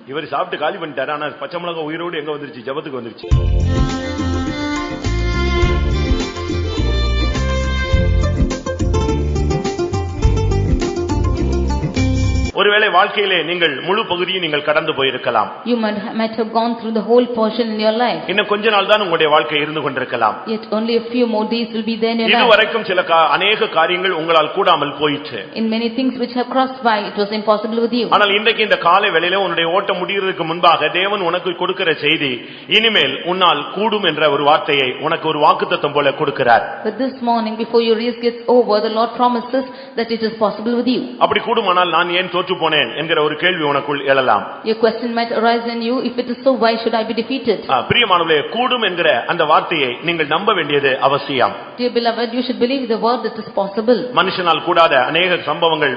இவர் சாப்பிட்டு காலி பண்ணிட்டாரு. ஆனா பச்சை மிளகாய் உயிரோடு எங்க வந்துருச்சு? ஜபத்துக்கு வந்துருச்சு. ஒருவேளை வாழ்க்கையிலே நீங்கள் முழு பகுதியை நீங்கள் கடந்து போயிருக்கலாம். You might have gone through the whole portion in your life. இன்னும் கொஞ்ச நாள் தான் உங்களுடைய வாழ்க்கை இருந்து கொண்டிருக்கலாம். Yet only a few more days will be there in your life. இதுவரைக்கும் சில அநேக காரியங்கள் உங்களால் கூடாமல் போயிற்று. In many things which have crossed by, it was impossible with you. ஆனால் இன்றைக்கு இந்த காலை வேளையிலே உன்னுடைய ஓட்டம் முடிகிறதுக்கு முன்பாக தேவன் உனக்கு கொடுக்கிற செய்தி, இனிமேல் உன்னால் கூடும் என்ற ஒரு வார்த்தையை உனக்கு ஒரு வாக்குத்தத்தம் போல கொடுக்கிறார். But this morning before your race gets over, the Lord promises that it is possible with you. அப்படி கூடுமானால் நான் ஏன் தோற்று போனேன் என்கிற ஒரு கேள்வி உனக்குள் எழலாம். Your question might arise in you, if it is so, why should I be defeated? பிரியமானவர்களே, கூடும் என்கிற அந்த வார்த்தையை நீங்கள் நம்ப வேண்டியது அவசியம். Dear beloved, you should believe the word that is possible. மனுஷனால் கூடாத அநேக சம்பவங்கள்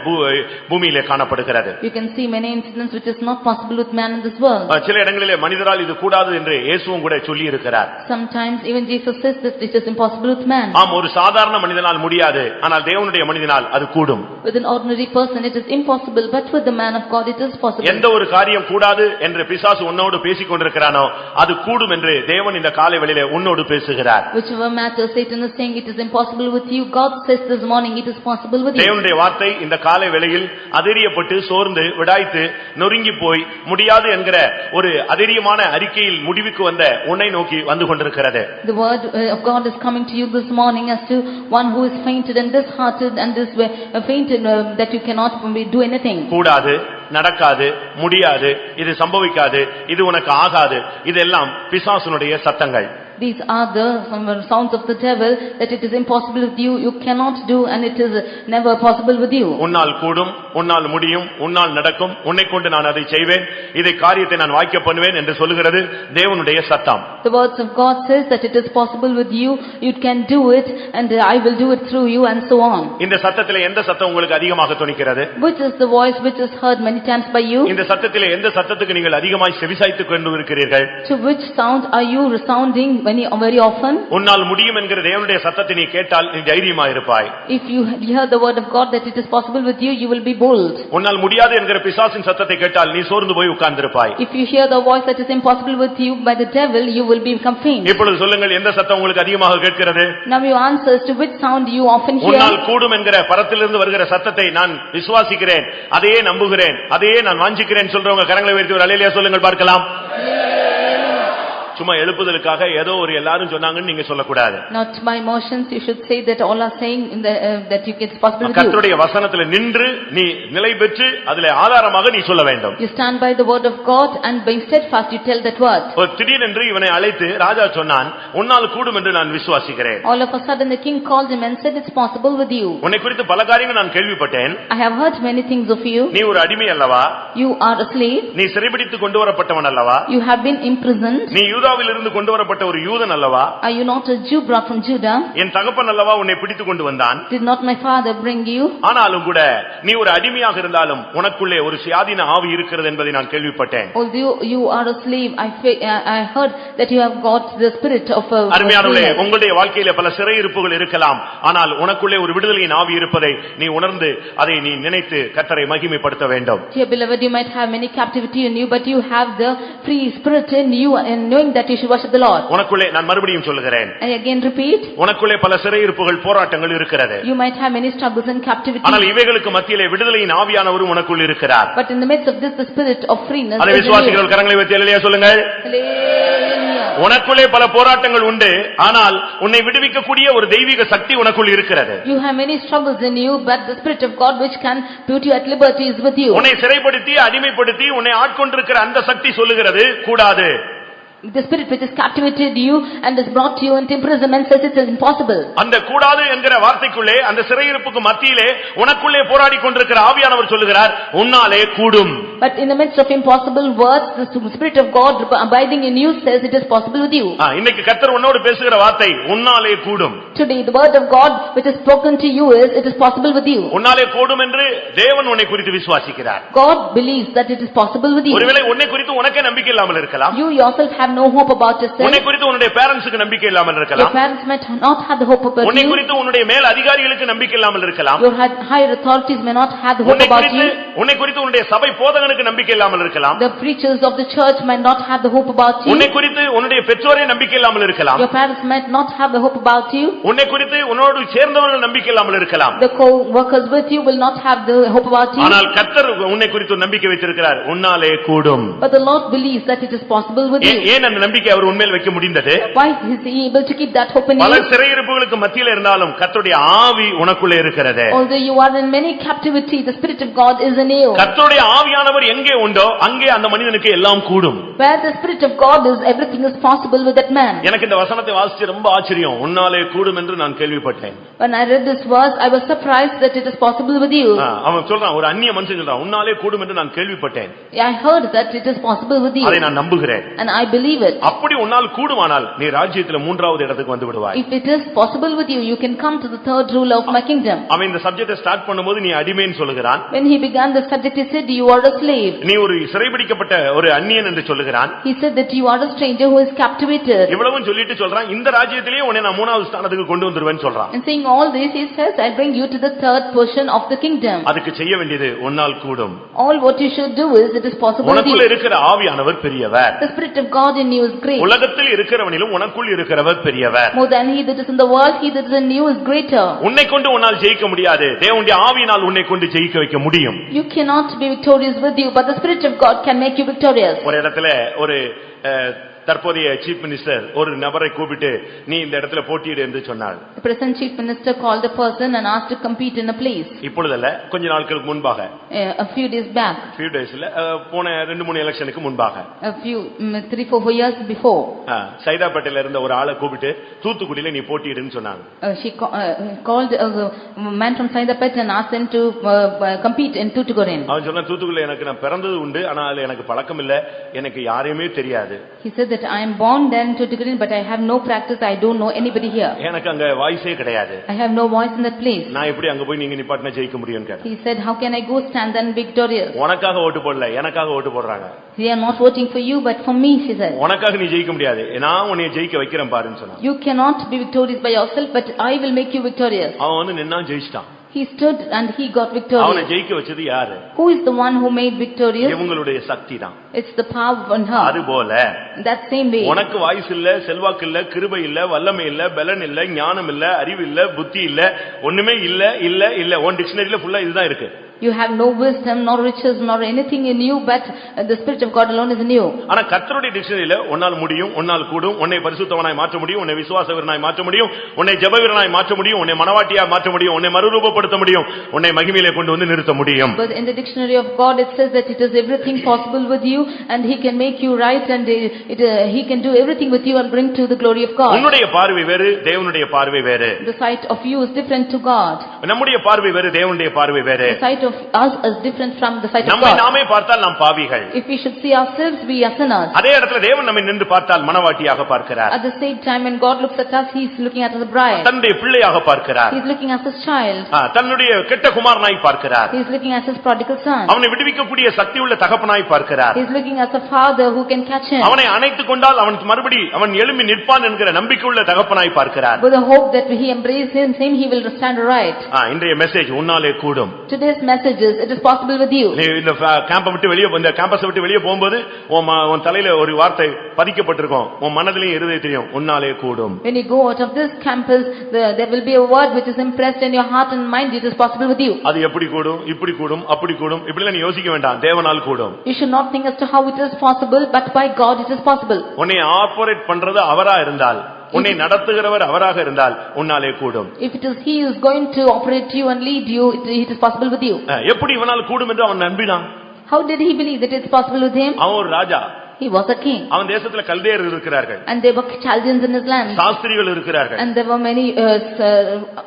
பூமியிலே காணப்படுகிறது. You can see many incidents which is not possible with man in this world. சில இடங்களிலே மனிதரால் இது கூடாது என்று இயேசுவும் கூட சொல்லி இருக்கிறார். Sometimes even Jesus says that it is impossible with man. ஆம், ஒரு சாதாரண மனிதனால் முடியாது, ஆனால் தேவனுடைய மனிதனால் அது கூடும். With an ordinary person it is impossible, but with the man of God it is possible. எந்த ஒரு காரியம் கூடாது என்று பிசாசு உன்னோடு பேசிக் கொண்டிருக்கிறானோ அது கூடும் என்று தேவன் இந்த காலை வேளையிலே உன்னோடு பேசுகிறார். Whichever matter Satan is saying it is impossible with you, God says this morning it is possible with you. தேவனுடைய வார்த்தை இந்த காலை வேளையில் அதிரியப்பட்டு சோர்ந்து விடாய்த்து நொறுங்கி போய் முடியாது என்கிற ஒரு அதிரியமான அறிக்கையில் முடிவுக்கு வந்த உன்னை நோக்கி வந்து கொண்டிருக்கிறது. The word of God is coming to you this morning as to one who is fainted and disheartened and this fainted that you cannot do anything. கூடாது, நடக்காது, முடியாது, இது சம்பவிக்காது, இது உனக்கு ஆகாது, இதெல்லாம் பிசாசுனுடைய சத்தங்கள். These are the sounds of the devil, that it is impossible with you, you cannot do, and it is never possible with you. உன்னால் கூடும், உன்னால் முடியும், உன்னால் நடக்கும், உன்னை கொண்டு நான் அதை செய்வேன், இதை காரியத்தை நான் வாய்க்க பண்ணுவேன் என்று சொல்லுகிறது தேவனுடைய சத்தம். The words of God says that it is possible with you, you can do it, and I will do it through you, and so on. இந்த சத்தத்திலே எந்த சத்தம் உங்களுக்கு அதிகமாக தொனிக்கிறது? Which is the voice which is heard many times by you? இந்த சத்தத்திலே எந்த சத்தத்துக்கு நீங்கள் அதிகமாய் செவிசாய்த்துக் கொண்டு இருக்கிறீர்கள்? To which sound are you resounding very often? உன்னால் முடியும் என்கிற தேவனுடைய சத்தத்தை நீ கேட்டால் நீ தைரியமாக இருப்பாய். If you hear the word of God that it is possible with you, you will be bold. உன்னால் முடியாது என்கிற பிசாசின் சத்தத்தை கேட்டால் நீ சோர்ந்து போய் உட்கார்ந்திருப்பாய். If you hear the voice that is impossible with you by the devil, you will become faint. இப்பொழுது சொல்லுங்கள், எந்த சத்தம் உங்களுக்கு அதிகமாக கேட்கிறது? Now you answer as to which sound you often hear. உன்னால் கூடும் என்கிற பரத்திலிருந்து வருகிற சத்தத்தை நான் விசுவாசிக்கிறேன், அதையே நம்புகிறேன், அதையே நான் வாஞ்சிக்கிறேன் சொல்றவங்க கரங்களை உயர்த்தி ஒரு அல்லேலூயா சொல்லுங்கள் பார்க்கலாம். சும்மா எழுப்புதலுக்காக ஏதோ ஒரு எல்லாரும் சொன்னாங்கன்னு நீங்க சொல்லக்கூடாது. Not by emotions, you should say that all are saying in the that you get possible with you. கர்த்தருடைய வசனத்திலே நின்று நீ நிலை பெற்று அதிலே ஆதாரமாக நீ சொல்ல வேண்டும். You stand by the word of God and being steadfast you tell that word. ஒரு திடீரென்று இவனை அழைத்து ராஜா சொன்னான், உன்னால் கூடும் என்று நான் விசுவாசிக்கிறேன். All of a sudden the king called him and said it's possible with you. உன்னை குறித்து பல காரியங்கள் நான் கேள்விப்பட்டேன். I have heard many things of you. நீ ஒரு அடிமை அல்லவா? You are a slave. நீ சிறைபிடித்து கொண்டு வரப்பட்டவன் அல்லவா? You have been imprisoned. நீ யூதாவிலிருந்து கொண்டு வரப்பட்ட ஒரு யூதன் அல்லவா? Are you not a Jew brought from Judah? என் தகப்பன் அல்லவா உன்னை பிடித்து கொண்டு வந்தான்? Did not my father bring you? ஆனாலும் கூட நீ ஒரு அடிமையாக இருந்தாலும் உனக்குள்ளே ஒரு சுயாதீன ஆவி இருக்கிறது என்பதை நான் கேள்விப்பட்டேன். Although you are a slave, I heard that you have got the spirit of a அருமையானவர்களே, உங்களுடைய வாழ்க்கையிலே பல சிறையிருப்புகள் இருக்கலாம், ஆனால் உனக்குள்ளே ஒரு விடுதலையின் ஆவி இருப்பதை நீ உணர்ந்து அதை நீ நினைத்து கர்த்தரை மகிமைப்படுத்த வேண்டும். Dear beloved, you might have many captivity in you, but you have the free spirit in you, and knowing that you should worship the Lord. உனக்குள்ளே நான் மறுபடியும் சொல்லுகிறேன், I again repeat, உனக்குள்ளே பல சிறையிருப்புகள் போராட்டங்கள் இருக்கிறது. You might have many struggles and captivity. ஆனால் இவைகளுக்கு மத்தியிலே விடுதலையின் ஆவியானவர் உனக்குள் இருக்கிறார். But in the midst of this the spirit of freeness. அதை விசுவாசிகள் கரங்களை வைத்து அல்லேலூயா சொல்லுங்கள். உனக்குள்ளே பல போராட்டங்கள் உண்டு, ஆனால் உன்னை விடுவிக்கக்கூடிய ஒரு தெய்வீக சக்தி உனக்குள் இருக்கிறது. You have many struggles in you, but the spirit of God which can put you at liberty is with you. உன்னை சிறைப்படுத்தி அடிமைப்படுத்தி உன்னை ஆட்கொண்டிருக்கிற அந்த சக்தி சொல்லுகிறது கூடாது. The spirit which has captivated you and has brought you into imprisonment says it is impossible. அந்த கூடாது என்கிற வார்த்தைக்குள்ளே அந்த சிறையிருப்புக்கு மத்தியிலே உனக்குள்ளே போராடி கொண்டிருக்கிற ஆவியானவர் சொல்லுகிறார், உன்னாலே கூடும். But in the midst of impossible words, the spirit of God abiding in you says it is possible with you. இன்னைக்கு கர்த்தர் உன்னோடு பேசுகிற வார்த்தை உன்னாலே கூடும். Today the word of God which is spoken to you is it is possible with you. உன்னாலே கூடும் என்று தேவன் உன்னை குறித்து விசுவாசிக்கிறார். God believes that it is possible with you. ஒருவேளை உன்னை குறித்து உனக்கே நம்பிக்கை இல்லாமல் இருக்கலாம். You yourself have no hope about yourself. உன்னை குறித்து உன்னுடைய பேரண்ட்ஸ்க்கு நம்பிக்கை இல்லாமல் இருக்கலாம். Your parents might not have the hope about you. உன்னை குறித்து உன்னுடைய மேல் அதிகாரிகளுக்கு நம்பிக்கை இல்லாமல் இருக்கலாம். Your higher authorities may not have the hope about you. உன்னை குறித்து உன்னுடைய சபை போதகர்கள் போதகனுக்கு நம்பிக்கை இல்லாமல் இருக்கலாம். The preachers of the church might not have the hope about you. உன்னை குறித்து உன்னுடைய பெற்றோரே நம்பிக்கை இல்லாமல் இருக்கலாம். Your parents might not have the hope about you. உன்னை குறித்து உன்னோடு சேர்ந்தவர்கள் நம்பிக்கை இல்லாமல் இருக்கலாம். The co-workers with you will not have the hope about you. ஆனால் கர்த்தர் உன்னை குறித்து நம்பிக்கை வைத்திருக்கிறார். உன்னாலே கூடும். But the Lord believes that it is possible with you. ஏன் அந்த நம்பிக்கை அவர் உண்மையில் வைக்க முடிந்தது? Why is he able to keep that hope in பல you? சிறையிருப்புகளுக்கு மத்தியில இருந்தாலும் கர்த்தருடைய ஆவி உனக்குள்ளே இருக்கிறது. Although you are in many captivity, the Spirit of God is in you. கர்த்தருடைய ஆவியானவர் எங்கே உண்டோ அங்கே அந்த மனிதனுக்கு எல்லாம் கூடும். Where the Spirit of God is, everything is possible with that man. எனக்கு இந்த வசனத்தை வாசிச்சு ரொம்ப ஆச்சரியம். உன்னாலே கூடும் என்று நான் கேள்விப்பட்டேன். When I read this verse, I was surprised that it is possible with you. அவன் சொல்றான், ஒரு அந்நிய மனுஷன் சொல்றான், உன்னாலே கூடும் என்று நான் கேள்விப்பட்டேன். I heard that it is possible with you. அதை நான் நம்புகிறேன். And I believe it. அப்படி உன்னால் கூடுமானால் நீ ராஜ்யத்திலே மூன்றாவது இடத்துக்கு வந்து விடுவாய். If it is possible with you, you can come to the third rule of my kingdom. அவன் இந்த சப்ஜெக்டை ஸ்டார்ட் பண்ணும்போது நீ அடிமைன்னு சொல்லுகிறான். When he began the subject, he said you are a slave. நீ ஒரு சிறைபிடிக்கப்பட்ட ஒரு அந்நியன் என்று சொல்லுகிறான். He said that you are a stranger who is captivated. இவ்வளவும் சொல்லிட்டு சொல்றான், இந்த ராஜ்யத்திலேயே உன்னை நான் மூணாவது ஸ்தானத்துக்கு கொண்டு வந்துருவேன்னு சொல்றான். And saying all this, he says, I bring you to the third portion of the kingdom. அதுக்கு செய்ய வேண்டியது உன்னால் கூடும். All what you should do is, it is possible with உனக்குள்ள you. இருக்கிற ஆவியானவர் பெரியவர். The Spirit of God in you is great. உலகத்தில் இருக்கிறவனிலும் உனக்குள் இருக்கிறவர் பெரியவர். More than he that is in the world, he that is in you is greater. உன்னை கொண்டு உன்னால் ஜெயிக்க முடியாது. தேவனுடைய ஆவியினால் உன்னை கொண்டு ஜெயிக்க வைக்க முடியும். You cannot be victorious with you, but the Spirit of God can make you victorious. ஒரு இடத்துல ஒரு தற்போதைய சீஃப் மினிஸ்டர் ஒரு நபரை கூப்பிட்டு நீ இந்த இடத்துல போட்டியிடு என்று சொன்னார். The present chief minister called the person and asked to compete in a place. இப்பொழுதல்ல, கொஞ்ச நாட்களுக்கு முன்பாக, a few days back. few daysல போன 2-3 எலெக்ஷனுக்கு முன்பாக, a few 3-4 years before. சைதாப்பேட்டையில இருந்த ஒரு ஆளை கூப்பிட்டு தூத்துக்குடியில நீ போட்டியிடுன்னு சொன்னாங்க. She called a man from Saidapet and asked him to compete in Tuticorin. அவன் சொன்னா, தூத்துக்குடியில எனக்கு நான் பிறந்தது உண்டு, ஆனால் எனக்கு பழக்கம் இல்ல, எனக்கு யாரையுமே தெரியாது. He said that I am born there in Tuticorin, but I have no practice, I don't know anybody here. எனக்கு அங்க வாய்ஸே கிடையாது. I have no voice in that place. நான் எப்படி அங்க போய் நீங்க நிப்பாட்டினா ஜெயிக்க முடியும்னு கேட்டேன். He said, how can I go stand and victorious? உனக்காக ஓட்டு போடல, எனக்காக ஓட்டு போடுறாங்க. They are not voting for you, but for me, she said. உனக்காக நீ ஜெயிக்க முடியாது, நான் உன்னை ஜெயிக்க வைக்கிறேன் பாருன்னு சொன்னான். You cannot be victorious by yourself, but I will make you victorious. அவன் வந்து நின்னா ஜெயிச்சிட்டான். He stood and he got அவனை victorious. ஜெயிக்க வச்சது யாரு? Who is the one who made victorious? இவங்களுடைய சக்தி தான். It's the power on her. அதுபோல That same way. உனக்கு வாய்ஸ் இல்ல, செல்வாக்கு இல்ல, கிருபை இல்ல, வல்லமை இல்ல, பலன் இல்ல, ஞானம் இல்ல, அறிவு இல்ல, புத்தி இல்ல, ஒண்ணுமே இல்ல இல்ல இல்ல. உன் டிக்ஷனரியில ஃபுல்லா இதுதான் இருக்கு. You have no wisdom, nor riches, nor anything in you, but the Spirit of God alone is in you. ஆனா கர்த்தருடைய டிக்ஷனரியில உன்னால் முடியும், உன்னால் கூடும், உன்னை பரிசுத்தவனாய் மாற்ற முடியும், உன்னை விசுவாச வீரனாய் மாற்ற முடியும், உன்னை ஜெப வீரனாய் மாற்ற முடியும், உன்னை மனவாட்டியாய் மாற்ற முடியும், உன்னை மறுரூபப்படுத்த முடியும், உன்னை மகிமையிலே கொண்டு வந்து நிறுத்த முடியும். But in the dictionary of God it says that it is everything possible with you, and he can make you right, and he can do everything with you and bring to the glory of God. உன்னுடைய பார்வை வேறு, தேவனுடைய பார்வை வேறு. The sight of you is different to God. நம்முடைய பார்வை வேறு, தேவனுடைய பார்வை வேறு. The sight of us is different from the sight of நம்மை God. நாமே பார்த்தால் நாம் பாவிகள். If we should see ourselves, we are sinners. அதே இடத்துல தேவன் நம்மை நின்று பார்த்தால் மனவாட்டியாக பார்க்கிறார். At the same time, when God looks at us, he is looking at us as a bride. தன்னுடைய பிள்ளையாக பார்க்கிறார். He is looking at his child. தன்னுடைய கெட்ட குமாரனாய் பார்க்கிறார். He is looking at his prodigal son. அவனை விடுவிக்கக்கூடிய சக்தி உள்ள தகப்பனாய் பார்க்கிறார். He is looking at the father who can catch him. அவனை அணைத்துக் கொண்டால் அவன் மறுபடி அவன் எழும்பி நிற்பான் என்கிற நம்பிக்கை உள்ள தகப்பனாய் பார்க்கிறார். With the hope that he embraces him, he will stand right. இன்றைய மெசேஜ் உன்னாலே கூடும். Today's message is, it is possible with you. இந்த கேம்பை விட்டு வெளியே இந்த கேம்பஸை விட்டு வெளியே போகும்போது உன் தலையில ஒரு வார்த்தை பதிக்கப்பட்டிருக்கும், உன் மனதிலையும் இருதயத்திலையும் உன்னாலே கூடும். When you go out of this campus, there will be a word which is impressed in your heart and mind. It is possible with you. அது எப்படி கூடும், இப்படி கூடும், அப்படி கூடும், இப்படி நீ யோசிக்க வேண்டாம். தேவனால் கூடும். You should not think as to how it is possible, but by God it is possible. உன்னை ஆப்பரேட் பண்றது அவரா இருந்தால், உன்னை நடத்துகிறவர் அவராக இருந்தால் உன்னாலே கூடும். If it is he who is going to operate you and lead you, it is possible with you. எப்படி இவனால் கூடும் என்று அவன் நம்பினான். How did he believe that it is possible with him? அவன் ஒரு ராஜா. He was a king. அவன் தேசத்துல கல்தேயர் இருக்கிறார்கள். And there were Chaldeans in his land. சாஸ்திரிகள் இருக்கிறார்கள். And there were many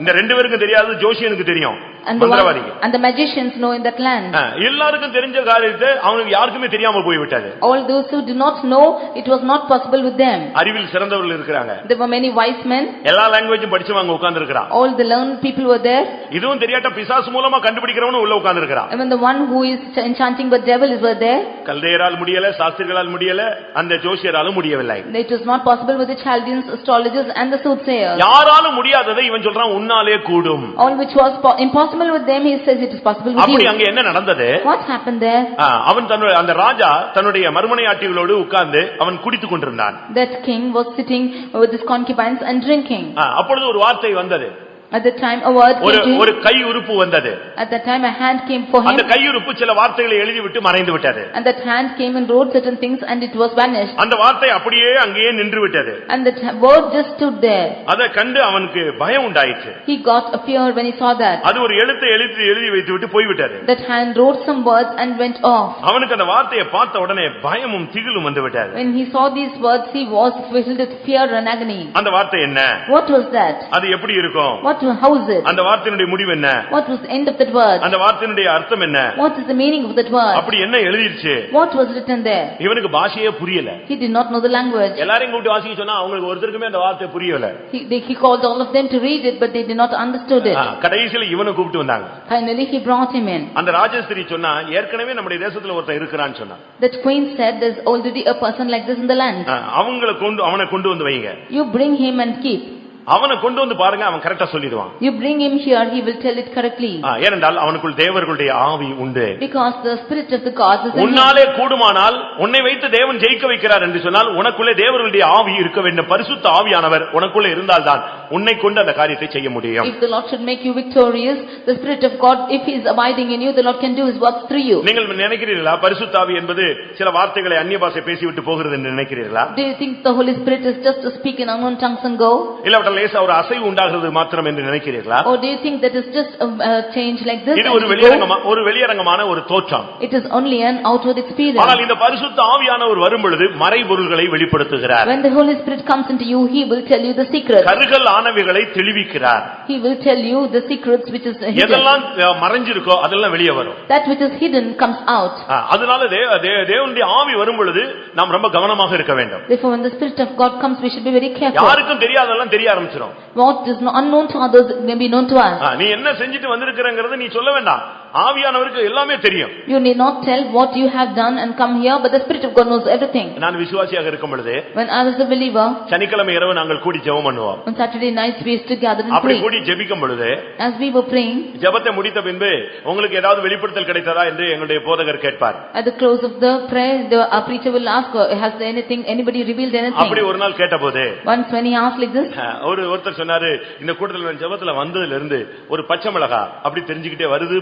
இந்த ரெண்டு பேருக்கும் தெரியாது, ஜோசியனுக்கு தெரியும். and the magicians know in that land. எல்லாருக்கும் தெரிஞ்ச காரியத்தை அவங்களுக்கு யாருக்குமே தெரியாம போய் விட்டது. All those who do not know, it was not possible with them. அறிவில் சிறந்தவர்கள் இருக்கிறாங்க. There were many wise men. எல்லா லாங்குவேஜும் படிச்சவங்க உட்கார்ந்து இருக்கிறான். All the learned people were there. இதுவும் தெரியாட்ட பிசாசு மூலமா கண்டுபிடிக்கிறவனும் உள்ள உட்கார்ந்து இருக்கிறான். Even the one who is enchanting the devil is there. கல்தேயரால் முடியல, சாஸ்திரிகளால் முடியல, அந்த ஜோசியராலும் முடியவில்லை. It is not possible with the Chaldeans, astrologers and the soothsayers. யாராலும் முடியாததை இவன் சொல்றான் உன்னாலே கூடும். All which was impossible possible with them, he says it is possible with அப்படி you. அங்க என்ன நடந்தது? What happened there? அவன் தன்னுடைய அந்த ராஜா தன்னுடைய மறுமனையாட்டிகளோடு உட்கார்ந்து அவன் குடித்துக் கொண்டிருந்தான். That king was sitting with his concubines and drinking. அப்பொழுது ஒரு வார்த்தை வந்தது. At the time a word came to him. ஒரு கை உறுப்பு வந்தது. At that time a hand came for him. அந்த கை உறுப்பு சில வார்த்தைகளை எழுதி விட்டு மறைந்து விட்டது. And that hand came and wrote certain things and it was vanished. அந்த வார்த்தை அப்படியே அங்கேயே நின்று விட்டது. And that word just stood there. அதை கண்டு அவனுக்கு பயம் உண்டாயிற்று. He got a fear when he saw that. அது ஒரு எழுத்து எழுதி வைத்து விட்டு போய் விட்டது. That hand wrote some words and went off. அவனுக்கு அந்த வார்த்தையை பார்த்த உடனே பயமும் திகிலும் வந்து விட்டது. When he saw these words, he was filled with fear and agony. அந்த வார்த்தை என்ன? What was that? அது எப்படி இருக்கும்? How is it? அந்த வார்த்தையினுடைய முடிவு என்ன? What was the end of that word? அந்த வார்த்தையினுடைய அர்த்தம் என்ன? What is the meaning of that word? அப்படி என்ன எழுதிருச்சு? What was written there? இவனுக்கு பாஷையே புரியல. He did not know the language. எல்லாரையும் கூட்டி வாசிக்க சொன்னா அவங்களுக்கு ஒருத்தருக்குமே அந்த வார்த்தை புரியல. He called all of them to read it, but they did not understood it. கடைசில இவனை கூப்பிட்டு வந்தாங்க. Finally he brought him in. அந்த ராஜஸ்திரி சொன்னா ஏற்கனவே நம்முடைய தேசத்துல ஒருத்தன் இருக்கிறான்னு சொன்னா. That queen said there's already a person like this in the land. அவனை கொண்டு வந்து வைங்க. You bring him and keep. அவனை கொண்டு வந்து பாருங்க, அவன் கரெக்டா சொல்லிடுவான். You bring him here, he will tell it correctly. ஏனென்றால் அவனுக்குள் தேவர்களுடைய ஆவி உண்டு. Because the spirit of the gods is in him. உன்னாலே கூடுமானால் உன்னை வைத்து தேவன் ஜெயிக்க வைக்கிறார் என்று சொன்னால் உனக்குள்ளே தேவர்களுடைய ஆவி இருக்க வேண்டும். பரிசுத்த ஆவியானவர் உனக்குள்ளே இருந்தால்தான் உன்னை கொண்டு அந்த காரியத்தை செய்ய முடியும். If the Lord should make you victorious, the spirit of God, if he is abiding in you, the Lord can do his work through you. நீங்கள் நினைக்கிறீர்களா பரிசுத்த ஆவி என்பது சில வார்த்தைகளை அந்நிய பாஷை பேசிவிட்டு போகிறது என்று நினைக்கிறீர்களா? Do you think the Holy Spirit is just to speak in unknown tongues and go? இல்ல லேசா ஒரு அசைவு உண்டாகிறது மாத்திரம் என்று நினைக்கிறீர்களா? Or do you think that is just a change like this? இது ஒரு வெளியரங்கமான ஒரு தோற்றம். It is only an outward experience. ஆனால் இந்த பரிசுத்த ஆவியானவர் வரும் பொழுது மறைபொருள்களை வெளிப்படுத்துகிறார். When the Holy Spirit comes into you, he will tell you the secrets. கருகல் ஆனவைகளை தெளிவிக்கிறார். He will tell you the secrets which is hidden. எதெல்லாம் மறைஞ்சிருக்கோ அதெல்லாம் வெளியே வரும். That which is hidden comes out. அதனால தேவனுடைய ஆவி வரும் பொழுது நாம் ரொம்ப கவனமாக இருக்க வேண்டும். Therefore when the Spirit of God comes, we should be very careful. யாருக்கும் தெரியாதெல்லாம் தெரிய ஆரம்பிச்சிரும். What is unknown to others may be known to us. நீ என்ன செஞ்சிட்டு வந்திருக்கறங்கறத நீ சொல்ல வேண்டாம். ஆவியானவருக்கு எல்லாமே தெரியும். You need not tell what you have done and come here, but the Spirit of God knows everything. நான் விசுவாசியாக இருக்கும் பொழுது, when I was a believer, சனிக்கிழமை இரவு நாங்கள் கூடி ஜெபம் பண்ணுவோம். On Saturday nights we used to gather and pray. அப்படி கூடி ஜெபிக்கும் பொழுது, as we were praying, ஜெபத்தை முடித்த பின்பு உங்களுக்கு ஏதாவது வெளிப்படுத்தல் கிடைத்ததா என்று எங்களுடைய போதகர் கேட்பார். At the close of the prayer, our preacher will ask, has anybody revealed anything? அப்படி ஒரு நாள் கேட்டபோது, once when he asked like this, ஒருத்தர் சொன்னாரு, இந்த கூட்டத்துல ஜெபத்துல வந்ததுல இருந்து ஒரு பச்சை மிளகாய் அப்படி தெரிஞ்சிக்கிட்டே வருது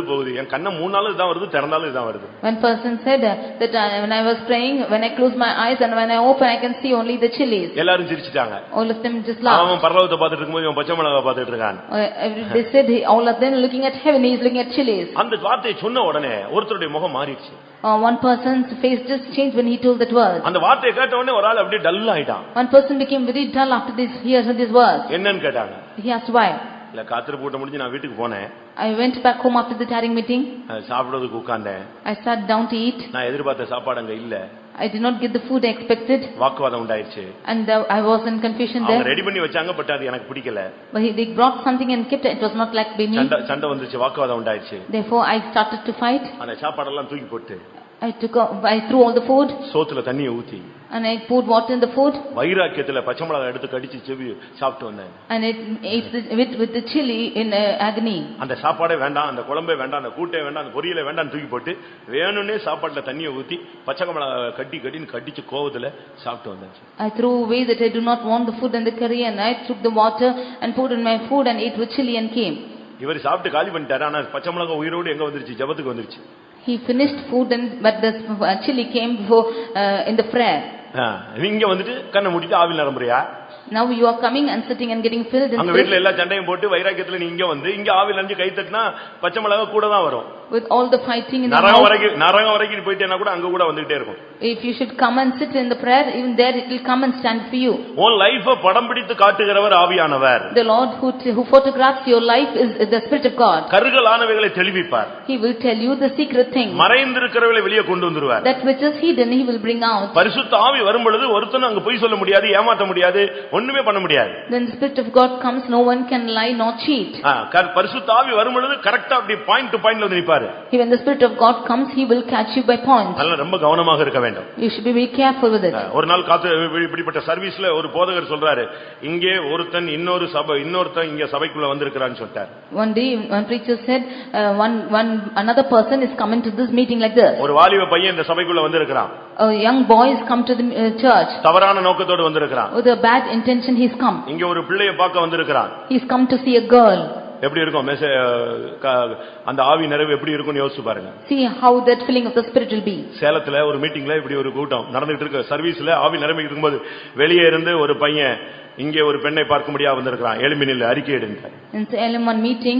போகுது என் கண்ண மூணு நாள் இதான் வருது திறந்தாலும் இதான் வருது. One person said that when I was praying, when I close my eyes and when I open I can see only the chilies. எல்லாரும் சிரிச்சிட்டாங்க. All of them just laughed. அவன் பரலோகத்தை பார்த்துட்டு இருக்கும்போது இவன் பச்சை மிளகாய் பார்த்துட்டு இருக்கான். They said all of them looking at heaven, he is looking at chilies. அந்த வார்த்தையை சொன்ன உடனே ஒருத்தருடைய முகம் மாறிடுச்சு. One person's face just changed when he told that word. அந்த வார்த்தையை கேட்ட உடனே ஒரு ஆள் அப்படியே டல் ஆயிட்டான். One person became very dull after this hearing these words. என்னன்னு கேட்டாங்க. He asked why. இல்ல காத்திரு போட்ட முடிஞ்சு நான் வீட்டுக்கு போனேன். I went back home after the tiring meeting. சாப்பிடுறதுக்கு உட்கார்ந்தேன். I sat down to eat. நான் எதிர்பார்த்த சாப்பாடு அங்க இல்ல. I did not get the food I expected. வாக்குவாதம் உண்டாயிருச்சு. And I was in confusion there. அவங்க ரெடி பண்ணி வச்சாங்க, பட் அது எனக்கு பிடிக்கல. But they brought something and kept it. It was not like me. சண்டை வந்துச்சு, வாக்குவாதம் உண்டாயிருச்சு. Therefore I started to fight. அந்த சாப்பாடெல்லாம் தூக்கி போட்டு I threw all the food. சோத்துல தண்ணியை ஊத்தி and I poured water in the food. வைராக்கியத்துல பச்சை மிளகாய் எடுத்து கடிச்சு செவி சாப்பிட்டு வந்தேன். And I ate with the chili in agony. அந்த சாப்பாடே வேண்டாம், அந்த குழம்பே வேண்டாம், அந்த கூட்டே வேண்டாம், அந்த பொரியலே வேண்டாம் தூக்கி போட்டு வேணும்னே சாப்பாட்டுல தண்ணியை ஊத்தி பச்சை மிளகாய் கட்டின்னு கடிச்சு கோவத்துல சாப்பிட்டு வந்தேன். I threw away that I do not want the food and the curry, and I took the water and poured in my food and ate with chili and came. இவர் சாப்பிட்டு காலி பண்ணிட்டாரு. ஆனா பச்சை மிளகாய் உயிரோடு எங்க வந்துருச்சு? ஜெபத்துக்கு வந்துருச்சு. He finished food but the chili came before in the prayer. நீங்க வந்துட்டு கண்ணை மூடிட்டு ஆவில நரம்புறியா? Now you are coming and sitting and getting filled in. அங்க வீட்ல எல்லா சண்டையும் போட்டு வைராக்கியத்துல நீ இங்க வந்து இங்க ஆவில நஞ்சு கை தட்டினா பச்சை மிளகாய் கூட தான் வரும். With all the fighting in the நரகம் வரைக்கும் போயிட்டேனா கூட அங்க கூட வந்துட்டே இருக்கும். If you should come and sit in the prayer, even there it will come and stand for you. உன் லைஃப படம் பிடித்து காட்டுகிறவர் ஆவியானவர். The Lord who photographs your life is the Spirit of God. கருகலானவைகளை தெளிவிப்பார். He will tell you the secret things. மறைந்திருக்கிறவைகளை வெளியே கொண்டு வந்துருவார். That which is hidden he will bring out. பரிசுத்த ஆவி வரும் பொழுது ஒருத்தனும் அங்க பொய் சொல்ல முடியாது, ஏமாத்த முடியாது, ஒண்ணுமே பண்ண முடியாது. When the Spirit of God comes, no one can lie nor cheat. பரிசுத்த ஆவி வரும் பொழுது கரெக்ட்டா அப்படி பாயிண்ட் டு பாயிண்ட்ல வந்து நிப்பாரு. பிடிப்பாரு. When the Spirit of God comes, he will catch you by points. அதனால ரொம்ப கவனமாக இருக்க வேண்டும். You should be very careful with it. ஒரு நாள் இப்படிப்பட்ட சர்வீஸ்ல ஒரு போதகர் சொல்றாரு, இங்கே ஒருத்தன் இன்னொருத்தன் இங்க சபைக்குள்ள வந்திருக்கிறான்னு சொல்லிட்டார். One day one preacher said another person is coming to this meeting like this. ஒரு வாலிப பையன் இந்த சபைக்குள்ள வந்திருக்கிறான். A young boy has come to the church. தவறான நோக்கத்தோடு வந்திருக்கிறான். With a bad intention he's come. இங்க ஒரு பிள்ளையை பார்க்க வந்திருக்கிறான். He's come to see a girl. எப்படி இருக்கும் அந்த ஆவி நிறைவு எப்படி இருக்கும்னு யோசிச்சு பாருங்க. See how that filling of the Spirit will be. சேலத்துல ஒரு மீட்டிங்ல இப்படி ஒரு கூட்டம் நடந்துட்டு இருக்கு. சர்வீஸ்ல ஆவி நிறைவு இருக்கும்போது வெளியே இருந்து ஒரு பையன் இங்கே ஒரு பெண்ணை பார்க்க முடியா வந்திருக்கான். எழுமினில் அறிக்கை எடுங்க. In one meeting,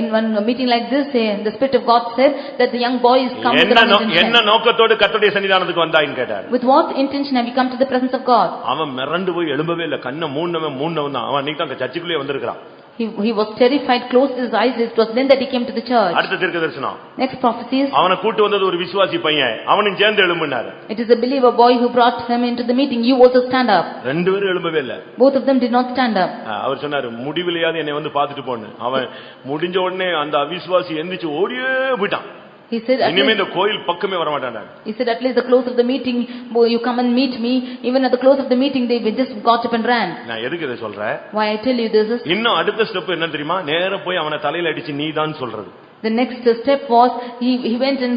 in one meeting like this, the Spirit of God said that the young boy is come with an intention. என்ன நோக்கத்தோடு கர்த்தருடைய சன்னிதானத்துக்கு வந்தாயின்னு கேட்டார். With what intention have you come to the presence of God? அவன் மிரண்டு போய் எழும்பவே இல்ல. கண்ணை மூடினவன் தான். அவன் இன்னைக்கு தான் சர்ச்சுக்குள்ளே வந்திருக்கான். He was terrified, closed his eyes. It was then that he came to the church. அடுத்த தீர்க்கதரிசனம். Next prophecy is, அவனை கூட்டி வந்தது ஒரு விசுவாசி பையன். அவனும் சேர்ந்து எழும்பினார். It is a believer boy who brought him into the meeting. You also stand up. ரெண்டு பேரும் எழும்பவே இல்ல. Both of them did not stand up. அவர் சொன்னாரு, முடிவிலையாவது என்னை வந்து பார்த்துட்டு போன்னு. அவன் முடிஞ்ச உடனே அந்த அவிசுவாசி எந்திரிச்சு ஓடியே போயிட்டான். He said, இனிமே இந்த கோயில் பக்கமே வர மாட்டான். He said, at least the close of the meeting, you come and meet me. Even at the close of the meeting, they just got up and ran. நான் எதுக்கு இதை சொல்றேன்? Why I tell you this is, இன்னும் அடுத்த step என்ன தெரியுமா? நேரா போய் அவனை தலையில அடிச்சு நீதான் சொல்றது. The next step was he went and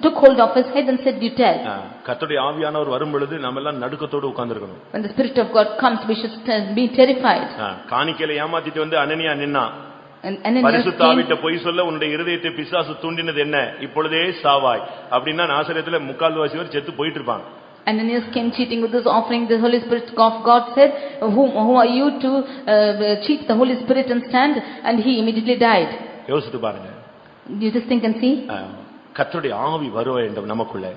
took hold of his head and said, you tell. கர்த்தருடைய ஆவியானவர் வரும் பொழுது நாம எல்லாம் நடுக்கத்தோடு உட்கார்ந்திருக்கணும். When the Spirit of God comes, we should be terrified. காணிக்கையில ஏமாத்திட்டு வந்து அனனியா நின்னா. பரிசுத்த ஆவிட்ட பொய் சொல்ல உன்னுடைய இருதயத்தை பிசாசு தூண்டினது என்ன? இப்பொழுதே சாவாய் அப்படின்னா நாசரேத்துல முக்கால்வாசி பேர் செத்து போயிட்டு இருப்பாங்க. Ananias came cheating with this offering. The Holy Spirit of God said, who are you to cheat the Holy Spirit and stand? And he immediately died. யோசித்து பாருங்க. You just think and see. கர்த்தருடைய ஆவி வர வேண்டும் நமக்குள்ள.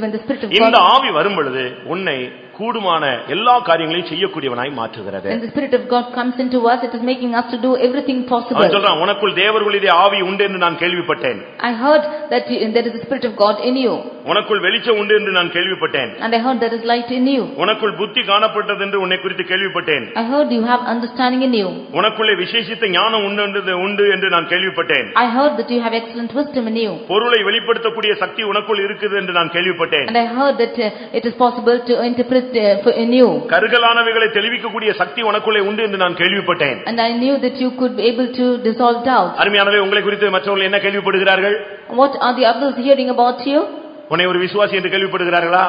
When the Spirit of God, இந்த ஆவி வரும் பொழுது உன்னை கூடுமான எல்லா காரியங்களையும் செய்யக்கூடியவனாய் மாற்றுகிறது. When the Spirit of God comes into us, it is making us to do everything possible. அவன் சொல்றான், உனக்குள் தேவர்களுடைய ஆவி உண்டு என்று நான் கேள்விப்பட்டேன். I heard that there is the Spirit of God in you. உனக்குள் வெளிச்சம் உண்டு என்று நான் கேள்விப்பட்டேன். And I heard there is light in you. உனக்குள் புத்தி காணப்பட்டது என்று உன்னை குறித்து கேள்விப்பட்டேன். I heard you have understanding in you. உனக்குள்ளே விசேஷித்த ஞானம் உண்டு என்று நான் கேள்விப்பட்டேன். I heard that you have excellent wisdom in you. பொருளை வெளிப்படுத்தக்கூடிய சக்தி உனக்குள் இருக்குது என்று நான் கேள்விப்பட்டேன். And I heard that it is possible to interpret in you. கருகலானவைகளை தெளிவிக்கக்கூடிய சக்தி உனக்குள்ளே உண்டு என்று நான் கேள்விப்பட்டேன். And I knew that you could be able to dissolve doubt. அருமையானவர்களே, உங்களை குறித்து மற்றவர்கள் என்ன கேள்விப்படுகிறார்கள்? What are the others hearing about you? உன்னை ஒரு விசுவாசி என்று கேள்விப்படுகிறார்களா?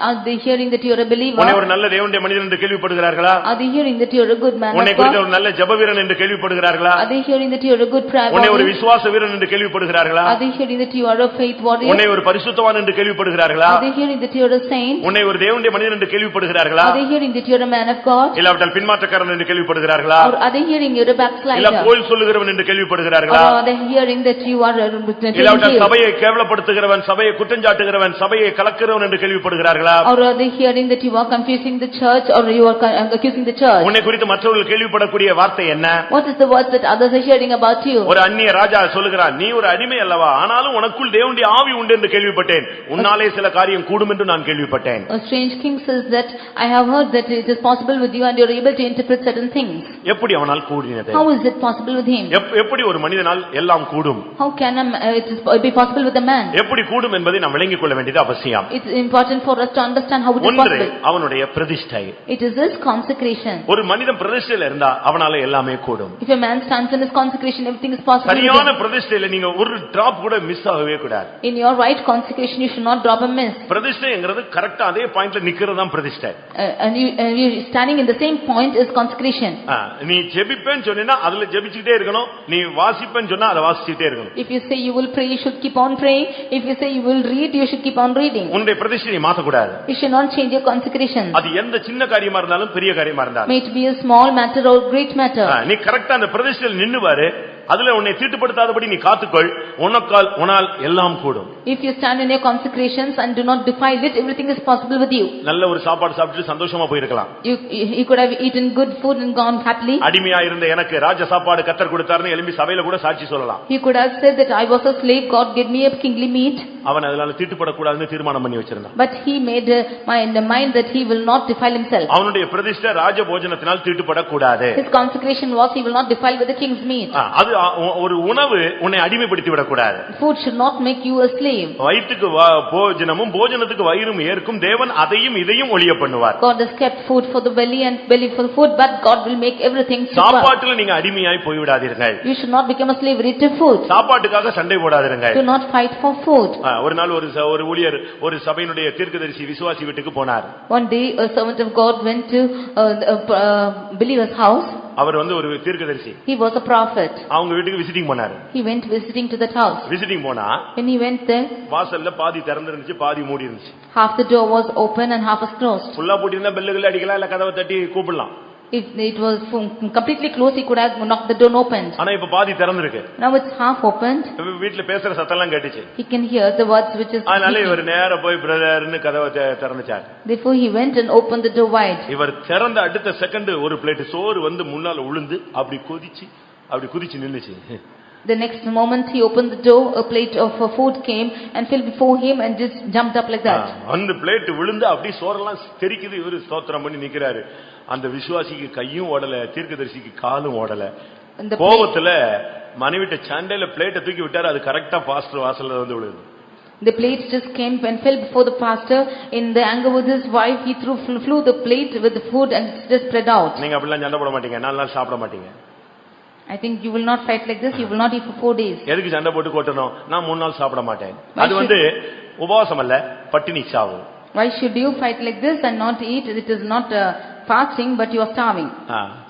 Are they hearing that you are a believer? உன்னை ஒரு நல்ல தேவனுடைய மனிதன் என்று கேள்விப்படுகிறார்களா? Are they hearing that you are a good man? உன்னை குறித்து ஒரு நல்ல ஜெப வீரன் என்று கேள்விப்படுகிறார்களா? Are they hearing that you are a good prayer warrior? உன்னை ஒரு விசுவாச வீரன் என்று கேள்விப்படுகிறார்களா? Are they hearing that you are a faith warrior? உன்னை ஒரு பரிசுத்தவான் என்று கேள்விப்படுகிறார்களா? Are they hearing that you are a saint? உன்னை ஒரு தேவனுடைய மனிதன் என்று கேள்விப்படுகிறார்களா? Are they hearing that you are a man of God? இல்லாவிட்டால் பின்மாற்றக்காரன் என்று கேள்விப்படுகிறார்களா? Or are they hearing you are a backslider? இல்ல கோல் சொல்லுகிறவன் என்று கேள்விப்படுகிறார்களா? Or are they hearing that you are a இல்லாவிட்டால் சபையை கேவலப்படுத்துகிறவன், சபையை குற்றஞ்சாட்டுகிறவன், சபையை கலக்கிறவன் என்று கேள்விப்படுகிறார்களா? Or are they hearing that you are confusing the church or you are accusing the church? உன்னை குறித்து மற்றவர்கள் கேள்விப்படக்கூடிய வார்த்தை என்ன? What is the words that others are hearing about you? ஒரு அந்நிய ராஜா சொல்லுகிறான், நீ ஒரு அடிமை அல்லவா, ஆனாலும் உனக்குள் தேவனுடைய ஆவி உண்டு என்று கேள்விப்பட்டேன். உன்னாலே சில காரியம் கூடும் என்று நான் கேள்விப்பட்டேன். A strange king says that I have heard that it is possible with you and you are able to interpret certain things. எப்படி அவனால் கூடினது? How is it possible with him? எப்படி ஒரு மனிதனால் எல்லாம் கூடும்? How can it be possible with a man? எப்படி கூடும் என்பதை நாம் விளங்கிக் கொள்ள வேண்டியது அவசியம். It's important for us to understand how it is possible. அவனுடைய பிரதிஷ்டை. It is his consecration. ஒரு மனிதன் பிரதிஷ்டையில இருந்தா அவனால எல்லாமே கூடும். If a man stands in his consecration, everything is possible. சரியான பிரதிஷ்டையில நீங்க ஒரு டிராப் கூட மிஸ் ஆகவே கூடாது. In your right consecration you should not drop a miss. பிரதிஷ்டைங்கிறது கரெக்ட்டா அதே பாயிண்ட்ல நிக்கிறது தான் பிரதிஷ்டை. And you standing in the same point is consecration. நீ ஜெபிப்பேன்னு சொன்னா அதுல ஜெபிச்சிட்டே இருக்கணும். நீ வாசிப்பேன்னு சொன்னா அத வாசிச்சிட்டே இருக்கணும். If you say you will pray, you should keep on praying. If you say you will read, you should keep on reading. உன்னுடைய பிரதிஷ்டையை மாத்த கூடாது. You should not change your consecration. அது எந்த சின்ன காரியமா இருந்தாலும் பெரிய காரியமா இருந்தாலும். May it be a small matter or great matter. நீ கரெக்ட்டா அந்த பிரதிஷ்டையில் நின்னு பாரு. அதுல உன்னை தீட்டுப்படுத்தாதபடி நீ காத்துக்கொள். உன்னால் எல்லாம் கூடும். If you stand in your consecrations and do not defile it, everything is possible with you. நல்ல ஒரு சாப்பாடு சாப்பிட்டு சந்தோஷமா போயிருக்கலாம். You could have eaten good food and gone happily. அடிமையா இருந்த எனக்கு ராஜ சாப்பாடு கர்த்தர் கொடுத்தாருன்னு எழும்பி சபையில கூட சாட்சி சொல்லலாம். He could have said that I was a slave, God gave me a kingly meat. அவன் அதனால தீட்டுப்படக்கூடாதுன்னு தீர்மானம் பண்ணி வச்சிருந்தான். But he made in the mind that he will not defile himself. அவனுடைய பிரதிஷ்டை ராஜ போஜனத்தினால் தீட்டுப்படக்கூடாது. His consecration was he will not defile with the king's meat. அது ஒரு உணவு உன்னை அடிமைப்படுத்தி விடக்கூடாது. Food should not make you a slave. வயிற்றுக்கு போஜனமும் போஜனத்துக்கு வயிறும் ஏற்கும். தேவன் அதையும் இதையும் ஒழிய பண்ணுவார். God has kept food for the belly and belly for the food, but God will make everything super. சாப்பாட்டுல நீங்க அடிமையாய் போய் விடாதீர்கள். You should not become a slavery to food. சாப்பாட்டுக்காக சண்டை போடாதீர்கள். Do not fight for food. ஒரு நாள் ஒரு ஊழியர் ஒரு சபையினுடைய தீர்க்கதரிசி விசுவாசி வீட்டுக்கு போனார். One day a servant of God went to a believer's house. அவர் ஒரு தீர்க்கதரிசி. He was a prophet. அவங்க வீட்டுக்கு விசிட்டிங் போனார். He went visiting to that house. Visiting போனா when he went there, வாசல்ல பாதி திறந்திருந்துச்சு, பாதி மூடி இருந்துச்சு. half the door was open and half was closed. ஃபுல்லா பூட்டினா பெல்லுகள் அடிக்கலாம், இல்ல கதவை தட்டி கூப்பிடலாம். If it was completely closed, he could have knocked the door opened. ஆனா இப்ப பாதி திறந்திருக்கு. Now it's half opened. வீட்ல பேசுற சத்தம் எல்லாம் கேட்டுச்சு. He can hear the words which is. அதனால இவர் நேரா போய் பிரதர்னு கதவை திறந்துச்சார். Therefore he went and opened the door wide. இவர் திறந்த அடுத்த செகண்ட் ஒரு பிளேட் சோறு முன்னால உளுந்து அப்படி குதிச்சு நின்னுச்சு. The next moment he opened the door, a plate of food came and fell before him and just jumped up like that. அந்த பிளேட் விழுந்து அப்படி சோறெல்லாம் தெரிக்குது. இவரு ஸ்தோத்திரம் பண்ணி நிக்கிறாரு. அந்த விசுவாசிக்கு கையும் ஓடல, தீர்க்கதரிசிக்கு காலும் ஓடல. கோபத்துல மனைவிட்ட சண்டையில பிளேட்டை தூக்கி விட்டாரு. அது கரெக்டா பாஸ்டர் வாசல்ல விழுது. The plates just came and fell before the pastor. In the anger with his wife, he flew the plate with the food and just spread out. நீங்க அப்படிலாம் சண்டை போட மாட்டீங்க, 4 நாள் சாப்பிட மாட்டீங்க. I think you will not fight like this. You will not eat for 4 days. எதுக்கு சண்டை போட்டு கொட்டணும்? நான் 3 நாள் சாப்பிட மாட்டேன். அது உபவாசம் அல்ல, பட்டினி சாவு. Why should you fight like this and not eat? It is not fasting, but you are starving.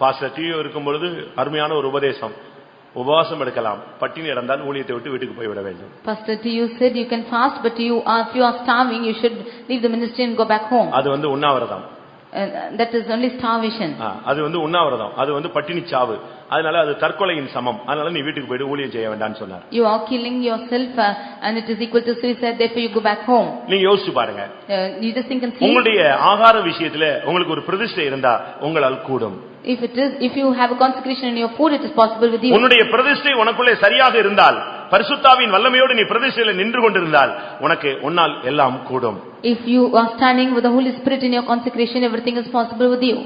பாஸ்டர் டியோ இருக்கும் பொழுது அருமையான ஒரு உபதேசம். உபவாசம் எடுக்கலாம், பட்டினி இருந்தால் ஊழியத்தை விட்டு வீட்டுக்கு போய் விட வேண்டும். Pastor Tiyu said you can fast, but if you are starving, you should leave the ministry and go back home. அது உண்ணாவிரதம். That is only starvation. அது உண்ணாவிரதம், அது பட்டினி சாவு. அதனால அது தற்கொலையின் சமம். அதனால நீ வீட்டுக்கு போய் ஊழியம் செய்ய வேண்டாம்னு சொன்னார். You are killing yourself and it is equal to suicide, therefore you go back home. நீங்க யோசிச்சு பாருங்க. You just think and see. உங்களுடைய ஆகார விஷயத்துல உங்களுக்கு ஒரு பிரதிஷ்டை இருந்தா உங்களால் கூடும். If you have a consecration in your food, it is possible with you. உன்னுடைய பிரதிஷ்டை உனக்குள்ளே சரியாக இருந்தால், பரிசுத்தாவின் வல்லமையோடு நீ பிரதிஷ்டையில நின்று கொண்டிருந்தால் உனக்கு உன்னால் எல்லாம் கூடும். If you are standing with the Holy Spirit in your consecration, everything is possible with you.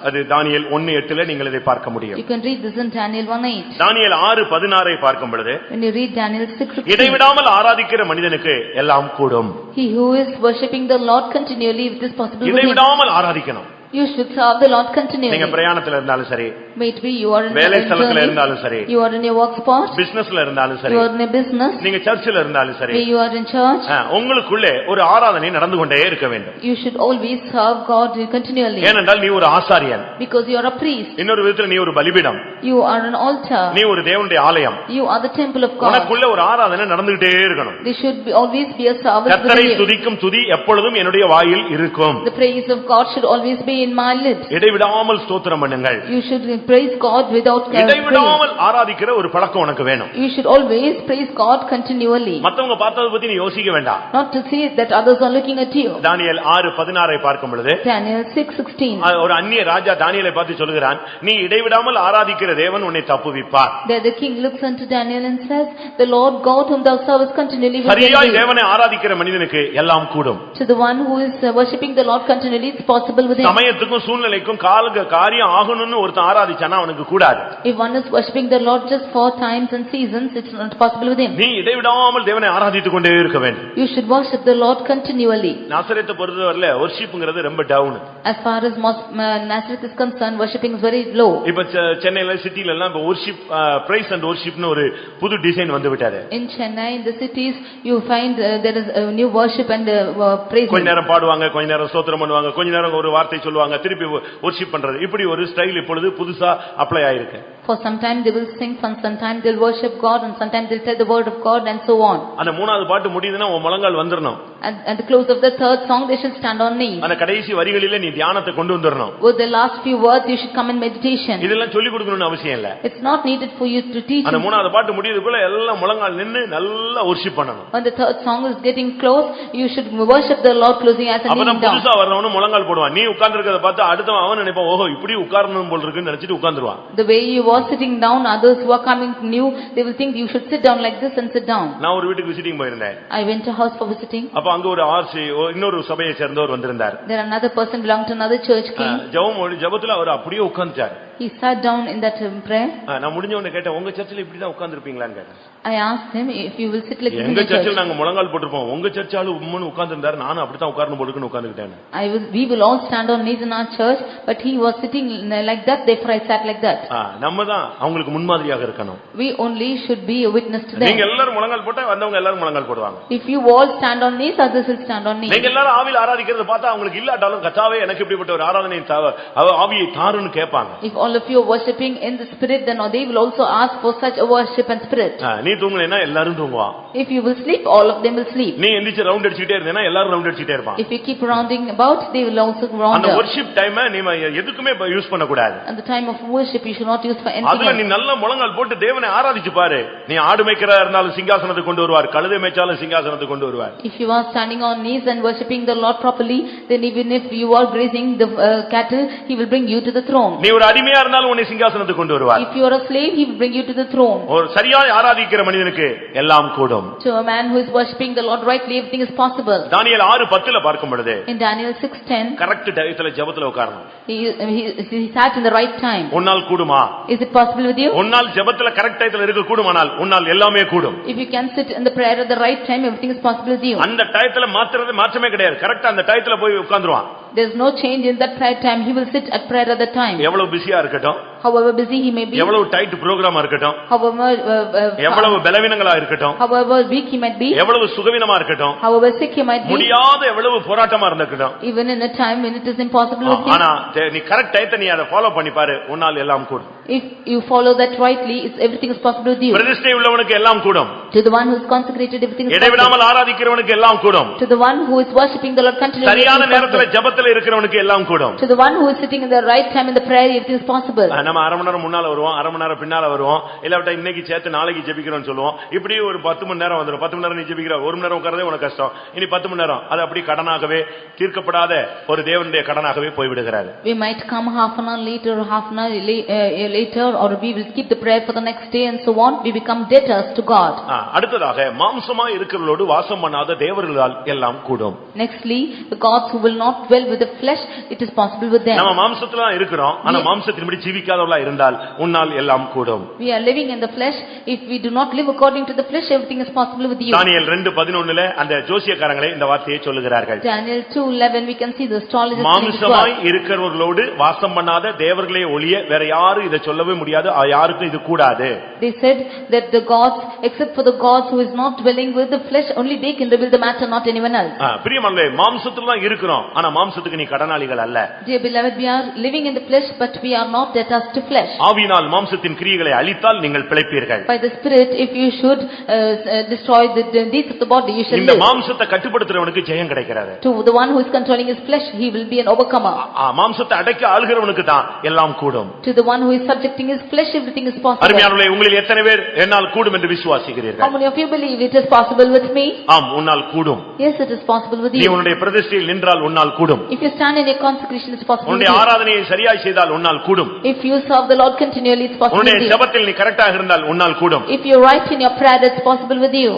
அது தானியேல் 1:8ல நீங்கள் இதை பார்க்க முடியும். You can read this in Daniel 1:8. தானியேல் 6:16 பார்க்கும் பொழுது, when you read Daniel 6:16, இடைவிடாமல் ஆராதிக்கிற மனிதனுக்கு எல்லாம் கூடும். He who is worshiping the Lord continually, it is possible with him. இடைவிடாமல் ஆராதிக்கணும். You should serve the Lord continually. நீங்க பிரயாணத்துல இருந்தாலும் சரி, maybe you are in வேலை ஸ்தலத்துல இருந்தாலும் சரி, you are in your work spot, பிசினஸ்ல இருந்தாலும் சரி, you are in a business, நீங்க சர்ச்சில் இருந்தாலும் சரி, you are in church, உங்களுக்குள்ளே ஒரு ஆராதனை நடந்து கொண்டே இருக்க வேண்டும். You should always serve God continually. ஏனென்றால் நீ ஒரு ஆசாரியன். Because you are a priest. இன்னொரு விதத்துல நீ ஒரு பலிபீடம். You are an altar. நீ ஒரு தேவனுடைய ஆலயம். You are the temple of God. உனக்குள்ள ஒரு ஆராதனை நடந்துட்டே இருக்கணும். There should always be a service. கர்த்தரை துதிக்கும் துதி எப்பொழுதும் என்னுடைய வாயில் இருக்கும். The praise of God should always be in my lips. இடைவிடாமல் ஸ்தோத்திரம் பண்ணுங்கள். You should praise God without இடைவிடாமல் ஆராதிக்கிற ஒரு பழக்கம் உனக்கு வேணும். You should always praise God continually. மத்தவங்க பார்த்தத பத்தி நீ யோசிக்க வேண்டாம். Not to see that others are looking at you. தானியேல் 6:16 பார்க்கும் பொழுது, Daniel 6:16, ஒரு அந்நிய ராஜா தானியேலை பார்த்து சொல்கிறான், நீ இடைவிடாமல் ஆராதிக்கிற தேவன் உன்னை தப்புவிப்பார். There the king looks unto Daniel and says, the Lord God whom thou servest continually will deliver you. சரியாய் தேவனை ஆராதிக்கிற மனிதனுக்கு எல்லாம் கூடும். To the one who is worshiping the Lord continually, it's possible with him. சமயத்துக்கும் சூழ்நிலைக்கும் காரியம் ஆகணும்னு ஒருத்தன் ஆராதிச்சானா அவனுக்கு கூடாது. If one is worshiping the Lord just for times and seasons, it's not possible with him. நீ இடைவிடாமல் தேவனை ஆராதித்துக் கொண்டே இருக்க வேண்டும். You should worship the Lord continually. நாசரேத்தை பொறுத்தவரையில வொர்ஷிப்ங்கிறது ரொம்ப down. As far as Nazareth is concerned, worshiping is very low. இப்ப சென்னையில சிட்டில எல்லாம் இப்ப வொர்ஷிப் பிரைஸ் அண்ட் வொர்ஷிப்னு ஒரு புது டிசைன் வந்து விட்டாரு. In Chennai, in the cities, you find there is a new worship and praise. கொஞ்ச நேரம் பாடுவாங்க, கொஞ்ச நேரம் ஸ்தோத்திரம் பண்ணுவாங்க, கொஞ்ச நேரம் ஒரு வார்த்தை சொல்லுவாங்க, திருப்பி வொர்ஷிப் பண்றது. இப்படி ஒரு ஸ்டைல் இப்பொழுது புதுசா அப்ளை ஆயிருக்கு. For some time they will sing, for some time they'll worship God, and sometimes they'll tell the word of God, and so on. அந்த மூணாவது பாட்டு முடியுதுன்னா உன் முழங்கால் வந்துறணும். At the close of the third song they should stand on knees. அந்த கடைசி வரிகளிலே நீ தியானத்தை கொண்டு வந்துறணும். With the last few words you should come in meditation. இதெல்லாம் சொல்லி கொடுக்கணும்னு அவசியம் இல்ல. It's not needed for you to teach. அந்த மூணாவது பாட்டு முடியுதுக்குள்ள எல்லாம் முழங்கால் நின்னு நல்லா வொர்ஷிப் பண்ணணும். When the third song is getting close, you should worship the Lord closing as a kneeling down. அப்ப புதுசா வரவன முழங்கால் போடுவான். நீ உட்கார்ந்திருக்கிறத பார்த்து அடுத்தவன் அவன் நினைப்பான், ஓஹோ இப்படி உட்காரணும் போல இருக்குன்னு நினைச்சிட்டு உட்கார்ந்துருவான். The way you are sitting down, others who are coming new, they will think you should sit down like this and sit down. நான் ஒரு வீட்டுக்கு விசிட்டிங் போயிருந்தேன். I went to a house for visiting. அப்ப அங்க ஒரு இன்னொரு சபையை சேர்ந்தவர் வந்திருந்தார். There another person belonged to another church came. ஜெபத்துல அவர் அப்படியே உட்கார்ந்தார். He sat down in that prayer. நான் முடிஞ்ச உடனே கேட்டேன், உங்க சர்ச்சில் இப்படி தான் உட்கார்ந்திருப்பீங்களான்னு கேட்டேன். I asked him if you will sit like this in எங்க the church. சர்ச்சில் நாங்க முழங்கால் போட்டுருப்போம், உங்க சர்ச்சால உம்முன்னு உட்கார்ந்திருந்தாரு, நானும் அப்படித்தான் உட்கார்ந்து போடுக்குன்னு உட்கார்ந்துட்டேன். We will all stand on knees in our church, but he was sitting like that, therefore I sat like that. நம்ம தான் அவங்களுக்கு முன்மாதிரியாக இருக்கணும். We only should be a witness to them. நீங்க எல்லாரும் முழங்கால் போட்டா வந்தவங்க எல்லாரும் முழங்கால் போடுவாங்க. If you all stand on knees, others will stand on knees. நீங்க எல்லாரும் ஆவியில் ஆராதிக்கிறத பார்த்தா அவங்களுக்கு இல்லாட்டாலும் கர்த்தாவே எனக்கு இப்படிப்பட்ட ஒரு ஆராதனை ஆவியை தாருன்னு கேட்பாங்க. If all of you are worshiping in the spirit, then they will also ask for such a worship and spirit. நீ தூங்கலைன்னா எல்லாரும் தூங்குவாங்க. If you will sleep, all of them will sleep. நீ எந்திரிச்சு ரவுண்ட் அடிச்சிட்டே இருந்தேனா எல்லாரும் ரவுண்ட் அடிச்சிட்டே இருப்பாங்க. If you keep rounding about, they will also round. அந்த worship time நீ எதுக்குமே யூஸ் பண்ண கூடாது. At the time of worship you should not use for anything. அதுல நீ நல்ல முழங்கால் போட்டு தேவனை ஆராதிச்சு பாரு. நீ ஆடு மேய்க்கிறதா இருந்தாலும் சிங்காசனத்துக்கு கொண்டு வருவார், கழுதை மேய்ச்சாலும் சிங்காசனத்துக்கு கொண்டு வருவார். If you are standing on knees and worshiping the Lord properly, then even if you are grazing the cattle, he will bring you to the throne. நீ ஒரு அடிமையா இருந்தாலும் உன்னை சிங்காசனத்துக்கு கொண்டு வருவார். If you are a slave, he will bring you to the throne. ஒரு சரியாய் ஆராதிக்கிற மனிதனுக்கு எல்லாம் கூடும். To a man who is worshiping the Lord rightly, everything is possible. தானியேல் 6:10 பார்க்கும் பொழுது In Daniel 6:10, கரெக்ட் டயத்துல ஜெபத்துல உட்காரணும். he sat in the right time. உன்னால் கூடுமா? Is it possible with you? உன்னால் ஜெபத்துல கரெக்ட் டயத்துல இருக்க கூடுமானால் உன்னால் எல்லாமே கூடும். If you can sit in the prayer at the right time, everything is possible with you. அந்த டயத்துல மாற்றமே கிடையாது. கரெக்ட்டா அந்த டயத்துல போய் உட்கார்ந்துருவான். There is no change in that prayer time. He will sit at prayer at the time. எவ்வளவு பிஸியா இருக்கட்டும், however busy he may be, எவ்வளவு டைட் புரோகிராமா இருக்கட்டும், however எவ்வளவு பலவீனங்களா இருக்கட்டும், however weak he might be, எவ்வளவு சுகவீனமா இருக்கட்டும், however sick he might be, முடியாத எவ்வளவு போராட்டமா இருக்கட்டும், even in a time when it is impossible with him, ஆனா நீ கரெக்ட் டயத்தை நீ அதை ஃபாலோ பண்ணி பாரு, உன்னால் எல்லாம் கூடும். if you follow that rightly, everything is possible with you. பிரதிஷ்டை உள்ளவனுக்கு எல்லாம் கூடும். To the one who is consecrated, everything is possible. இடைவிடாமல் ஆராதிக்கிறவனுக்கு எல்லாம் கூடும். To the one who is worshiping the Lord continually, சரியான நேரத்துல ஜெபத்துல இருக்கிறவனுக்கு எல்லாம் கூடும். To the one who is sitting in the right time in the prayer, everything is possible. நம்ம அரை மணி நேரம் முன்னால வருவோம், அரை மணி நேரம் பின்னால வருவோம், இல்லாவிட்டா இன்னைக்கு சேர்த்து நாளைக்கு ஜெபிக்கிறோம்னு சொல்லுவோம். இப்படி ஒரு 10 மணி நேரம் வந்துரும். 10 மணி நேரம் நீ ஜெபிக்கிற, 1 மணி நேரம் உட்கார்றதே உனக்கு கஷ்டம். இனி 10 மணி நேரம் அது அப்படி கடனாகவே தீர்க்கப்படாத ஒரு தேவனுடைய கடனாகவே போய் விடுகிறார். We might come half an hour later or half an hour later, or we will keep the prayer for the next day and so on. We become debtors to God. அடுத்ததாக மாம்சமா இருக்கிறவர்களோடு வாசம் பண்ணாத தேவர்களால் எல்லாம் கூடும். Nextly, the gods who will not dwell with the flesh, it is possible with them. நம்ம மாம்சத்துல தான் இருக்கிறோம், ஆனா மாம்சத்தின்படி ஜீவிக்காதவர்களா இருந்தால் உன்னால் எல்லாம் கூடும். We are living in the flesh. If we do not live according to the flesh, everything is possible with you. தானியேல் 2:11 அந்த ஜோசியக்காரங்களே இந்த வார்த்தையை சொல்லுகிறார்கள். Daniel 2:11 we can see the astrologers. மாம்சமாய் இருக்கிறவர்களோடு வாசம் பண்ணாத தேவர்களே ஒழிய வேற யாரும் இதை சொல்லவே முடியாது, யாருக்கும் இது கூடாது. They said that the gods, except for the gods who is not dwelling with the flesh, only they can reveal the matter, not anyone else. பிரியமானவர்களே, மாம்சத்துல தான் இருக்கிறோம், ஆனா மாம்சத்துக்கு நீ கடனாளிகள் அல்ல. Dear beloved, we are living in the flesh, but we are not debtors to flesh. ஆவியினால் மாம்சத்தின் கிரியைகளை அழித்தால் நீங்கள் பிழைப்பீர்கள். By the spirit, if you should destroy the deeds of the body, you shall live. இந்த மாம்சத்தை கட்டுப்படுத்துறவனுக்கு ஜெயம் கிடைக்கிறது. To the one who is controlling his flesh, he will be an overcomer. மாம்சத்தை அடக்கி ஆளுகிறவனுக்கு தான் எல்லாம் கூடும். To the one who is subjecting his flesh, everything is possible. அருமையானவர்களே, உங்களில் எத்தனை பேர் என்னால் கூடும் என்று விசுவாசிக்கிறீர்கள்? How many of you believe it is possible with me? ஆம், உன்னால் கூடும். Yes, it is possible with நீ you. உன்னுடைய பிரதிஷ்டையில் நின்றால் உன்னால் கூடும். If you stand in your consecration, it's possible with உன்னுடைய you. ஆராதனையை சரியாய் செய்தால் உன்னால் கூடும். If you serve the Lord continually, it's possible உன்னுடைய with you. ஜெபத்தில் நீ கரெக்டாக இருந்தால் உன்னால் கூடும். If you are right in your prayer, it's possible with you.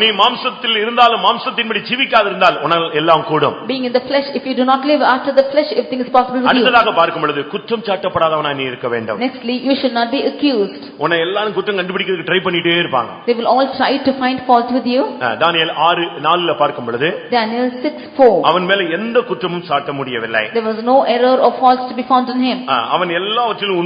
நீ மாம்சத்தில் இருந்தாலும் மாம்சத்தின்படி ஜீவிக்காது இருந்தால் உன்னால் எல்லாம் கூடும். Being in the flesh, if you do not live after the flesh, everything is possible with you. அடுத்ததாக பார்க்கும் பொழுது குற்றம் சாட்டப்படாதவனாய் நீ இருக்க வேண்டும். Nextly, you should not be accused. உன்னை எல்லாரும் குற்றம் கண்டுபிடிக்கிறதுக்கு ட்ரை பண்ணிட்டே இருப்பாங்க. They will all try to find fault with you. தானியேல் 6:4 பார்க்கும் பொழுது Daniel 6:4 அவன் மேல எந்த குற்றமும் சாட்ட முடியவில்லை. There was no error or fault to be found in him. அவன் எல்லாவற்றிலும்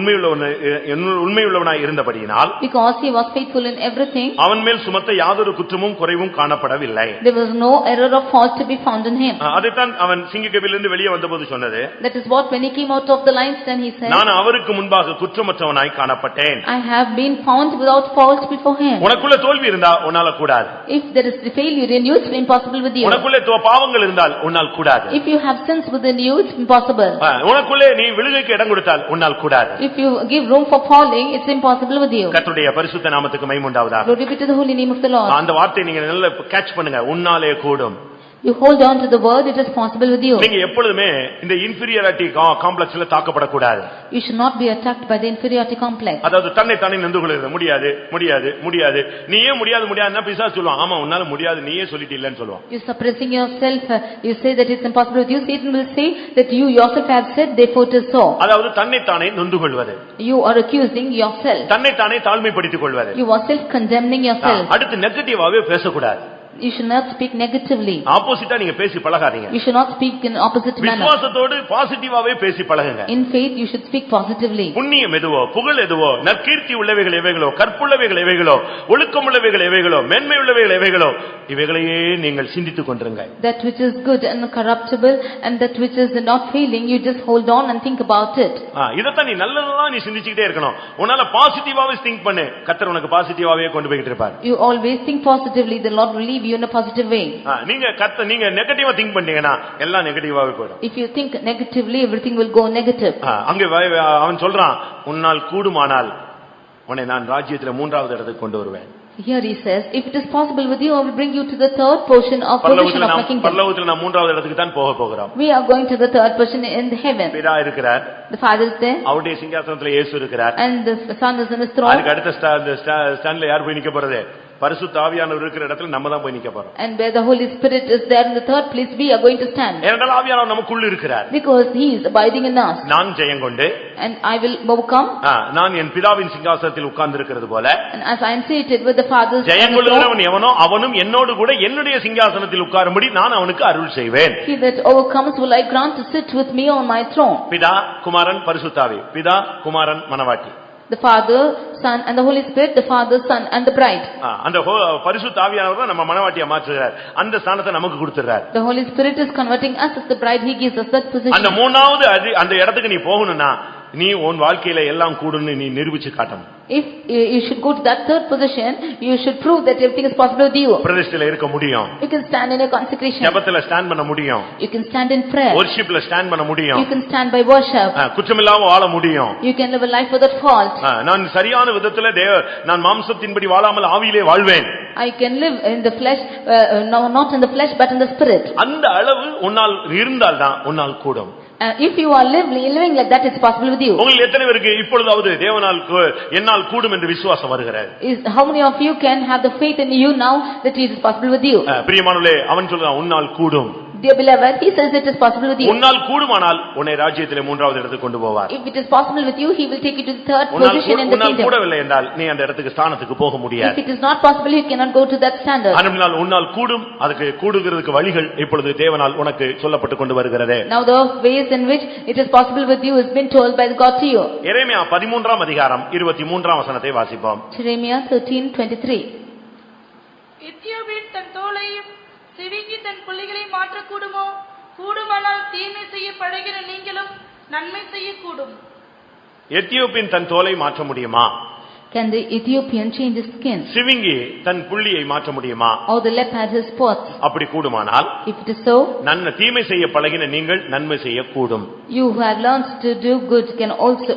உண்மையுள்ளவனாய் இருந்தபடியினால், Because he was faithful in everything, அவன் மேல் சுமத்த யாதொரு குற்றமும் குறைவும் காணப்படவில்லை. there was no error or fault to be found in him. அதைத்தான் அவன் சிங்கக்கபிலிருந்து வெளியே வந்தபோது சொன்னது. That is what when he came out of the lions, then he said, நான் அவருக்கு முன்பாக குற்றமற்றவனாய் காணப்பட்டேன். I have been found without fault before him. உனக்குள்ள தோல்வி இருந்தா உன்னால கூடாது. If there is failure in you, it's impossible with you. உனக்குள்ள பாவங்கள் இருந்தால் உன்னால் கூடாது. If you have sins within you, it's impossible. உனக்குள்ளே நீ விழுகைக்கு இடம் கொடுத்தால் உன்னால் கூடாது. If you give room for falling, it's impossible with you. கர்த்தருடைய பரிசுத்த நாமத்துக்கு மகிமை உண்டாவதாக. Glory be to the holy name of the Lord. அந்த வார்த்தையை நீங்க நல்லா கேட்ச் பண்ணுங்க. உன்னாலே கூடும். You hold on to the word, it is possible with you. நீங்க எப்பொழுதுமே இந்த இன்ஃபீரியாரிட்டி காம்ப்ளெக்ஸ்ல தாக்கப்பட கூடாது. You should not be attacked by the inferiority complex. அதாவது தன்னை தானே நொந்து கொள்றது. முடியாது முடியாது முடியாது, நீயே முடியாது முடியாதுன்னா பிசாசு சொல்லுவான், ஆமா உன்னால முடியாது நீயே சொல்லிட்டீல்லைன்னு சொல்லுவான். You suppressing yourself, you say that it's impossible with you. Satan will say that you yourself have said, therefore it is so. அதாவது தன்னை தானே நொந்து கொள்வது. You are accusing yourself. தன்னை தானே தாழ்மைப்படுத்திக் கொள்வது. You are self condemning yourself. அடுத்து நெகட்டிவாவே பேசக்கூடாது. You should not speak negatively. ஆப்போசிட்டா நீங்க பேசி பழகாதீங்க. You should not speak in opposite manner. விசுவாசத்தோடு பாசிட்டிவாவே பேசி பழகுங்க. In faith you should speak positively. புண்ணியம் எதுவோ, புகழ் எதுவோ, நற்கீர்த்தி உள்ளவைகள் எவைகளோ, கற்புள்ளவைகள் எவைகளோ, ஒழுக்கமுள்ளவைகள் எவைகளோ, மேன்மை உள்ளவைகள் எவைகளோ, இவைகளையே நீங்கள் சிந்தித்துக் கொண்டிருங்க. That which is good and corruptible and that which is not failing, you just hold on and think about it. இதத்தான் நீ நல்லதா நீ சிந்திச்சிட்டே இருக்கணும். உன்னால பாசிட்டிவாவே திங்க் பண்ணு, கர்த்தர் உனக்கு பாசிட்டிவாவே கொண்டு போயிட்டு இருப்பார். You always think positively, the Lord will lead you in a positive way. நீங்க நெகட்டிவா திங்க் பண்ணீங்கன்னா எல்லாம் நெகட்டிவாவே போய்டும். If you think negatively, everything will go negative. அங்க அவன் சொல்றான், உன்னால் கூடுமானால் உன்னை நான் ராஜ்யத்துல மூன்றாவது இடத்துக்கு கொண்டு வருவேன். Here he says, if it is possible with you, I will bring you to the third position of my kingdom. பரலோகத்துல நாம் மூன்றாவது இடத்துக்கு தான் போக போகிறோம். We are going to the third position in the heaven. பிதா இருக்கிறார். The Father is there. அவருடைய சிங்காசனத்துல இயேசு இருக்கிறார். And the Son is in his throne. அதுக்கு அடுத்த ஸ்டாண்ட்ல யார் போய் நிக்க போறது? பரிசுத்த ஆவியானவர் இருக்கிற இடத்துல நம்ம தான் போய் நிக்க போறோம். And where the Holy Spirit is there in the third place, we are going to stand. ஏனென்றால் ஆவியானவர் நமக்குள்ள இருக்கிறார். Because he is abiding in us. நான் ஜெயம் கொண்டு, and I will overcome. நான் என் பிதாவின் சிங்காசனத்தில் உட்கார்ந்திருக்கிறது போல, and as I am seated with the Father's throne, ஜெயம் கொள்ளுகிறவன் எவனோ அவனும் என்னோடு கூட என்னுடைய சிங்காசனத்தில் உட்காரும்படி நான் அவனுக்கு அருள் செய்வேன். He that overcomes will I grant to sit with me on my throne. பிதா குமாரன் பரிசுத்த ஆவி. பிதா குமாரன் மணவாட்டி. The Father, Son and the Holy Spirit, the Father, Son and the bride. அந்த பரிசுத்த ஆவியானவர் தான் நம்ம மணவாட்டியா மாற்றுகிறார். அந்த ஸ்தானத்தை நமக்கு கொடுத்துறார். The Holy Spirit is converting us as the bride. He gives us that position. அந்த மூணாவது அந்த இடத்துக்கு நீ போகணும்னா நீ உன் வாழ்க்கையில எல்லாம் கூடுன்னு நீ நிரூபிச்சு காட்டணும். If you should go to that third position, you should prove that everything is possible with you. பிரதிஷ்டையில இருக்க முடியும். You can stand in a consecration. ஜெபத்துல ஸ்டாண்ட் பண்ண முடியும். You can stand in prayer. worshipல ஸ்டாண்ட் பண்ண முடியும். You can stand by worship. குற்றமில்லாம வாழ முடியும். You can live a life without fault. நான் சரியான விதத்துல நான் மாம்சத்தின்படி வாழாமல் ஆவியிலே வாழ்வேன். I can live in the flesh, no, not in the flesh but in the spirit. அந்த அளவு உன்னால் இருந்தால் தான் உன்னால் கூடும். If you are living like that, it's possible with you. உங்களுக்கு எத்தனை பேருக்கு இப்பொழுதாவது தேவனால் என்னால் கூடும் என்று விசுவாசம் வருகிறது? How many of you can have the faith in you now that it is possible with you? பிரியமானவர்களே, அவன் சொல்றான் உன்னால் கூடும். Dear beloved, he says it is possible with you. உன்னால் கூடுமானால் உன்னை ராஜ்யத்திலே மூன்றாவது இடத்துக்கு கொண்டு போவார். If it is possible with you, he will take you to the third position in the உன்னால் kingdom. கூடவில்லை என்றால் நீ அந்த இடத்துக்கு ஸ்தானத்துக்கு போக முடியாது. If it is not possible, you cannot go to that standard. ஆனால் உன்னால் கூடும், அதுக்கு கூடுகிறதுக்கு வழிகள் இப்பொழுது தேவனால் உனக்கு சொல்லப்பட்டு கொண்டு வருகிறது. Now the ways in which it is possible with you has been told by God to you. எரேமியா 13ஆம் அதிகாரம் 23ஆம் வசனத்தை வாசிப்போம். Jeremiah 13:23. எத்தியோப்பியன் தன் தோளையும் சிவிங்கி தன் புள்ளிகளை மாற்றக்கூடுமோ? கூடுமானால் தீமை செய்ய பழகிற நீங்களும் நன்மை செய்யக்கூடும். எத்தியோப்பியன் தன் தோலை மாற்ற முடியுமா? Can the Ethiopian change his skin? சிவிங்கி தன் புள்ளியை மாற்ற முடியுமா? Or the leopard his spots? அப்படி கூடுமானால், if it is so, தீமை செய்ய பழகின நீங்கள் நன்மை செய்யக்கூடும். You who have learned to do good can also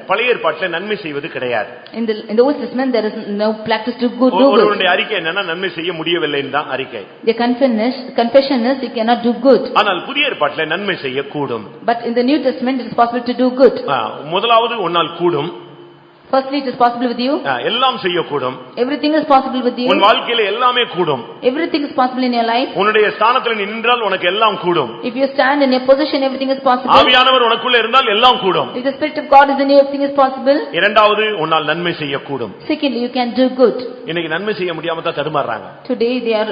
பழைய ஏற்பாட்டிலே நன்மை செய்வது கிடையாது. In the Old Testament there is no practice to do good. ஒருவருடைய அறிக்கை என்னன்னா நன்மை செய்ய முடியவில்லை என்றான் அறிக்கை. The confession is he cannot do good. ஆனால் புதிய ஏற்பாட்டிலே நன்மை செய்யக்கூடும். But in the New Testament it is possible to do good. முதலாவது உன்னால் கூடும். Firstly, it is possible with you. எல்லாம் செய்யக்கூடும். Everything is possible with you. உன் வாழ்க்கையில எல்லாமே கூடும். Everything is possible in your life. உன்னுடைய ஸ்தானத்தில் நீ நின்றால் உனக்கு எல்லாம் கூடும். If you stand in your position, everything is possible. ஆவியானவர் உனக்குள்ள இருந்தால் எல்லாம் கூடும். If the Spirit of God is in you, everything is possible. இரண்டாவது உன்னால் நன்மை செய்யக்கூடும். Secondly, you can do good. இன்னைக்கு நன்மை செய்ய முடியாம தான் தடுமாறுறாங்க. Today they are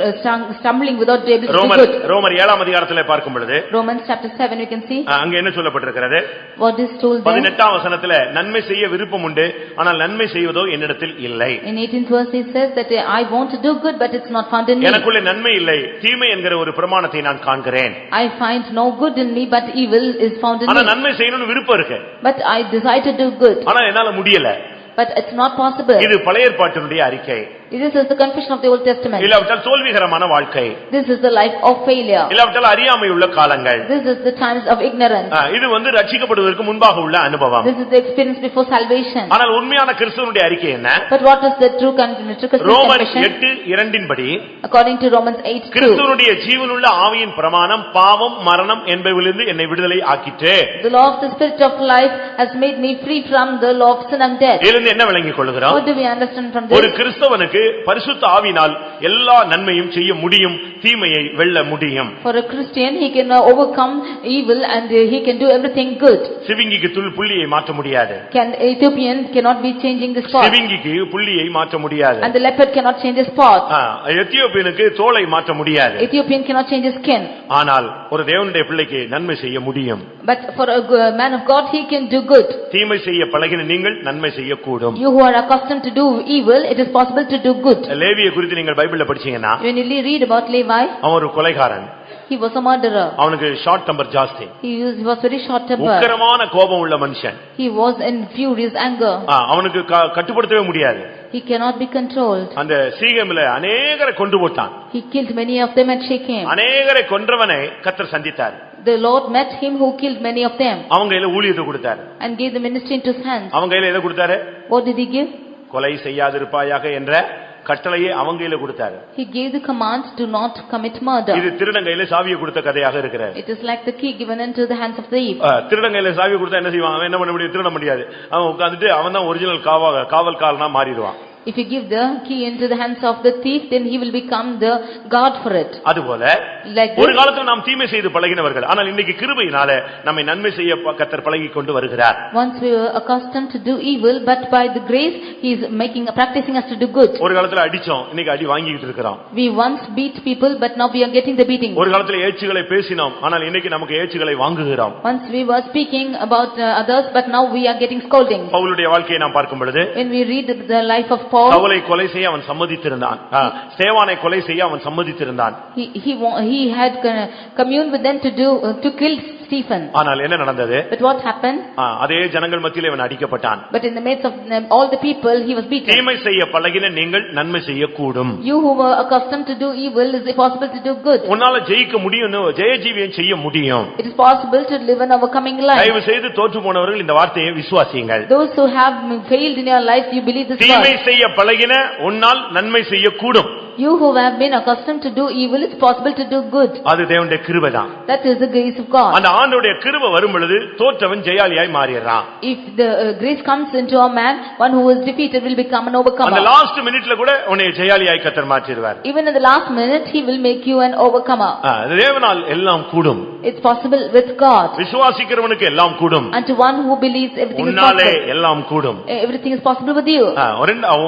stumbling without able to do good. ரோமர் 7ஆம் அதிகாரத்திலே பார்க்கும் பொழுது, Romans chapter 7 we can see. அங்க என்ன சொல்லப்பட்டிருக்கிறது? What is told there? 18ஆம் வசனத்திலே நன்மை செய்ய விருப்பம் உண்டு, ஆனால் நன்மை செய்வதோ என்னிடத்தில் இல்லை. In 18th verse he says that I want to do good but it's not found in me. எனக்குள்ள நன்மை இல்லை, தீமை என்கிற ஒரு பிரமாணத்தை நான் காண்கிறேன். I find no good in me but evil is found in me. ஆனா நன்மை செய்யணும்னு விருப்பம் இருக்கு. But I desire to do good. ஆனா என்னால முடியல. But it's not possible. இது பழைய ஏற்பாட்டினுடைய அறிக்கை. This is the confession of the Old Testament. இல்லாவிட்டால் தோல்விகரமான வாழ்க்கை. This is the life of failure. இல்லாவிட்டால் அறியாமை உள்ள காலங்கள். This is the times of ignorance. இது ரட்சிக்கப்படுவதற்கு முன்பாக உள்ள அனுபவம். This is the experience before salvation. ஆனால் உண்மையான கிறிஸ்துவனுடைய அறிக்கை என்ன? But what is the true confession? ரோமர் 8:2 படி according to Romans 8:2 கிறிஸ்துவனுடைய ஜீவனுள்ள ஆவியின் பிரமாணம் பாவம் மரணம் என்பவைகளிலிருந்து என்னை விடுதலை ஆக்கிற்று. The law of the spirit of life has made me free from the law of sin and death. இதிலிருந்து என்ன விளங்கிக் கொள்கிறோம்? What do we understand from this? ஒரு கிறிஸ்தவனுக்கு பரிசுத்த ஆவியினால் எல்லா நன்மையும் செய்ய முடியும், தீமையை வெல்ல முடியும். For a Christian, he can overcome evil and he can do everything good. சிவிங்கிக்கு புள்ளியை மாற்ற முடியாது. Ethiopian cannot be changing the spot. சிவிங்கிக்கு புள்ளியை மாற்ற முடியாது. And the leopard cannot change his spot. எத்தியோப்பியனுக்கு தோலை மாற்ற முடியாது. Ethiopian cannot change his skin. ஆனால் ஒரு தேவனுடைய பிள்ளைக்கு நன்மை செய்ய முடியும். But for a man of God, he can do good. தீமை செய்ய பழகின நீங்கள் நன்மை செய்யக்கூடும். You who are accustomed to do evil, it is possible to do good. லேவியை குறித்து நீங்கள் பைபிள்ல படிச்சீங்கன்னா, when you read about Levi, அவன் ஒரு கொலைகாரன். He was a murderer. அவனுக்கு ஷார்ட் டெம்பர் ஜாஸ்தி. He was very short tempered. உக்கிரமான கோபம் உள்ள மனுஷன். He was in furious anger. அவனுக்கு கட்டுப்படுத்தவே முடியாது. He cannot be controlled. அந்த சீகேமிலே அநேகரை கொன்று போட்டான். He killed many of them at Shechem. அநேகரை கொன்றவனை கர்த்தர் சந்தித்தார். The Lord met him who killed many of them. அவங்க கையில ஊழியத்தை கொடுத்தார். And gave the ministry into his hands. அவங்க கையில எதை கொடுத்தாரு? What did he give? கொலை செய்யாதிருப்பாயாக என்ற கட்டளையை அவங்க கையில கொடுத்தாரு. He gave the command to not commit murder. இது திருடன் கையில சாவியை கொடுத்த கதையாக இருக்கிறது. It is like the key given into the hands of the thief. திருடன் கையில சாவியை கொடுத்தா என்ன செய்வான்? அவன் என்ன பண்ண முடியும்? திருட முடியாது. அவன் உட்கார்ந்துட்டு அவன் தான் original காவல்காரனா மாறிடுவான். If you give the key into the hands of the thief, then he will become the guard for it. அதுபோல ஒரு காலத்துல நாம் தீமை செய்து பழகினவர்கள், ஆனால் இன்னைக்கு கிருபையினால நம்மை நன்மை செய்ய கர்த்தர் பழகிக் கொண்டு வருகிறார். Once we were accustomed to do evil, but by the grace he is practicing us to do good. ஒரு காலத்துல அடிச்சோம், இன்னைக்கு அடி வாங்கிட்டு இருக்கோம். We once beat people, but now we are getting the beating. ஒரு காலத்துல ஏச்சுகளை பேசினோம், ஆனால் இன்னைக்கு நமக்கு ஏச்சுகளை வாங்குகிறோம். Once we were speaking about others, but now we are getting scolding. பவுலுடைய வாழ்க்கையை நாம் பார்க்கும் பொழுது, when we read the life of Paul, சவுலை கொலை செய்ய அவன் சம்மதித்திருந்தான். ஸ்தேவானை கொலை செய்ய அவன் சம்மதித்திருந்தான். he had communed with them to kill Stephen. ஆனால் என்ன நடந்தது? But what happened? அதே ஜனங்கள் மத்தியிலே அவன் அடிக்கப்பட்டான். But in the midst of all the people he was beaten. தீமை செய்ய பழகின நீங்கள் நன்மை செய்யக்கூடும். You who were accustomed to do evil, is it possible to do good? உன்னால ஜெயிக்க முடியும், ஜெயஜீவியம் செய்ய முடியும். It is possible to live an overcoming life. தயவு செய்து தோற்று போனவர்கள் இந்த வார்த்தையை விசுவாசியுங்கள். Those who have failed in your life, you believe this word. தீமை செய்ய பழகின உன்னால் நன்மை செய்யக்கூடும். You who have been accustomed to do evil, it's possible to do good. அது தேவனுடைய கிருபை தான். That is the grace of God. அந்த ஆண்டவருடைய கிருபை வரும் பொழுது தோற்றவன் ஜெயாலியாய் மாறிறான். If the grace comes into a man, one who is defeated will become an overcomer. அந்த லாஸ்ட் மினிட்ல கூட உன்னை ஜெயாலியாய் கர்த்தர் மாற்றிடுவார். Even in the last minute he will make you an overcomer. தேவனால் எல்லாம் கூடும். It's possible with God. விசுவாசிக்கிறவனுக்கு எல்லாம் கூடும். And to one who believes, everything is உன்னாலே possible. எல்லாம் கூடும். Everything is possible with you.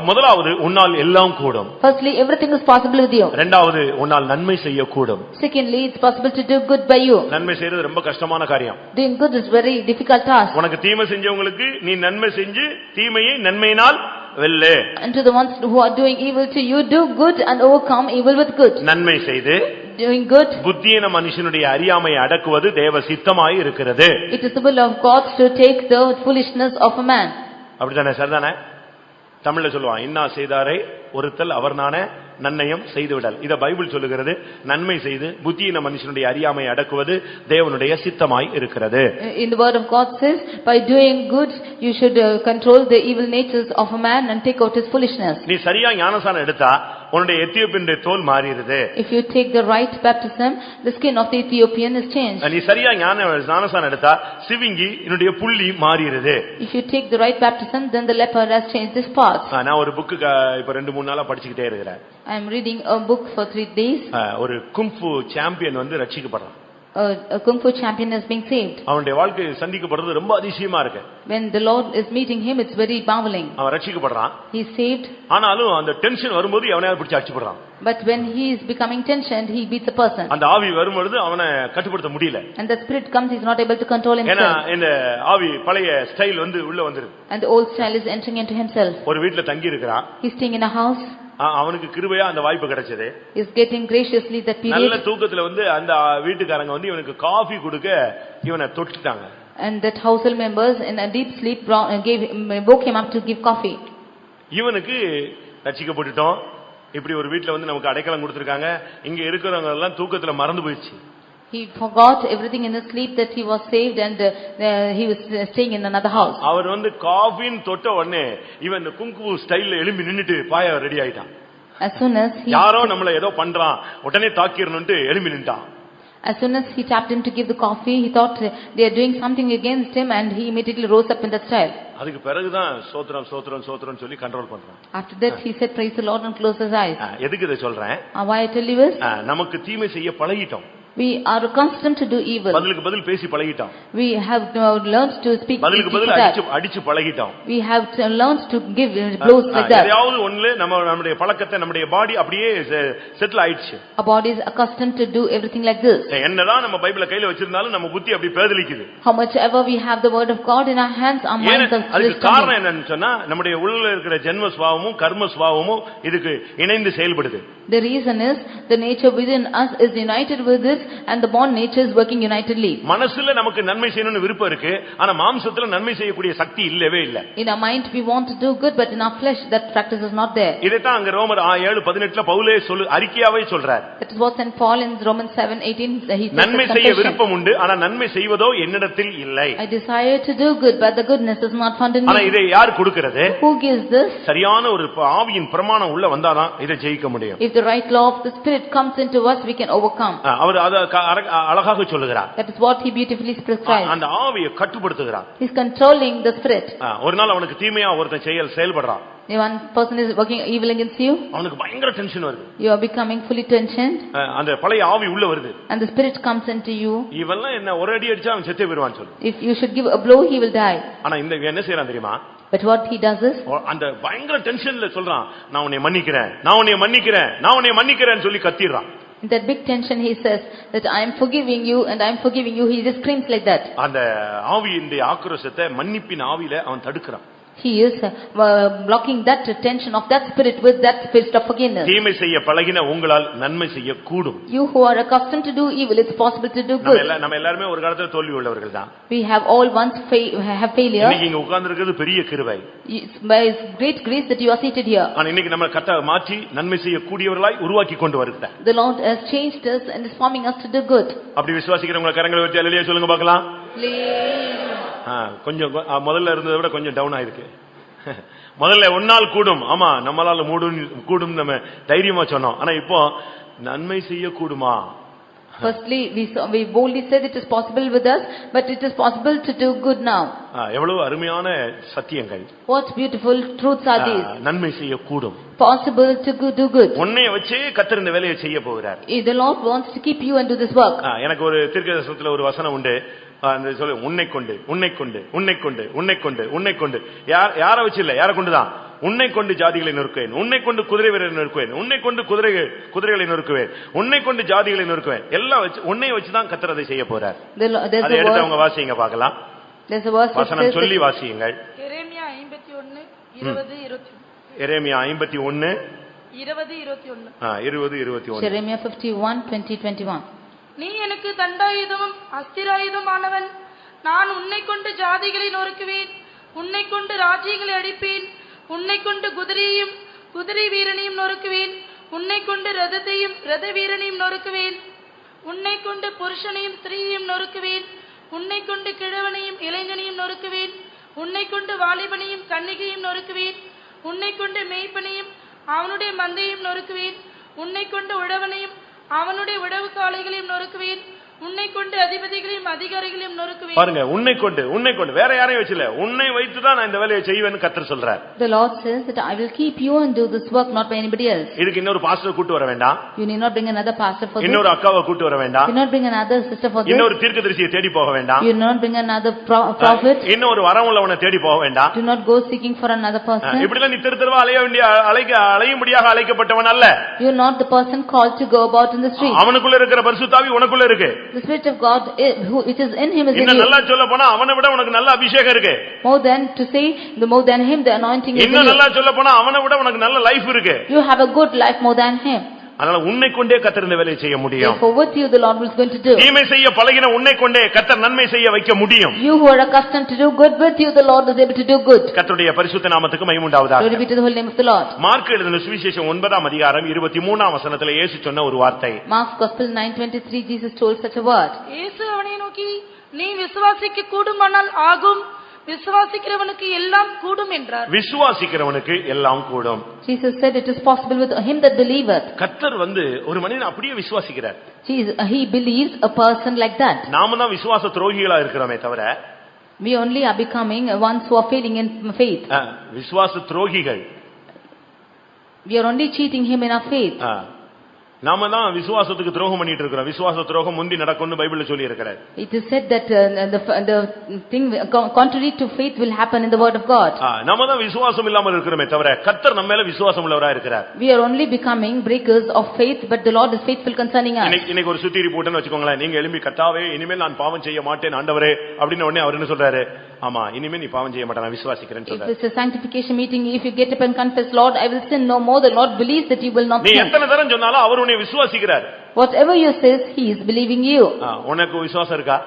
முதலாவது உன்னால் எல்லாம் கூடும். Firstly, everything is possible with you. இரண்டாவது உன்னால் நன்மை செய்யக்கூடும். Secondly, it's possible to do good by you. நன்மை செய்யறது ரொம்ப கஷ்டமான காரியம். Doing good is very difficult task. உனக்கு தீமை செஞ்சவங்களுக்கு நீ நன்மை செஞ்சு தீமையை நன்மையினால் வெல்லு. And to the ones who are doing evil to you, do good and overcome evil with good. நன்மை செய்து doing good. புத்தியீன மனுஷனுடைய அறியாமையை அடக்குவது தேவ சித்தமாய் இருக்கிறது. It is the will of God to take the foolishness of a man. அப்படிதானே? சரிதானே? தமிழ்ல சொல்லுவான், இன்னா செய்தாரை ஒருத்தல் அவர் நானே நன்மையும் செய்துவிடல். இத பைபிள் சொல்லுகிறது. நன்மை செய்து புத்தியீன மனுஷனுடைய அறியாமையை அடக்குவது தேவனுடைய சித்தமாய் இருக்கிறது. In the word of God says, by doing good you should control the evil natures of a man and take out his foolishness. நீ சரியா ஞானசானம் எடுத்தா உன்னுடைய எத்தியோப்பியனுடைய தோல் மாறிடுது. If you take the right baptism, the skin of the Ethiopian is changed. நீ சரியா ஞானசானம் எடுத்தா சிவிங்கி என்னுடைய புள்ளி மாறிடுது. If you take the right baptism, then the leper has changed his path. நான் ஒரு புக் இப்ப 2-3 நாளா படிச்சிட்டே இருக்கிறேன். I am reading a book for 3 days. ஒரு குங்ஃபு சாம்பியன் ரட்சிக்கப்படுறான். A kung fu champion is being saved. அவனுடைய வாழ்க்கை சந்திக்கப்படுறது ரொம்ப அதிசயமா இருக்கு. When the Lord is meeting him, it's very marveling. அவன் ரட்சிக்கப்படுறான். He is saved. ஆனாலும் அந்த டென்ஷன் வரும்போது எவனையாவது பிடிச்சு அடிச்சுடுறான். But when he is becoming tensioned, he beats a person. அந்த ஆவி வரும்போது அவனை கட்டுப்படுத்த முடியல. And the spirit comes, he is not able to control himself. ஏன்னா இந்த ஆவி பழைய ஸ்டைல் உள்ள வந்துருது. And the old style is entering into himself. ஒரு வீட்ல தங்கி இருக்கிறான். He is staying in a house. அவனுக்கு கிருபையா அந்த வாய்ப்பு கிடைச்சது. He is getting graciously that period. நல்ல தூக்கத்துல அந்த வீட்டுக்காரங்க இவனுக்கு காபி கொடுக்க இவனை தொட்டுட்டாங்க. And that household members in a deep sleep woke him up to give coffee. இவனுக்கு ரட்சிக்கப்பட்டுட்டோம், இப்படி ஒரு வீட்ல வந்து நமக்கு அடைக்கலம் கொடுத்திருக்காங்க, இங்க இருக்கிறவங்க எல்லாம் தூக்கத்துல மறந்து போயிடுச்சு. He forgot everything in his sleep that he was saved and he was staying in another house. அவர் வந்து காஃபின் தொட்ட உடனே இவன் இந்த குங்கு ஸ்டைல்ல எழும்பி நின்னுட்டு பாய ரெடி ஆயிட்டான். As soon as he யாரோ நம்மள ஏதோ பண்றான், உடனே தாக்கிரணும்னு எழும்பி நின்னுட்டான். As soon as he tapped him to give the coffee, he thought they are doing something against him and he immediately rose up in that style. அதுக்கு பிறகுதான் சோத்ரம் சோத்ரம் சோத்ரம் சொல்லி கண்ட்ரோல் பண்றான். After that he said praise the Lord and closed his eyes. எதுக்கு இதை சொல்றேன்? Why I tell you is நமக்கு தீமை செய்ய பழகிட்டோம். we are accustomed to do evil. பதிலுக்கு பதில் பேசி பழகிட்டோம். We have learned to speak. பதிலுக்கு பதில் அடிச்சு பழகிட்டோம். We have learned to give blows like that. எதையாவது ஒண்ணு நம்முடைய பழக்கத்தை நம்முடைய பாடி அப்படியே செட்டில் ஆயிடுச்சு. Our body is accustomed to do everything like this. என்னதான் நம்ம பைபிளை கையில வச்சிருந்தாலும் நம்ம புத்தி அப்படி பேதலிக்குது. How much ever we have the word of God in our hands, our minds are அதுக்கு காரணம் என்னன்னு சொன்னா நம்முடைய உள்ள இருக்கிற ஜென்ம சுபாவமும் கர்ம சுபாவமும் இதுக்கு இணைந்து செயல்படுது. The reason is the nature within us is united with this and the born nature is working unitedly. மனசுல நமக்கு நன்மை செய்யணும்னு விருப்பம் இருக்கு, ஆனா மாம்சத்துல நன்மை செய்யக்கூடிய சக்தி இல்லவே இல்ல. In our mind we want to do good, but in our flesh that practice is not there. இதைத்தான் அங்க ரோமர் 7:18 பவுலே அறிக்கையாவே சொல்றார். That is what St. Paul in Romans 7:18 he says. நன்மை செய்ய விருப்பம் உண்டு, ஆனா நன்மை செய்வதோ என்னிடத்தில் இல்லை. I desire to do good, but the goodness is not found in me. ஆனா இதை யார் கொடுக்கிறது? Who gives this? சரியான ஒரு ஆவியின் பிரமாணம் உள்ள வந்தாதான் இதை ஜெயிக்க முடியும். If the right law of the Spirit comes into us, we can overcome. அவர் அழகாக சொல்லுகிறார். That is what he beautifully prescribes. அந்த ஆவியை கட்டுப்படுத்துகிறார். He is controlling the spirit. ஒரு நாள் அவனுக்கு தீமையா ஒருத்தன் செயல்படுறான். One person is working evil against you. அவனுக்கு பயங்கர டென்ஷன் வருது. You are becoming fully tensioned. அந்த பழைய ஆவி உள்ள வருது. And the spirit comes into you. இவெல்லாம் என்ன ஒரு அடி அடிச்சா அவன் செத்தே போய்டுவான்னு சொல்லு. If you should give a blow, he will die. ஆனா இந்த என்ன செய்யறான் தெரியுமா? But what he does is அந்த பயங்கர டென்ஷன்ல சொல்றான், நான் உன்னை மன்னிக்கிறேன், நான் உன்னை மன்னிக்கிறேன், நான் உன்னை மன்னிக்கிறேன்னு சொல்லி கத்திடுறான். In that big tension he says that I am forgiving you and I am forgiving you. He just screams like that. அந்த ஆவியின் ஆக்ரோஷத்தை மன்னிப்பின் ஆவியில அவன் தடுக்கிறான். He is blocking that tension of that spirit with that spirit of forgiveness. தீமை செய்ய பழகின உங்களால் நன்மை செய்ய கூடும். You who are accustomed to do evil, it's possible to do good. நம்ம எல்லாரும் ஒரு காலத்துல தோல்வி உள்ளவர்கள் தான். We have all once have failure. இன்னைக்கு இங்க உட்கார்ந்திருக்கிறது பெரிய கிருபை. By His great grace that you are seated here. ஆனா இன்னைக்கு நம்ம கர்த்தர் மாற்றி நன்மை செய்ய கூடியவர்களாய் உருவாக்கி கொண்டு வருகிறார். The Lord has changed us and is forming us to do good. அப்படி விசுவாசிக்கிறவங்க கரங்களை உயர்த்தி அல்லேலூயா சொல்லுங்க பார்க்கலாம். கொஞ்சம் முதல்ல இருந்ததை விட கொஞ்சம் டவுன் ஆயிருக்கு. முதல்ல ஒன்னால் கூடும், ஆமா நம்மளால கூடும் நம்ம தைரியமா சொன்னோம். ஆனா இப்போ நன்மை செய்ய கூடுமா? Firstly, we boldly said it is possible with us, but it is possible to do good now. எவ்வளவு அருமையான சத்தியங்கள். What beautiful truths are these? நன்மை செய்ய கூடும். Possible to do good. உன்னை வச்சே கர்த்தர் இந்த வேலையை செய்ய போகிறார். The Lord wants to keep you and do this work. எனக்கு ஒரு தீர்க்கதரிசனத்துல ஒரு வசனம் உண்டு. அந்த சொல்லு உன்னை கொண்டு உன்னை கொண்டு உன்னை கொண்டு உன்னை கொண்டு உன்னை கொண்டு யாரை வச்சு இல்ல, யாரை கொண்டுதான்? உன்னை கொண்டு ஜாதிகளை நொறுக்குவேன், உன்னை கொண்டு குதிரை வீரரை நொறுக்குவேன், உன்னை கொண்டு குதிரைகளை நொறுக்குவேன், உன்னை கொண்டு ஜாதிகளை நொறுக்குவேன். எல்லாம் வச்சு உன்னை வச்சுதான் கர்த்தர் அதை செய்ய போறார். அதை எடுத்து அவங்க வாசிங்க பார்க்கலாம். வசனம் சொல்லி வாசியுங்கள். எரேமியா 51:20-21. எரேமியா 51 20-21. 20-21. Jeremiah 51:20-21. நீ எனக்கு தண்டாயுதமும் அஸ்திராயுதமானவன். நான் உன்னை கொண்டு ஜாதிகளை நொறுக்குவேன், உன்னை கொண்டு ராஜ்யங்களை அடிப்பேன், உன்னை கொண்டு குதிரையையும் குதிரை வீரனையும் நொறுக்குவேன், உன்னை கொண்டு ரதத்தையும் ரத வீரனையும் நொறுக்குவேன், உன்னை கொண்டு புருஷனையும் ஸ்திரீயையும் நொறுக்குவேன், உன்னை கொண்டு கிழவனையும் இளைஞனையும் நொறுக்குவேன், உன்னை கொண்டு வாலிபனையும் கன்னிகையும் நொறுக்குவேன், உன்னை கொண்டு மேய்ப்பனையும் அவனுடைய மந்தையும் நொறுக்குவேன், உன்னை கொண்டு உழவனையும் அவனுடைய உழவு காளைகளையும் நொறுக்குவேன், உன்னை கொண்டு அதிபதிகளையும் அதிகாரிகளையும் நொறுக்குவேன். பாருங்க, உன்னை கொண்டு வேற யாரையும் வச்சல, உன்னை வைத்து தான் நான் இந்த வேலையை செய்வேன்னு கர்த்தர் சொல்றார். The Lord says that I will keep you and do this work, not by anybody else. இதுக்கு இன்னொரு பாஸ்டர் கூட்டி வர வேண்டாம். You need not bring another pastor for this. இன்னொரு அக்காவை கூட்டி வர வேண்டாம். You need not bring another sister for this. இன்னொரு தீர்க்கதரிசியை தேடி போக வேண்டாம். You need not bring another prophet. இன்னொரு வரம் உள்ளவனை தேடி போக வேண்டாம். Do not go seeking for another person. இப்படிலாம் நீ தெருவா அலையும்படியாக அழைக்கப்பட்டவன் அல்ல. You are not the person called to go about in the street. அவனுக்குள்ள இருக்கிற பரிசுத்தாவி உனக்குள்ள இருக்கு. The Spirit of God which is in him is in you. இன்னும் நல்லா சொல்ல போனா அவனை விட உனக்கு நல்ல அபிஷேகம் இருக்கு. More than to say, the more than him the anointing is in you. இன்னும் நல்லா சொல்ல போனா அவனை விட உனக்கு நல்ல லைஃப் இருக்கு. You have a good life more than him. அதனால உன்னை கொண்டே கர்த்தர் இந்த வேலையை செய்ய முடியும். Therefore with you the Lord is going to do. தீமை செய்ய பழகின உன்னை கொண்டே கர்த்தர் நன்மை செய்ய வைக்க முடியும். You who are accustomed to do good, with you the Lord is able to do good. கர்த்தருடைய பரிசுத்த நாமத்துக்கு மகிமை உண்டாவதாக. Glory be to the holy name of the Lord. Mark எழுதின சுவிசேஷம் 9ஆம் அதிகாரம் 23ஆம் வசனத்திலே இயேசு சொன்ன ஒரு வார்த்தை. Mark's Gospel 9:23 Jesus told such a word. இயேசு அவனை நோக்கி, நீ விசுவாசிக்க கூடுமானால் ஆகும், விசுவாசிக்கிறவனுக்கு எல்லாம் கூடும் என்றார். விசுவாசிக்கிறவனுக்கு எல்லாம் கூடும். Jesus said it is possible with him that believeth. கர்த்தர் ஒரு மனிதன் அப்படியே விசுவாசிக்கிறார். He believes a person like that. நாம தான் விசுவாச துரோகிகளா இருக்கிறோமே தவிர we only are becoming ones who are failing in faith. விசுவாச துரோகிகள். We are only cheating him in our faith. நாம தான் விசுவாசத்துக்கு துரோகம் பண்ணிட்டு இருக்கோம். விசுவாச துரோகம் முந்தி நடக்கும்னு பைபிள்ல சொல்லி இருக்கிறார். It is said that the thing contrary to faith will happen in the word of God. நாம தான் விசுவாசம் இல்லாம இருக்கிறோமே தவிர கர்த்தர் நம்ம மேல விசுவாசம் உள்ளவரா இருக்கிறார். We are only becoming breakers of faith, but the Lord is faithful concerning us. இன்னைக்கு ஒரு சுத்திரி போட்டுன்னு வெச்சுக்கோங்களேன். நீங்க எழும்பி கர்த்தாவே இனிமேல் நான் பாவம் செய்ய மாட்டேன் ஆண்டவரே அப்படின உடனே அவர் என்ன சொல்றாரு? ஆமா இனிமே நீ பாவம் செய்ய மாட்டே நான் விசுவாசிக்கிறேன்னு சொல்றாரு. It is a sanctification meeting. If you get up and confess, Lord, I will sin no more, the Lord believes that you will not sin. நீ எத்தனை தரம் சொன்னாலும் அவர் உன்னை விசுவாசிக்கிறார். Whatever you say, he is believing you. உனக்கு விசுவாசம் இருக்கா?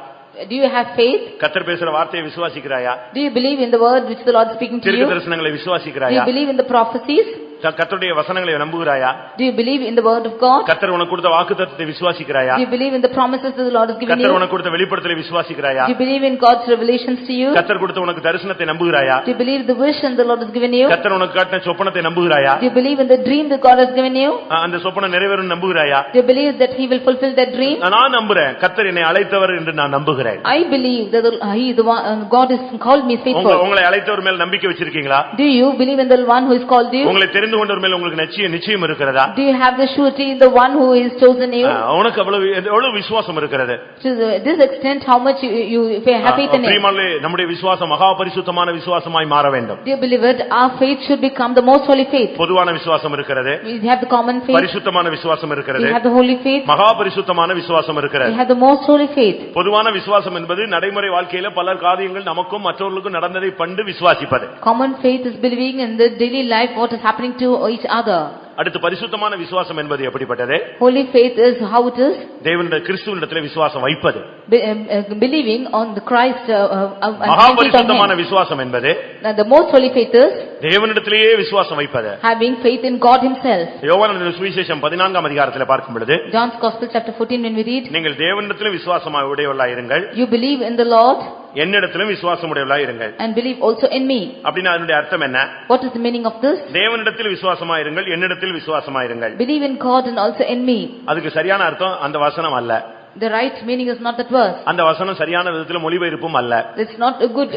Do you have faith? கர்த்தர் பேசுற வார்த்தையை விசுவாசிக்கிறாயா? Do you believe in the word which the Lord is speaking to you? தீர்க்கதரிசனங்களை விசுவாசிக்கிறாயா? Do you believe in the prophecies? கர்த்தருடைய வசனங்களை நம்புகிறாயா? Do you believe in the word of God? கர்த்தர் உனக்கு கொடுத்த வாக்குத்தத்தத்தை விசுவாசிக்கிறாயா? Do you believe in the promises that the Lord has given you? கர்த்தர் உனக்கு கொடுத்த வெளிப்படுத்தலை விசுவாசிக்கிறாயா? Do you believe in God's revelations to you? கர்த்தர் கொடுத்த உனக்கு தரிசனத்தை நம்புகிறாயா? Do you believe the vision the Lord has given you? கர்த்தர் உனக்கு காட்டின சொப்பனத்தை நம்புகிறாயா? Do you believe in the dream that God has given you? அந்த சொப்பனம் நிறைவேறும் நம்புகிறாயா? Do you believe that he will fulfill that dream? நான் நம்புறேன். கர்த்தர் என்னை அழைத்தவர் என்று நான் நம்புகிறேன். I believe that God has called me faithful. உங்களை அழைத்தவர் மேல் நம்பிக்கை வச்சிருக்கீங்களா? Do you believe in the one who has called you? உங்களை தெரிந்து கொண்டவர் மேல் உங்களுக்கு நிச்சயம் இருக்கிறதா? Do you have the surety in the one who is chosen you? உனக்கு எவ்வளவு விசுவாசம் இருக்கிறது? To this extent how much you have faith in him? பிரியமானவர்களே, நம்முடைய விசுவாசம் மகா பரிசுத்தமான விசுவாசமாய் மாற வேண்டும். Dear beloved, our faith should become the most holy faith. பொதுவான விசுவாசம் இருக்கிறது. We have the common faith. பரிசுத்தமான விசுவாசம் இருக்கிறது. We have the holy faith. மகா பரிசுத்தமான விசுவாசம் இருக்கிறது. We have the most holy faith. பொதுவான விசுவாசம் என்பது நடைமுறை வாழ்க்கையில பல காரியங்கள் நமக்கும் மற்றவர்களுக்கும் நடந்ததை கண்டு விசுவாசிப்பது. Common faith is believing in the daily life what is happening to each other. அடுத்து பரிசுத்தமான விசுவாசம் என்பது எப்படிப்பட்டது? Holy faith is how it is. தேவனுடைய கிறிஸ்துவினிடத்தில் விசுவாசம் வைப்பது. Believing on the Christ. மகா பரிசுத்தமான விசுவாசம் என்பது the most holy faith is தேவனிடத்திலேயே விசுவாசம் வைப்பது. having faith in God himself. யோவான் சுவிசேஷம் 14ஆம் அதிகாரத்தில் பார்க்கும் பொழுது John's Gospel chapter 14 when we read, நீங்கள் தேவனிடத்தில் விசுவாசமாய் உடையவர்களாய் இருங்கள். You believe in the Lord. என்னிடத்திலும் விசுவாசம் உடையவர்களாய் இருங்கள். And believe also in me. அப்படினா அதனுடைய அர்த்தம் என்ன? What is the meaning of this? தேவனிடத்தில் விசுவாசமாய் இருங்கள், என்னிடத்தில் விசுவாசமாய் இருங்கள். Believe in God and also in me. அதுக்கு சரியான அர்த்தம் அந்த வசனம் அல்ல. The right meaning is not that verse. அந்த வசனம் சரியான விதத்தில் மொழிபெயர்ப்பும் அல்ல. It's not a good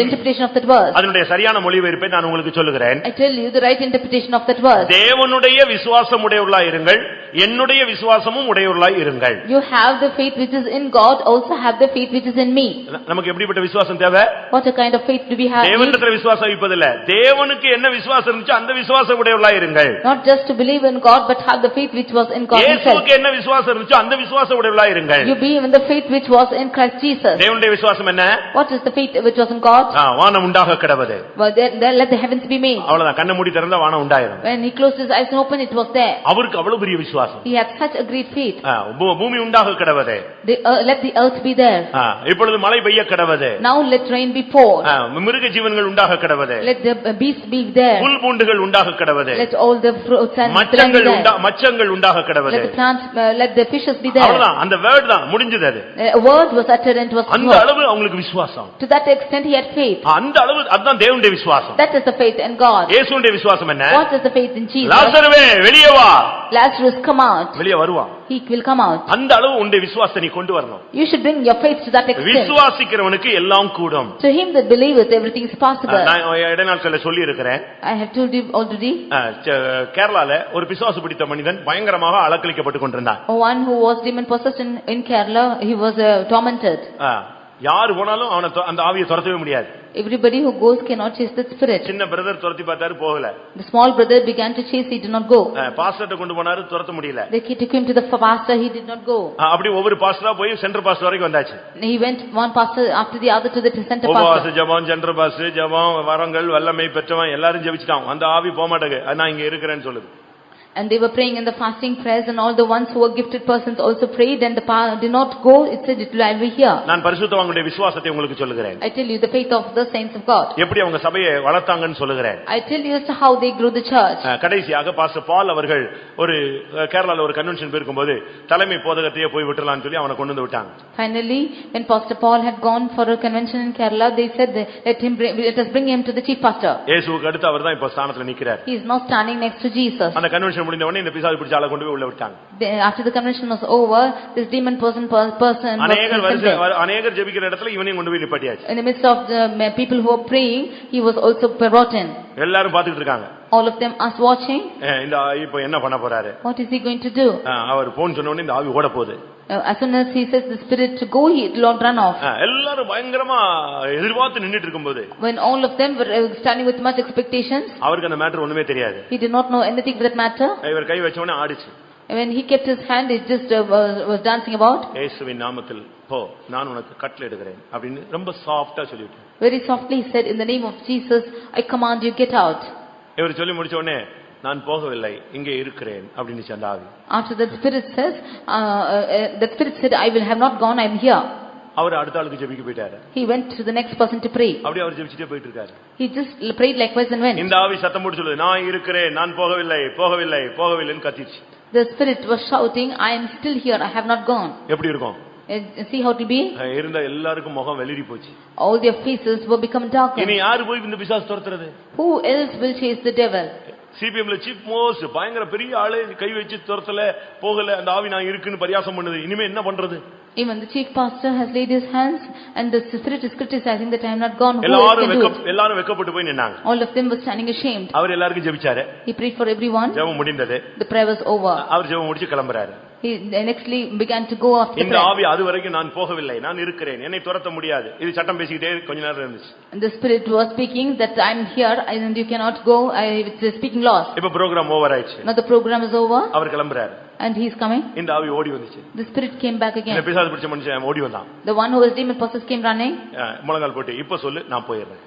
interpretation of that verse. அதனுடைய சரியான மொழிபெயர்ப்பை நான் உங்களுக்கு சொல்லுகிறேன். I tell you the right interpretation of that verse. தேவனுடைய விசுவாசம் உடையவர்களாய் இருங்கள், என்னுடைய விசுவாசமும் உடையவர்களாய் இருங்கள். You have the faith which is in God, also have the faith which is in me. நமக்கு எப்படிப்பட்ட விசுவாசம் தேவை? What a kind of faith do we have? தேவனிடத்தில் விசுவாசம் வைப்பதில்லை, தேவனுக்கு என்ன விசுவாசம் இருந்துச்சோ அந்த விசுவாசம் உடையவர்களாய் இருங்கள். Not just to believe in God, but have the faith which was in God himself. இயேசுவுக்கு என்ன விசுவாசம் இருந்துச்சோ அந்த விசுவாசம் உடையவர்களாய் இருங்கள். You be in the faith which was in Christ Jesus. தேவனுடைய விசுவாசம் என்ன? What is the faith which was in God? வானம் உண்டாக கடவது. Well, then let the heavens be made. அவ்வளவுதான், கண்ணை மூடி திறந்தா வானம் உண்டாயிரும். When he closed his eyes and opened, it was there. அவருக்கு அவ்வளவு பெரிய விசுவாசம். He had such a great faith. பூமி உண்டாக கடவது. Let the earth be there. இப்பொழுது மழை பெய்ய கடவது. Now let rain be poured. மிருக ஜீவன்கள் உண்டாக கடவது. Let the beasts be there. புல் பூண்டுகள் உண்டாக கடவது. Let all the fruits and மச்சங்கள் உண்டாக கடவது. Let the plants, let the fishes be there. அவ்வளவுதான், அந்த வேர்ட் தான் முடிஞ்சது. A word was uttered and it was அந்த அளவு அவங்களுக்கு விசுவாசம். To that extent he had faith. அந்த அளவு அதான் தேவனுடைய விசுவாசம். That is the faith in God. இயேசுவுடைய விசுவாசம் என்ன? What is the faith in Jesus? லாசருவே வெளியே வா. Lazarus, come out. வெளியே வருவான். He will come out. அந்த அளவு உன்னுடைய விசுவாசத்தை நீ கொண்டு வரணும். You should bring your faith to that extent. விசுவாசிக்கிறவனுக்கு எல்லாம் கூடும். To him that believeth everything is possible. நான் இடைநாட்கள சொல்லி இருக்கிறேன். I have told you already. கேரளால ஒரு பிசாசு பிடித்த மனிதன் பயங்கரமாக அலக்கழிக்கப்பட்டு கொண்டிருந்தான். One who was demon possessed in Kerala, he was tormented. யார் போனாலும் அவனை அந்த ஆவியை துரத்தவே முடியாது. Everybody who goes cannot chase that spirit. சின்ன பிரதர் துரத்தி பார்த்தாரு, போகல. The small brother began to chase, he did not go. பாஸ்டர்ட்ட கொண்டு போனாரு, துரத்த முடியல. They took him to the pastor, he did not go. அப்படி ஒவ்வொரு பாஸ்டரா போய் சென்டர் பாஸ்டர் வரைக்கும் வந்தாச்சு. He went one pastor after the other to the center pastor. உபவாச ஜெபம், சென்டர் பாஸ்டர் ஜெபம், வரங்கள் வல்லமை பெற்றவன் எல்லாரும் ஜெபிச்சிட்டான். அந்த ஆவி போக மாட்டேங்குது. நான் இங்க இருக்கிறேன்னு சொல்லுது. And they were praying in the fasting prayers, and all the ones who were gifted persons also prayed, and the power did not go. It said it will be here. நான் பரிசுத்தவான்களுடைய விசுவாசத்தை உங்களுக்கு சொல்லுகிறேன். I tell you the faith of the saints of God. எப்படி அவங்க சபையை வளர்த்தாங்கன்னு சொல்லுகிறேன். I tell you as to how they grew the church. கடைசியாக பாஸ்டர் பால் அவர்கள் ஒரு கேரளால ஒரு கன்வென்ஷன் போயிருக்கும்போது தலைமை போதகத்தையே போய் விட்டுறலாம்னு சொல்லி அவனை கொண்டு வந்து விட்டாங்க. Finally, when Pastor Paul had gone for a convention in Kerala, they said let us bring him to the chief pastor. இயேசுவுக்கு அடுத்து அவர்தான் இப்ப ஸ்தானத்துல நிக்கிறார். He is now standing next to Jesus. அந்த கன்வென்ஷன் முடிந்த உடனே இந்த பிசாசு பிடிச்ச ஆளை கொண்டு போய் உள்ள விட்டாங்க. After the convention was over, this demon person அநேகர் ஜெபிக்கிற இடத்துல இவனையும் கொண்டு போய் நிப்பாட்டியாச்சு. In the midst of the people who were praying, he was also brought in. எல்லாரும் பாத்துக்கிட்டு இருக்காங்க. All of them are watching. இந்த இப்போ என்ன பண்ண போறாரு? What is he going to do? அவர் போன் சொன்ன உடனே இந்த ஆவி ஓட போகுது. As soon as he says the spirit to go, he will not run off. எல்லாரும் பயங்கரமா எதிர்பார்த்து நின்னுட்டு இருக்கும்போது, when all of them were standing with much expectations, அவருக்கு அந்த மேட்டர் ஒண்ணுமே தெரியாது. He did not know anything of that matter. இவர் கை வச்ச உடனே ஆடிச்சு. When he kept his hand, it just was dancing about. இயேசுவின் நாமத்தில் போ, நான் உனக்கு கட்டளையிடுகிறேன் அப்படினு ரொம்ப சாஃப்ட்டா சொல்லிட்டார். Very softly he said, in the name of Jesus, I command you, get out. இவர் சொல்லி முடிச்ச உடனே நான் போகவில்லை, இங்கே இருக்கிறேன் அப்படினு சொன்ன ஆவி. After that spirit says, that spirit said, I will have not gone, I am here. அவர் அடுத்த ஆளுக்கு ஜெபிக்க போயிட்டாரு. He went to the next person to pray. அப்படியே அவர் ஜெபிச்சிட்டே போயிட்டு இருக்காரு. He just prayed likewise and went. இந்த ஆவி சத்தம் போட்டு சொல்லுது, நான் இருக்கிறேன், நான் போகவில்லை, போகவில்லை, போகவில்லைன்னு கத்திச்சு. The spirit was shouting, I am still here, I have not gone. எப்படி இருக்கும்? See how it will be? இருந்த எல்லாருக்கும் முகம் வெளிரி போச்சு. All their faces were become darkened. இனி யார் போய் இந்த பிசாசு துரத்துறது? Who else will chase the devil? சிபிஎம்ல சீஃப் மோஸ்ட் பயங்கர பெரிய ஆளு கை வச்சு துரத்தல போகல, அந்த ஆவி நான் இருக்குன்னு பரியாசம் பண்ணுது. இனிமே என்ன பண்றது? Even the chief pastor has laid his hands and the spirit is criticizing that I am not gone. எல்லாரும் வெக்கப்பட்டு போய் நின்னாங்க. All of them were standing ashamed. அவர் எல்லாருக்கும் ஜெபிச்சாரு. He prayed for everyone. ஜெபம் முடிந்தது. The prayer was over. அவர் ஜெபம் முடிச்சு கிளம்பறாரு. He nextly began to go after இந்த ஆவி அது வரைக்கும் நான் போகவில்லை, நான் இருக்கிறேன், என்னை துரத்த முடியாது, இது சட்டம் பேசிக்கிட்டே கொஞ்ச நேரம் இருந்துச்சு. And the spirit was speaking that I am here and you cannot go. It's speaking laws. இப்ப program over ஆயிடுச்சு. Now the program is over. Our கிளம்பறாரு. And he is coming. இந்த ஆவி ஓடி வந்துச்சு. The spirit came back again. இந்த பிசாசு பிடிச்ச மனுஷன் ஓடி வந்தான். The one who was demon possessed came running. முழங்கால் போட்டு இப்ப சொல்லு நான் போயிடுறேன்.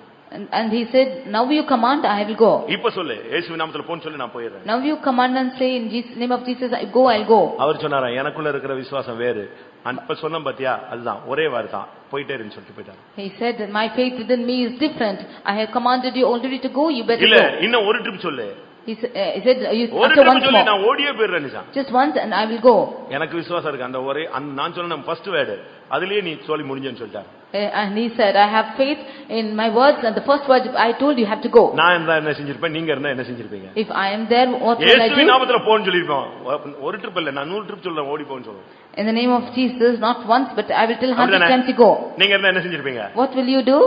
And he said, now you command, I will go. இப்ப சொல்லு, இயேசுவின் நாமத்துல போன்னு சொல்லு, நான் போயிடுறேன். Now you command and say, in Jesus name of Jesus, I go, I'll go. அவர் சொன்னாரா, எனக்குள்ள இருக்கிற விசுவாசம் வேறு, இப்ப சொன்ன பாத்தியா, அதுதான் ஒரே வார்த்தை தான், போயிட்டே இருன்னு சொல்லிட்டு போயிட்டார். He said, my faith within me is different. I have commanded you already to go, you better go. இல்ல, இன்னும் ஒரு ட்ரிப் சொல்லு. He said, after once more. நான் ஓடியே போயிடுறேன். Just once and I will go. எனக்கு விசுவாசம் இருக்கு, அந்த ஒரே நான் சொன்ன ஃபர்ஸ்ட் வேர்ட் அதிலேயே நீ சொல்லி முடிஞ்சேன்னு சொல்லிட்டார். And he said, I have faith in my words, and the first word I told you have to go. நான் இருந்தா என்ன செஞ்சிருப்பேன், நீங்க இருந்தா என்ன செஞ்சிருப்பீங்க? If I am there, what will I do? இயேசுவின் நாமத்துல போன்னு சொல்லிருப்போம். ஒரு ட்ரிப் இல்ல, நான் 100 ட்ரிப் சொல்றேன், ஓடி போன்னு சொல்றேன். In the name of Jesus, not once, but I will tell 100 times you go. நீங்க இருந்தா என்ன செஞ்சிருப்பீங்க? What will you do?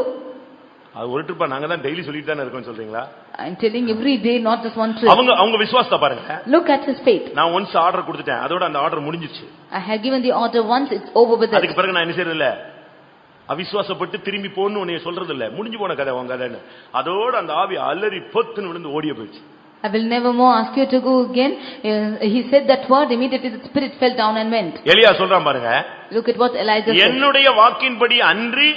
அது ஒரு ட்ரிப்பா நாங்க தான் டெய்லி சொல்லிட்டு தான இருக்கோம் சொல்றீங்களா? I am telling every day, not just one trip. அவங்க விசுவாசத்தை பாருங்க. Look at his faith. நான் once ஆர்டர் கொடுத்துட்டேன், அதோட அந்த ஆர்டர் முடிஞ்சிருச்சு. I have given the order once, it's over with it. அதுக்கு பிறகு நான் என்ன செய்யறது இல்ல, அவிசுவாசப்பட்டு திரும்பி போன்னு உன்னை சொல்றது இல்ல, முடிஞ்சு போன கதை உங்க கதைன்னு. அதோட அந்த ஆவி அலறி பொத்துன்னு விழுந்து ஓடியே போயிடுச்சு. I will never more ask you to go again. He said that word, immediately the spirit fell down and went. எலியா சொல்றான் பாருங்க. Look at what Elijah said. என்னுடைய வாக்கின்படி அன்றி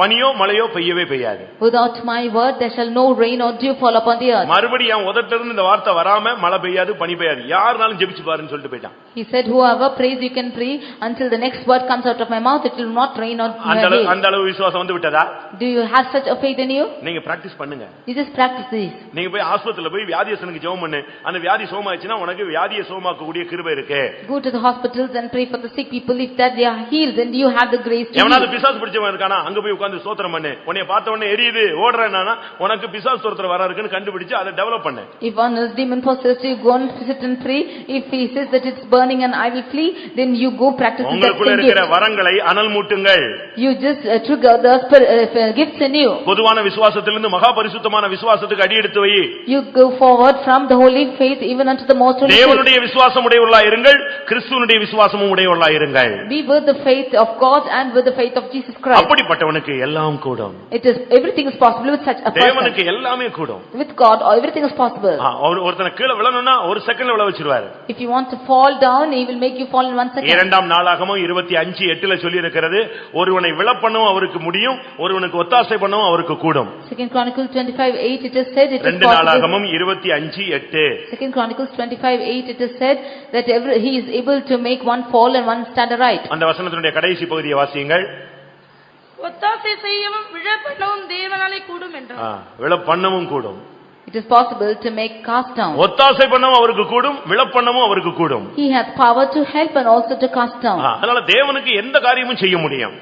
பனியோ மழையோ பெய்யவே பெய்யாது. Without my word there shall no rain or dew fall upon the earth. மறுபடியும் உதட்டிலிருந்து இந்த வார்த்தை வராம மழை பெய்யாது, பனி பெய்யாது, யாருனாலும் ஜெபிச்சு பாருன்னு சொல்லிட்டு போயிட்டான். He said, whoever prays you can pray until the next word comes out of my mouth, it will not rain or hail. அந்த அளவு விசுவாசம் வந்து விட்டதா? Do you have such a faith in you? நீங்க பிராக்டீஸ் பண்ணுங்க. You just practice this. நீங்க போய் ஆஸ்பத்திரியில போய் வியாதியஸ்தனுக்கு ஜெபம் பண்ணு, அந்த வியாதி சுகமாயிச்சுனா உனக்கு வியாதியை சுகமாக்க கூடிய கிருபை இருக்கு. Go to the hospitals and pray for the sick people. If that they are healed, then you have the grace to heal. எவனாவது பிசாசு பிடிச்சவன் இருக்கானா, அங்க போய் உட்கார்ந்து ஸ்தோத்திரம் பண்ணு. உன்னை பார்த்த உடனே எரியுது ஓடுறேன்னா உனக்கு பிசாசு துரத்துற வர இருக்குன்னு கண்டுபிடிச்சு அதை டெவலப் பண்ணு. If one is demon possessed, you go and sit and pray. If he says that it's burning and I will flee, then you go practice that. உங்களுக்குள்ள இருக்கிற வரங்களை அனல் மூட்டுங்கள். You just trigger the gifts in you. பொதுவான விசுவாசத்திலிருந்து மகா பரிசுத்தமான விசுவாசத்துக்கு அடி எடுத்து வை. You go forward from the holy faith even unto the most holy faith. தேவனுடைய விசுவாசம் உடையவர்களாய் இருங்கள், கிறிஸ்துவினுடைய விசுவாசமும் உடையவர்களாய் இருங்கள். Be with the faith of God and with the faith of Jesus Christ. அப்படிப்பட்டவனுக்கு எல்லாம் கூடும். It is everything is possible with such a person. தேவனுக்கு எல்லாமே கூடும். With God everything is possible. ஒருத்தனை கீழ விழணும்னா ஒரு செகண்ட்ல விழ வச்சிருவாரு. If you want to fall down down, he will make you fall in 1 second. இரண்டாம் நாளாகமம் 25:8 சொல்லி இருக்கிறது, ஒருவனை விழப்பண்ணவும் அவருக்கு முடியும், ஒருவனுக்கு ஒத்தாசை பண்ணவும் அவருக்கு கூடும். 2 Chronicles 25:8 it is said it is இரண்டு possible. நாளாகமம் 25:8. 2 Chronicles 25:8 it is said that he is able to make one fall and one stand aright. அந்த வசனத்தினுடைய கடைசி பகுதியை வாசியுங்கள். ஒத்தாசை செய்யவும் விழப்பண்ணவும் தேவனாலே கூடும் என்றார். விழப்பண்ணவும் கூடும். It is possible to make cast down. ஒத்தாசை பண்ணவும் அவருக்கு கூடும், விழப்பண்ணவும் அவருக்கு கூடும். He has power to help and also to cast down. அதனால தேவனுக்கு எந்த காரியமும் செய்ய முடியும்.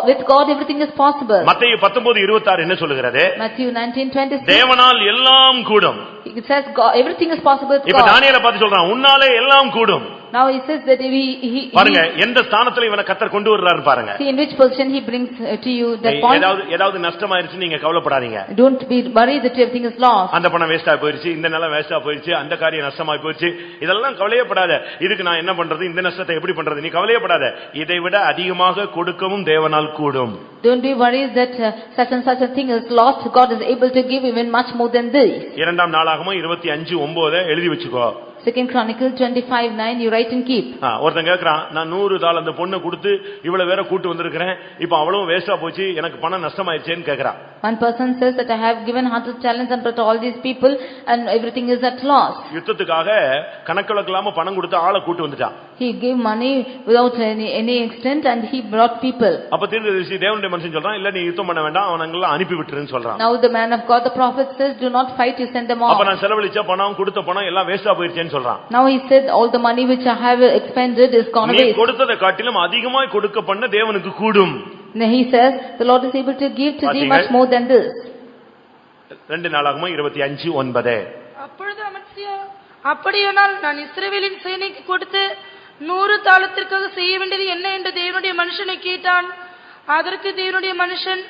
With God everything is possible. மத்தேயு 19:26 என்ன சொல்லுகிறது? Matthew 19:26 தேவனால் எல்லாம் கூடும். It says God, everything is possible with இப்ப God. தானியேலை பார்த்து சொல்றான், உன்னாலே எல்லாம் கூடும். Now he says that he பாருங்க எந்த ஸ்தானத்துல இவனை கர்த்தர் கொண்டு வர்றாரு பாருங்க. See in which position he brings to you that point. ஏதாவது நஷ்டமாயிருச்சு நீங்க கவலைப்படாதீங்க. Don't be worried that everything is lost. அந்த பணம் வேஸ்டா போயிருச்சு, இந்த நிலம் வேஸ்டா போயிருச்சு, அந்த காரியம் நஷ்டமாய் போயிருச்சு, இதெல்லாம் கவலையப்படாத. இதுக்கு நான் என்ன பண்றது, இந்த நஷ்டத்தை எப்படி பண்றது, நீ கவலையப்படாத. இதை விட அதிகமாக கொடுக்கவும் தேவனால் கூடும். Don't be worried that such a thing is lost. God is able to give even much more than this. இரண்டாம் நாளாகமம் 25:9 எழுதி வச்சுக்கோ. 2 Chronicles 25:9 you write and keep. ஒருத்தன் கேக்குறான், நான் 100 தாள் அந்த பொண்ணை கொடுத்து இவ்வளவு வேற கூட்டு வந்திருக்கிறேன், இப்ப அவ்வளவு வேஸ்டா போச்சு, எனக்கு பணம் நஷ்டமாயிருச்சேன்னு கேக்குறான். One person says that I have given 100 talents and brought all these people and everything is at loss. யுத்தத்துக்காக கணக்கலக்கலாம பணம் கொடுத்து ஆளை கூட்டு வந்துட்டான். He gave money without any extent and he brought people. அப்ப தீர்க்கதரிசி தேவனுடைய மனுஷன் சொல்றான், இல்ல நீ யுத்தம் பண்ண வேண்டாம், அவனங்கள அனுப்பி விட்டுருன்னு சொல்றான். Now the man of God, the prophet says, do not fight, you send them off. அப்ப நான் செலவழிச்ச பணம் கொடுத்த பணம் எல்லாம் வேஸ்டா போயிருச்சேன்னு சொல்றான். Now he said all the money which I have expended is gone away. நீ கொடுத்ததை காட்டிலும் அதிகமாய் கொடுக்க பண்ண தேவனுக்கு கூடும். Now he says the Lord is able to give to thee much more than this. 2 நாளாகமம் 25:9. அப்பொழுது அமத்சியா, அப்படியானால் நான் இஸ்ரவேலின் சேனைக்கு கொடுத்து 100 தாளத்திற்காக செய்ய வேண்டியது என்ன என்று தேவனுடைய மனுஷனை கேட்டான். அதற்கு தேவனுடைய மனுஷன்,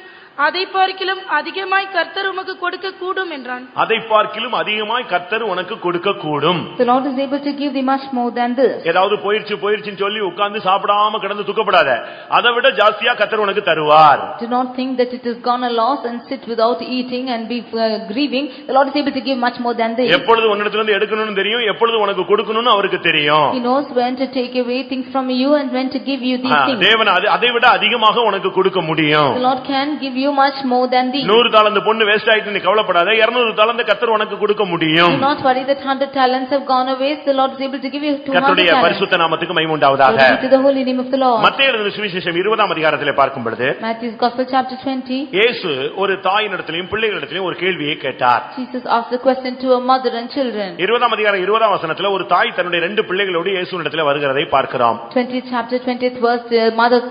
அதை பார்க்கிலும் அதிகமாய் கர்த்தர் உமக்கு கொடுக்க கூடும் என்றான். அதை பார்க்கிலும் அதிகமாய் கர்த்தர் உனக்கு கொடுக்க கூடும். The Lord is able to give thee much more than this. ஏதாவது போயிருச்சுன்னு சொல்லி உட்கார்ந்து சாப்பிடாம கிடந்து துக்கப்படாத. அதை விட ஜாஸ்தியா கர்த்தர் உனக்கு தருவார். Do not think that it is gone a loss and sit without eating and be grieving. The Lord is able to give much more than this. எப்பொழுது உன்னிடத்துல இருந்து எடுக்கணும்னு தெரியும், எப்பொழுது உனக்கு கொடுக்கணும்னு அவருக்கு தெரியும். He knows when to take away things from you and when to give you these things. தேவன் அதை விட அதிகமாக உனக்கு கொடுக்க முடியும். The Lord can give you much more than these. 100 தாலந்து பொண்ணு வேஸ்ட் ஆயிட்டு நீ கவலைப்படாத. 200 தாலந்து கர்த்தர் உனக்கு கொடுக்க முடியும். Do not worry that 100 talents have gone away. The Lord is able to give you 200 talents. கர்த்தருடைய பரிசுத்த நாமத்துக்கு மகிமை உண்டாவதாக. Glory to the holy name of the Lord. மத்தேயு எழுதின சுவிசேஷம் 20ஆம் அதிகாரத்திலே பார்க்கும் பொழுது, Matthew's Gospel chapter 20, இயேசு ஒரு தாயினிடத்திலும் பிள்ளைகளிடத்திலும் ஒரு கேள்வியை கேட்டார். Jesus asked a question to a mother and children. 20ஆம் அதிகாரம் 20ஆம் வசனத்திலே ஒரு தாய் தன்னுடைய 2 பிள்ளைகளோடு இயேசுவிடத்திலே வருகிறதை பார்க்கிறோம். 20th chapter 20th verse, the mother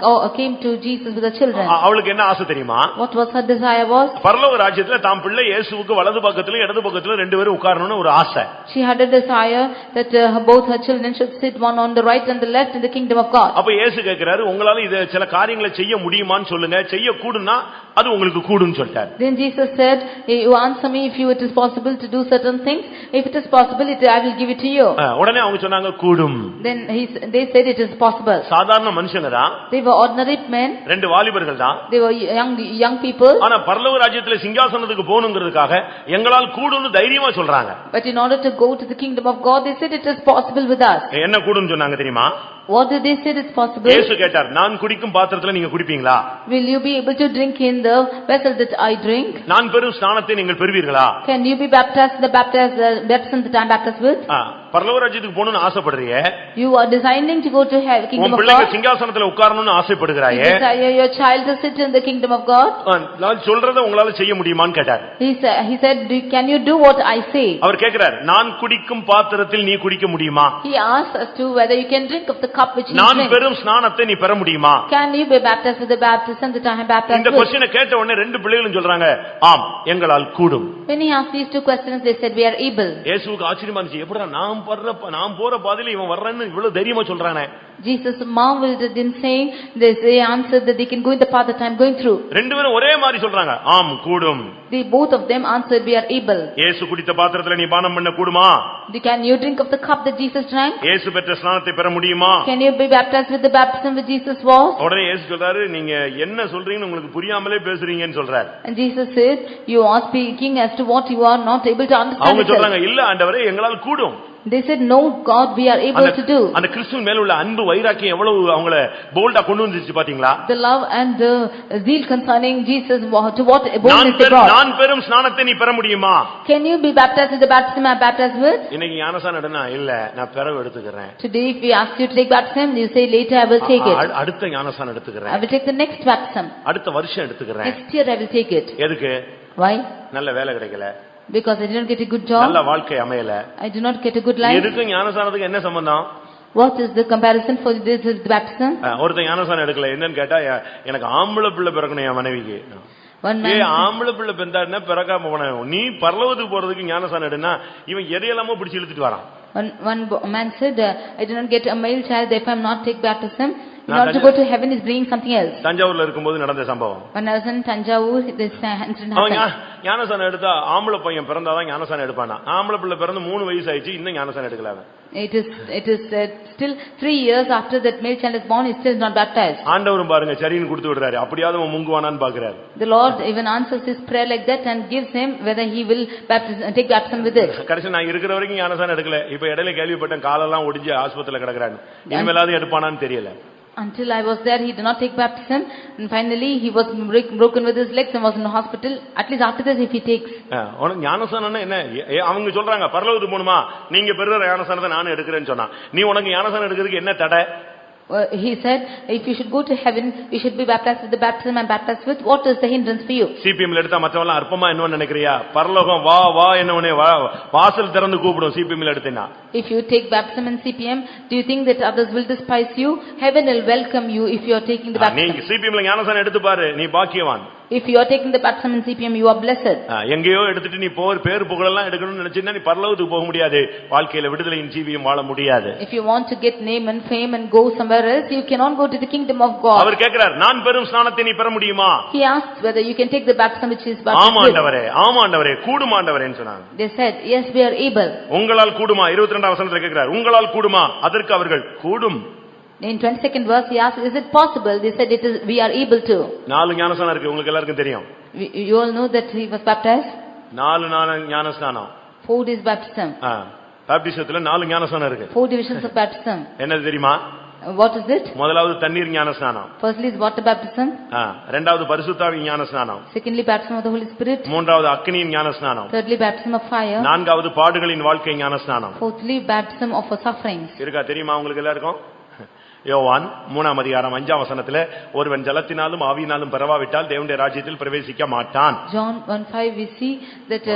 came to Jesus with the children. அவளுக்கு என்ன ஆசை தெரியுமா? What was her desire was? பரலோக ராஜ்யத்துல தாம் பிள்ளை இயேசுவுக்கு வலது பக்கத்திலும் இடது பக்கத்திலும் 2 பேரும் உட்காரணும்னு ஒரு ஆசை. She had a desire that both her children should sit, one on the right and the left, in the kingdom of God. அப்ப இயேசு கேக்குறாரு, உங்களால இத சில காரியங்களை செய்ய முடியுமான்னு சொல்லுங்க, செய்ய கூடுனா அது உங்களுக்கு கூடுன்னு சொல்றாரு. Then Jesus said, you answer me if it is possible to do certain things. If it is possible, I will give it to you. உடனே அவங்க சொன்னாங்க கூடும். Then they said it is possible. சாதாரண மனுஷங்க தான். They were ordinary men. 2 வாலிபர்கள் தான். They were young people. ஆனா பரலோக ராஜ்யத்துல சிங்காசனத்துக்கு போணும்ங்கிறதுக்காக எங்களால் கூடும்னு தைரியமா சொல்றாங்க. But in order to go to the kingdom of God, they said it is possible with us. என்ன கூடும்னு சொன்னாங்க தெரியுமா? What did they say it's possible? இயேசு கேட்டார், நான் குடிக்கும் பாத்திரத்துல நீங்க குடிப்பீங்களா? Will you be able to drink in the vessel that I drink? நான் பெறும் ஸ்நானத்தை நீங்கள் பெறுவீர்களா? Can you be baptized the baptism that I am baptized with? பரலோக ராஜ்யத்துக்கு போகணும்னு ஆசைப்படுறியே, You are designing to go to kingdom உன் of பிள்ளைங்க God. சிங்காசனத்துல உட்காரணும்னு ஆசைப்படுகிறாயே, You desire your child to sit in the kingdom of God. நான் சொல்றதை உங்களால செய்ய முடியுமான்னு கேட்டார். He said, can you do what I say? அவர் கேக்குறார், நான் குடிக்கும் பாத்திரத்தில் நீ குடிக்க முடியுமா? He asked us to whether you can drink of the cup which he நான் drinks. பெறும் ஸ்நானத்தை நீ பெற முடியுமா? Can you be baptized with the baptism that I am baptized இந்த with? क्वेश्चனை கேட்ட உடனே 2 பிள்ளைகளும் சொல்றாங்க, ஆம் எங்களால் கூடும். When he asked these 2 questions, they said, we are able. இயேசுவுக்கு ஆச்சரியமா இருந்துச்சு, எப்படிடா நாம் போற பாதையில இவன் வர்றன்னு இவ்வளவு தைரியமா சொல்றானே. Jesus marveled at them saying this. They answered that they can go in the path that I am going through. 2 பேரும் ஒரே மாதிரி சொல்றாங்க, ஆம் கூடும். They both of them answered, we are able. இயேசு குடித்த பாத்திரத்துல நீ பானம் பண்ண கூடுமா? Can you drink of the cup that Jesus drank? இயேசு பெற்ற ஸ்நானத்தை பெற முடியுமா? Can you be baptized with the baptism which Jesus was? உடனே இயேசு சொல்றாரு, நீங்க என்ன சொல்றீங்கன்னு உங்களுக்கு புரியாமலே பேசுறீங்கன்னு சொல்றாரு. And Jesus said, you are speaking as to what you are not able to understand. அவங்க சொல்றாங்க, இல்ல ஆண்டவரே எங்களால் கூடும். They said, no, God, we are able to do. அந்த கிறிஸ்துவின் மேல உள்ள அன்பு வைராக்கியம் எவ்வளவு அவங்கள போல்டா கொண்டு வந்துச்சு பாத்தீங்களா? The love and the zeal concerning Jesus, to what boldness they brought. நான் பெறும் ஸ்நானத்தை நீ பெற முடியுமா? Can you be baptized with the baptism I am baptized with? இன்னைக்கு ஞானஸ்நானம் எடுனா இல்ல நான் பிறகு எடுத்துக்கறேன். Today if we ask you to take baptism, you say later I will take it. அடுத்த ஞானஸ்நானம் எடுத்துக்கறேன். I will take the next baptism. அடுத்த வருஷம் எடுத்துக்கறேன். Next year I will take it. எதுக்கு? Why? நல்ல வேலை கிடைக்கல. Because I did not get a good job. நல்ல வாழ்க்கை அமையல. I do not get a good life. எதுக்கு ஞானஸ்நானத்துக்கு என்ன சம்பந்தம்? What is the comparison for this baptism? ஒருத்தன் ஞானஸ்நானம் எடுக்கல. என்னன்னு கேட்டா எனக்கு ஆம்பளை பிள்ளை பிறக்கணும் என் மனைவிக்கு. ஆம்பளை பிள்ளை பெந்தாருன்னா பிறக்காம போன நீ பரலோகத்துக்கு போறதுக்கு ஞானஸ்நானம் எடுனா இவன் எதையெல்லாமோ பிடிச்சு இழுத்துட்டு வரான். One man said, I did not get a male child, therefore I am not take baptism. In order to go to heaven is bringing something else. தஞ்சாவூர்ல இருக்கும்போது நடந்த சம்பவம். When I was in Tanjavur, this incident happened. ஞானஸ்நானம் எடுத்தா ஆம்பளை பையன் பிறந்தாதான் ஞானஸ்நானம் எடுப்பானா. ஆம்பளை பிள்ளை பிறந்து 3 வயசு ஆயிடுச்சு இன்னும் ஞானஸ்நானம் எடுக்கல அவன். It is still 3 years after that male child is born, he still is not baptized. ஆண்டவரும் பாருங்க சரின்னு கொடுத்து விடுறாரு. அப்படியாவது அவன் முங்குவானான்னு பாக்குறாரு. The Lord even answers his prayer like that and gives him whether he will take baptism with it. கடைசி நான் இருக்கிற வரைக்கும் ஞானஸ்நானம் எடுக்கல. இப்ப இடையில கேள்விப்பட்டேன் காலெல்லாம் ஒடிஞ்சு ஆஸ்பத்திரியில கிடக்குறான்னு. இனிமேலாவது எடுப்பானான்னு தெரியல. Until I was there, he did not take baptism, and finally he was broken with his legs and was in the hospital. At least after this, if he takes. ஞானஸ்நானம் என்ன அவங்க சொல்றாங்க பரலோகத்துக்கு போணுமா நீங்க பெறுற ஞானஸ்நானத்தை நான் எடுக்கிறேன்னு சொன்னா நீ உனக்கு ஞானஸ்நானம் எடுக்கிறதுக்கு என்ன தடை? He said, if you should go to heaven, you should be baptized with the baptism I'm baptized with. What is the hindrance for you? சிபிஎம்ல எடுத்தா மத்தவங்க அற்பமா என்ன நினைக்கிறியா? பரலோகம் வா வா என்னவனே வாசல் திறந்து கூப்பிடும் சிபிஎம்ல எடுத்தேனா. If you take baptism in CPM, do you think that others will despise you? Heaven will welcome you if you are taking the baptism. நீ சிபிஎம்ல ஞானஸ்நானம் எடுத்து பாரு நீ பாக்கியவான். If you are taking the baptism in CPM, you are blessed. எங்கேயோ எடுத்துட்டு நீ பேர் புகழெல்லாம் எடுக்கணும்னு நினைச்சீன்னா நீ பரலோகத்துக்கு போக முடியாது. வாழ்க்கையில விடுதலையின் ஜீவியம் வாழ முடியாது. If you want to get name and fame and go somewhere else, you cannot go to the kingdom of God. அவர் கேக்குறார் நான் பெறும் ஸ்நானத்தை நீ பெற முடியுமா? He asked whether you can take the baptism which is baptism. ஆமாண்டவரே கூடுமாண்டவரேன்னு சொன்னாங்க. They said, yes, we are able. உங்களால் கூடுமா? 22ஆம் வசனத்துல கேக்குறார் உங்களால் கூடுமா? அதற்கு அவர்கள் கூடும். In 22nd verse he asked, is it possible? They said, we are able to. 4 ஞானஸ்நானம் இருக்கு உங்களுக்கு எல்லாருக்கும் தெரியும். You all know that he was baptized. 4 ஞானஸ்நானம். 4 days baptism. பாப்டிசத்துல 4 ஞானஸ்நானம் இருக்கு. 4 divisions of baptism. என்னது தெரியுமா? What is it? முதலாவது தண்ணீர் ஞானஸ்நானம். Firstly is water baptism. இரண்டாவது பரிசுத்தாவின் ஞானஸ்நானம். Secondly baptism of the Holy Spirit. மூன்றாவது அக்கினியின் ஞானஸ்நானம். Thirdly baptism of fire. நான்காவது பாடுகளின் வாழ்க்கை ஞானஸ்நானம். Fourthly baptism of sufferings. இருக்கா தெரியுமா உங்களுக்கு எல்லாருக்கும்? யோவான் 3ஆம் அதிகாரம் 5ஆம் வசனத்திலே ஒருவன் ஜலத்தினாலும் ஆவியினாலும் பிறவாவிட்டால் தேவனுடைய ராஜ்யத்தில் பிரவேசிக்க மாட்டான். John 1:5 we see that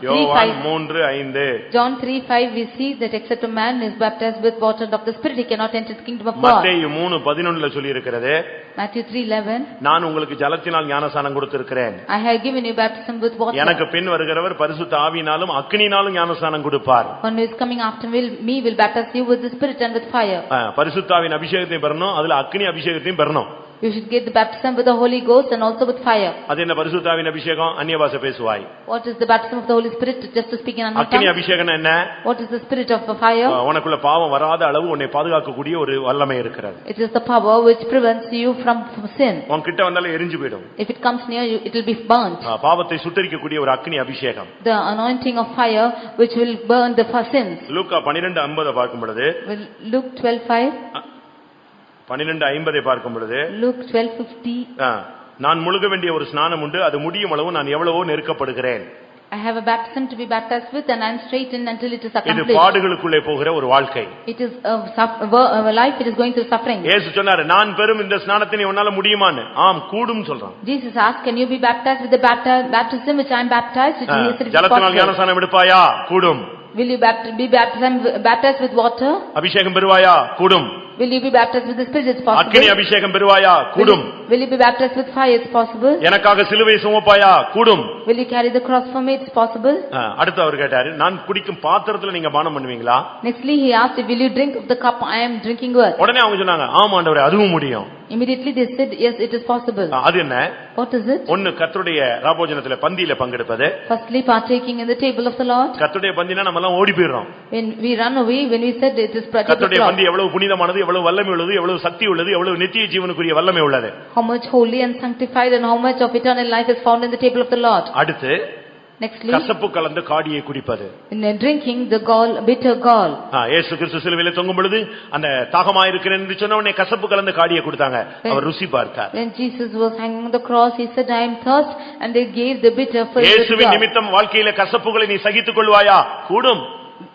யோவான் 3:5 John 3:5 we see that except a man is baptized with water of the Spirit he cannot enter the kingdom of God. மத்தேயு 3:11ல சொல்லி இருக்கிறது. Matthew 3:11 நான் உங்களுக்கு ஜலத்தினால் ஞானஸ்நானம் கொடுத்திருக்கிறேன். I have given you baptism with water. எனக்கு பின் வருகிறவர் பரிசுத்த ஆவியினாலும் அக்கினியினாலும் ஞானஸ்நானம் கொடுப்பார். One who is coming after me will baptize you with the Spirit and with fire. பரிசுத்த அபிஷேகத்தையும் பெறணும் அதுல அக்னி அபிஷேகத்தையும் பெறணும். You should get the baptism with the Holy Ghost and also with fire. அது என்ன பரிசுத்தாவின் அபிஷேகம்? அந்நிய பாஷை பேசுவாய். What is the baptism of the Holy Spirit? Just to speak in unknown tongues. அக்னி அபிஷேகம் என்ன? What is the spirit of the fire? உனக்குள்ள பாவம் வராத அளவு உன்னை பாதுகாக்கக்கூடிய ஒரு வல்லமை இருக்கிறது. It is the power which prevents you from sin. உன் கிட்ட வந்தாலே எரிஞ்சு போய்டும். If it comes near you, it will be burnt. பாவத்தை சுட்டெரிக்கக்கூடிய ஒரு அக்னி அபிஷேகம். The anointing of fire which will burn the sins. லூக்கா 12:50 பார்க்கும் பொழுது Luke 12:5 12:50 பார்க்கும் பொழுது Luke 12:50 நான் முழுக வேண்டிய ஒரு ஸ்நானம் உண்டு அது முடியும் அளவு நான் எவ்வளவோ நெருக்கப்படுகிறேன். I have a baptism to be baptized with and I am straightened until it is accomplished. இது பாடுகளுக்குள்ளே போகிற ஒரு வாழ்க்கை. It is a life it is going through suffering. இயேசு சொன்னார் நான் பெறும் இந்த ஸ்நானத்தை நீ உன்னால முடியுமான்னு. ஆம் கூடும் சொல்றான். Jesus asked, can you be baptized with the baptism which I am baptized? Which he said, ஜலத்தினால் ஞானஸ்நானம் எடுப்பாயா? கூடும். Will you be baptized with water? அபிஷேகம் பெறுவாயா? கூடும். Will you be baptized with the Spirit? It's possible. அக்கினி அபிஷேகம் பெறுவாயா? கூடும். Will you be baptized with fire? It's possible. எனக்காக சிலுவை சுமப்பாயா? கூடும். Will you carry the cross for me? It's possible. அடுத்து அவர் கேட்டாரு நான் குடிக்கும் பாத்திரத்துல நீங்க பானம் பண்ணுவீங்களா? Nextly he asked, will you drink of the cup I am drinking with? உடனே அவங்க சொன்னாங்க ஆமா ஆண்டவரே அதுவும் முடியும். Immediately they said, yes, it is possible. அது என்ன? What is it? ஒன்னு கர்த்தருடைய ராபோஜனத்திலே பந்தியில பங்கெடுப்பது. Firstly partaking in the table of the Lord. கர்த்தருடைய பந்தினா நம்ம எல்லாம் ஓடி போயிரோம். When we run away, when we said it is practical. கர்த்தருடைய பந்தி எவ்வளவு புனிதமானது, எவ்வளவு வல்லமை உள்ளது, எவ்வளவு சக்தி உள்ளது, எவ்வளவு நித்திய ஜீவனுக்குரிய வல்லமை உள்ளது. How much holy and sanctified and how much of eternal life is found in the table of the Lord. அடுத்து Nextly, கசப்பு கலந்த காடியை குடிப்பது. in drinking the gall, bitter gall. இயேசு கிறிஸ்து சிலுவையிலே தொங்கும் பொழுது அந்த தாகமா இருக்கிறேன் என்று சொன்ன உடனே கசப்பு கலந்த காடியை கொடுத்தாங்க. அவர் ருசி பார்த்தார். When Jesus was hanging on the cross, he said, I am thirst, and they gave the bitter for இயேசுவின் நிமித்தம் வாழ்க்கையில கசப்புகளை நீ சகித்துக் கொள்வாயா? கூடும்.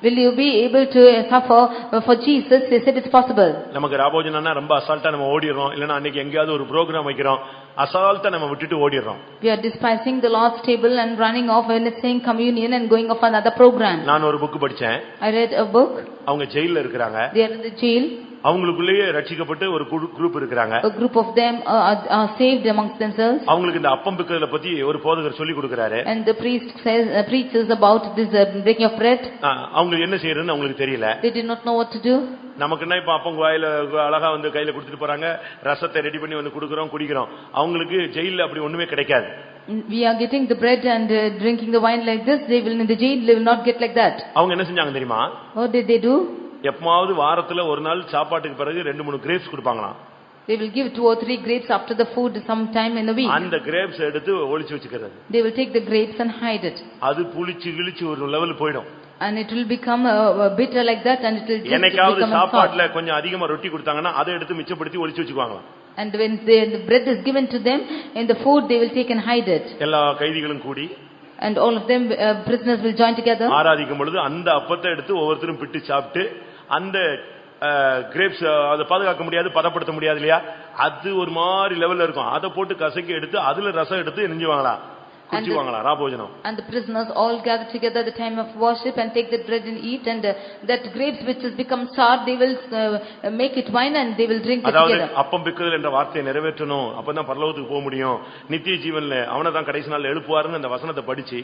Will you be able to suffer for Jesus? They said it's possible. நமக்கு ராபோஜனம்னா ரொம்ப அசால்ட்டா நம்ம ஓடிறோம். இல்லனா அன்னைக்கு எங்கயாவது ஒரு புரோகிராம் வைக்கிறோம், அசால்ட்டா நம்ம விட்டுட்டு ஓடிறோம். We are despising the Lord's table and running off when it's saying communion and going off another program. நான் ஒரு புக் படிச்சேன். I read a book. அவங்க ஜெயில்ல இருக்காங்க. They are in the jail. அவங்களுக்குள்ளேயே ரட்சிக்கப்பட்டு ஒரு குரூப் இருக்காங்க. A group of them are saved amongst themselves. அவங்களுக்கு இந்த அப்பம் பிக்கிறத பத்தி ஒரு போதகர் சொல்லி கொடுக்கறாரு. And the priest preaches about this breaking of bread. அவங்க என்ன செய்யறதுன்னு அவங்களுக்கு தெரியல. They did not know what to do. நமக்குன்னா இப்ப அப்பம் வாயில அழகா வந்து கையில கொடுத்துட்டு போறாங்க, ரசத்தை ரெடி பண்ணி வந்து குடுக்குறோம், குடிக்கிறோம். அவங்களுக்கு ஜெயில்ல அப்படி ஒண்ணுமே கிடைக்காது. We are getting the bread and drinking the wine like this. They will in the jail, they will not get like that. அவங்க என்ன செஞ்சாங்க தெரியுமா? What did they do? எப்பமாவது வாரத்துல ஒரு நாள் சாப்பாட்டுக்கு பிறகு 2-3 grapes கொடுப்பாங்களாம். They will give 2 or 3 grapes after the food sometime in the week. அந்த கிரேப்ஸ் எடுத்து ஒளிச்சு வச்சுக்கிறது. They will take the grapes and hide it. அது புளிச்சு கிழிச்சு ஒரு லெவல் போய்டும். And it will become bitter like that, and it will just என்னைக்காவது become சாப்பாட்டுல கொஞ்சம் அதிகமா ரொட்டி கொடுத்தாங்கன்னா அதை எடுத்து மிச்சப்படுத்தி ஒளிச்சு வச்சுக்குவாங்களாம். And when the bread is given to them in the food, they will take and hide it. எல்லா கைதிகளும் கூடி And all of them prisoners will join together. ஆராதிக்கும் பொழுது அந்த அப்பத்தை எடுத்து ஒவ்வொருத்தரும் பிட்டு சாப்பிட்டு அந்த கிரேப்ஸ் அதை பாதுகாக்க முடியாது, பதப்படுத்த முடியாது இல்லையா, அது ஒரு மாதிரி லெவல்ல இருக்கும். அதை போட்டு கசக்கி எடுத்து அதுல ரசம் எடுத்து நெஞ்சுவாங்களா, குடிச்சுவாங்களா ராபோஜனம். And the prisoners all gather together at the time of worship and take the bread and eat, and that grapes which has become sour, they will make it wine and they will drink it together. அதாவது அப்பம் பிக்குதல் என்ற வார்த்தையை நிறைவேற்றணும், அப்பதான் பரலோகத்துக்கு போக முடியும், நித்திய ஜீவன்ல அவனை தான் கடைசி நாள் எழுப்புவாருன்னு அந்த வசனத்தை படிச்சு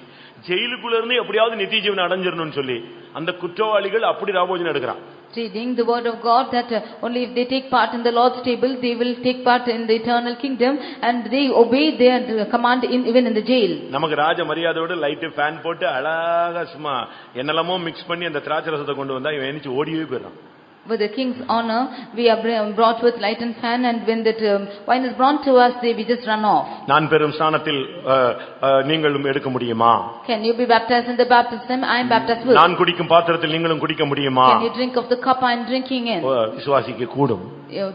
ஜெயிலுக்குள்ள இருந்து எப்படியாவது நித்திய ஜீவன் அடைஞ்சிரணும்னு சொல்லி அந்த குற்றவாளிகள் அப்படி ராபோஜனம் எடுக்கிறான். Reading the word of God that only if they take part in the Lord's table, they will take part in the eternal kingdom, and they obey their command even in the jail. நமக்கு ராஜ மரியாதையோட light fan போட்டு அழகா சும்மா என்னெல்லாமோ mix பண்ணி அந்த திராட்சை ரசத்தை கொண்டு வந்தா இவன் எந்திரிச்சு ஓடியே போயிடுறான். With the king's honor, we are brought with light and fan, and when that wine is brought to us, we just run off. நான் பெறும் ஸ்நானத்தில் நீங்களும் எடுக்க முடியுமா? Can you be baptized in the baptism I am baptized with? நான் குடிக்கும் பாத்திரத்தில் நீங்களும் குடிக்க முடியுமா? Can you drink of the cup I am drinking in? விசுவாசிக்க கூடும்.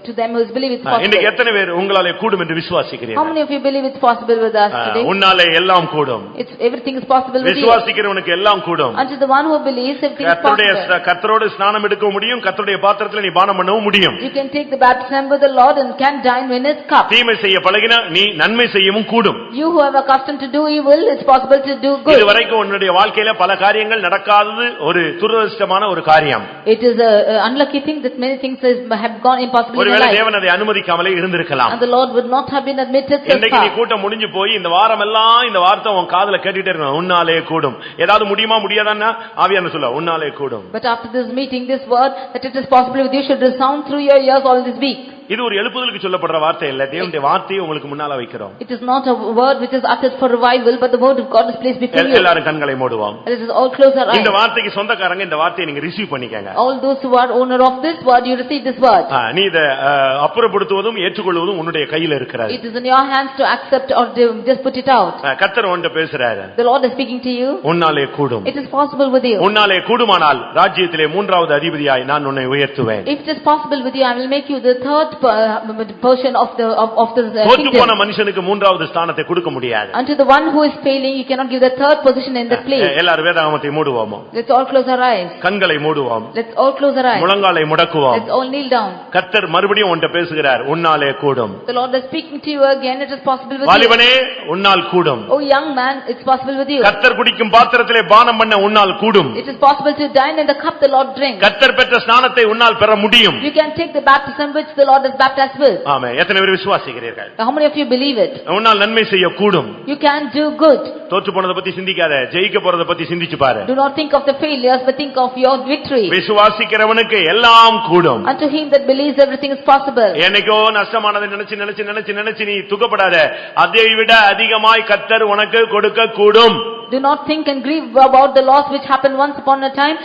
To them who believe it's possible. இன்னைக்கு எத்தனை பேர் உங்களாலே கூடும் என்று விசுவாசிக்கிறீர்கள்? How many of you believe it's possible with us today? உன்னாலே எல்லாம் கூடும். It's everything is possible with you. விசுவாசிக்கிறவனுக்கு எல்லாம் கூடும். Unto the one who believes everything is possible. கர்த்தரோடு ஸ்நானம் எடுக்க முடியும், கர்த்தருடைய பாத்திரத்தில் நீ பானம் பண்ணவும் முடியும். You can take the baptism with the Lord and can dine in his cup. தீமை செய்ய பழகினா நீ நன்மை செய்யவும் கூடும். You who have accustomed to do evil, it's possible to do good. இதுவரைக்கும் உன்னுடைய வாழ்க்கையில பல காரியங்கள் நடக்காதது ஒரு துரதிர்ஷ்டமான ஒரு காரியம். It is a unlucky thing that many things have gone impossible in your life. தேவன் அதை அனுமதிக்காமலே இருந்திருக்கலாம். And the Lord would not have been admitted so far. இன்னைக்கு நீ கூட்டம் முடிஞ்சு போய் இந்த வாரம் எல்லாம் இந்த வார்த்தை உன் காதுல கேட்டுட்டே இருக்கணும், உன்னாலே கூடும். ஏதாவது முடியுமா முடியாதான்னா ஆவியானவர் சொல்ல உன்னாலே கூடும். But after this meeting, this word that it is possible with you should resound through your ears all this week. இது ஒரு எழுப்புதலுக்கு சொல்லப்படுற வார்த்தை இல்ல, தேவனுடைய வார்த்தையை உங்களுக்கு முன்னால வைக்கிறோம். It is not a word which is uttered for revival, but the word of God is placed before you. எல்லாரும் கண்களை மூடுவோம். Let us all close our eyes. இந்த வார்த்தைக்கு சொந்தக்காரங்க இந்த வார்த்தையை நீங்க ரிசீவ் பண்ணிக்கங்க. All those who are owner of this word, you receive this word. நீ இத அப்புறப்படுத்துவதும் ஏற்றுக்கொள்வதும் உன்னுடைய கையில இருக்கிறது. It is in your hands to accept or to just put it out. கர்த்தர் உன்கிட்ட பேசுறாரு. The Lord is speaking to you. உன்னாலே கூடும். It is possible with you. உன்னாலே கூடுமானால் ராஜ்யத்திலே மூன்றாவது அதிபதியாய் நான் உன்னை உயர்த்துவேன். If it is possible with you, I will make you the third portion of the தோற்று போன kingdom. மனுஷனுக்கு மூன்றாவது ஸ்தானத்தை கொடுக்க முடியாது. Unto the one who is failing, you cannot give the third position in that place. எல்லாரும் வேதாகமத்தை மூடுவோம். Let's all close our eyes. கண்களை மூடுவோம். Let's all close our eyes. முழங்காலை முடக்குவோம். Let's all kneel down. கர்த்தர் மறுபடியும் உன்கிட்ட பேசுகிறார், உன்னாலே கூடும். The Lord is speaking to you again. It is possible with you. வாலிபனே உன்னால் கூடும். Oh young man, it's possible with you. கர்த்தர் குடிக்கும் பாத்திரத்திலே பானம் பண்ண உன்னால் கூடும். It is possible to dine in the cup the Lord drinks. கர்த்தர் பெற்ற ஸ்நானத்தை உன்னால் பெற முடியும். You can take the baptism which the Lord has baptized with. ஆமென். எத்தனை பேர் விசுவாசிக்கிறீர்கள்? How many of you believe it? உன்னால் நன்மை செய்ய கூடும். You can do good. தோற்று போனதை பத்தி சிந்திக்காத, ஜெயிக்க போறதை பத்தி சிந்திச்சு பாரு. Do not think of the failures, but think of your victory. விசுவாசிக்கிறவனுக்கு எல்லாம் கூடும். Unto him that believes everything is possible. என்னைக்கோ நஷ்டமானதை நினைச்சு நினைச்சு நினைச்சு நினைச்சு நீ துக்கப்படாத, அதை விட அதிகமாய் கர்த்தர் உனக்கு கொடுக்க கூடும். Do not think and grieve about the loss which happened once upon a time.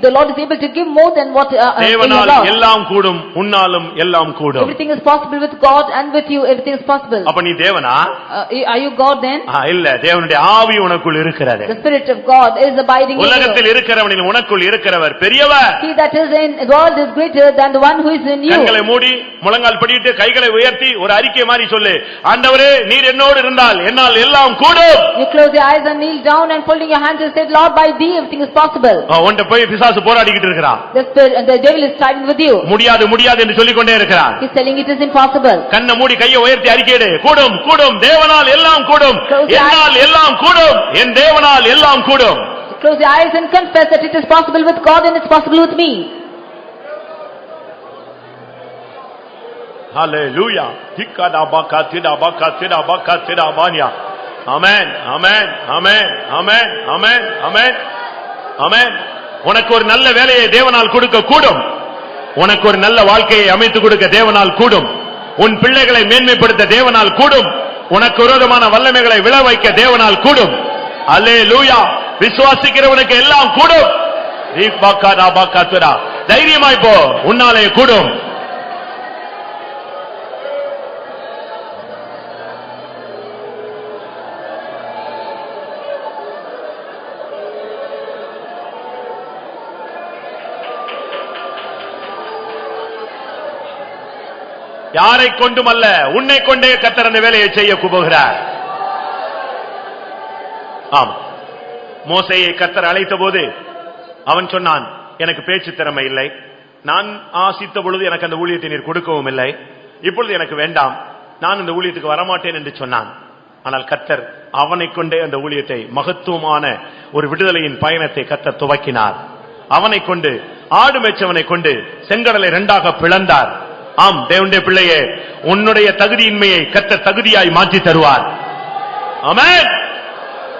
The Lord is able to give more than what you தேவனால் lost. எல்லாம் கூடும், உன்னாலும் எல்லாம் கூடும். Everything is possible with God, and with you everything is possible. அப்ப நீ தேவனா? Are you God then? இல்ல, தேவனுடைய ஆவி உனக்குள் இருக்கிறது. The Spirit of God is abiding in you. உலகத்தில் இருக்கிறவனில் உனக்குள் இருக்கிறவர் பெரியவர். He that is in the world is greater than the one who is in you. கண்களை மூடி முழங்கால் படியிட்டு கைகளை உயர்த்தி ஒரு அறிக்கை மாதிரி சொல்லு. ஆண்டவரே, நீர் என்னோடு இருந்தால் என்னால் எல்லாம் கூடும். You close your eyes and kneel down and folding your hands and say, Lord, by thee everything is possible. உன்ட போய் பிசாசு போராடிக்கிட்டு இருக்கிறான். The devil is striving with you. முடியாது முடியாது என்று சொல்லிக் கொண்டே இருக்கிறான். He is telling it is impossible. கண்ணை மூடி கையை உயர்த்தி அறிக்கையிடு. கூடும் கூடும், தேவனால் எல்லாம் கூடும், என்னால் எல்லாம் கூடும், என் தேவனால் எல்லாம் கூடும். Close your eyes and confess that it is possible with God and it's possible with me. Hallelujah. Tikadabaka tidabaka tidabaka tidabania. Amen. Amen. Amen. Amen. Amen. Amen. Amen. உனக்கு ஒரு நல்ல வேலையை தேவனால் கொடுக்க கூடும். உனக்கு ஒரு நல்ல வாழ்க்கையை அமைத்து கொடுக்க தேவனால் கூடும். உன் பிள்ளைகளை மேன்மைப்படுத்த தேவனால் கூடும். உனக்கு விரோதமான வல்லமைகளை விழ வைக்க தேவனால் கூடும். அல்லேலூயா. விசுவாசிக்கிறவனுக்கு எல்லாம் கூடும். தைரியமாய் போ, உன்னாலே கூடும். யாரை கொண்டும் அல்ல, உன்னை கொண்டே கர்த்தர் அந்த வேலையை செய்ய போகிறார். ஆம், மோசேயை கர்த்தர் அழைத்த போது அவன் சொன்னான், எனக்கு பேச்சு திறமை இல்லை, நான் ஆசித்த பொழுது எனக்கு அந்த ஊழியத்தை நீர் கொடுக்கவும் இல்லை, இப்பொழுது எனக்கு வேண்டாம், நான் இந்த ஊழியத்துக்கு வரமாட்டேன் என்று சொன்னான். ஆனால் கர்த்தர் அவனை கொண்டே அந்த ஊழியத்தை, மகத்துவமான ஒரு விடுதலையின் பயணத்தை கர்த்தர் துவக்கினார். அவனை கொண்டு, ஆடு மேய்ச்சவனை கொண்டு செங்கடலை இரண்டாக பிளந்தார். ஆம், தேவனுடைய பிள்ளையே, உன்னுடைய தகுதியின்மையை கர்த்தர் தகுதியாய் மாற்றி தருவார். ஆமென்.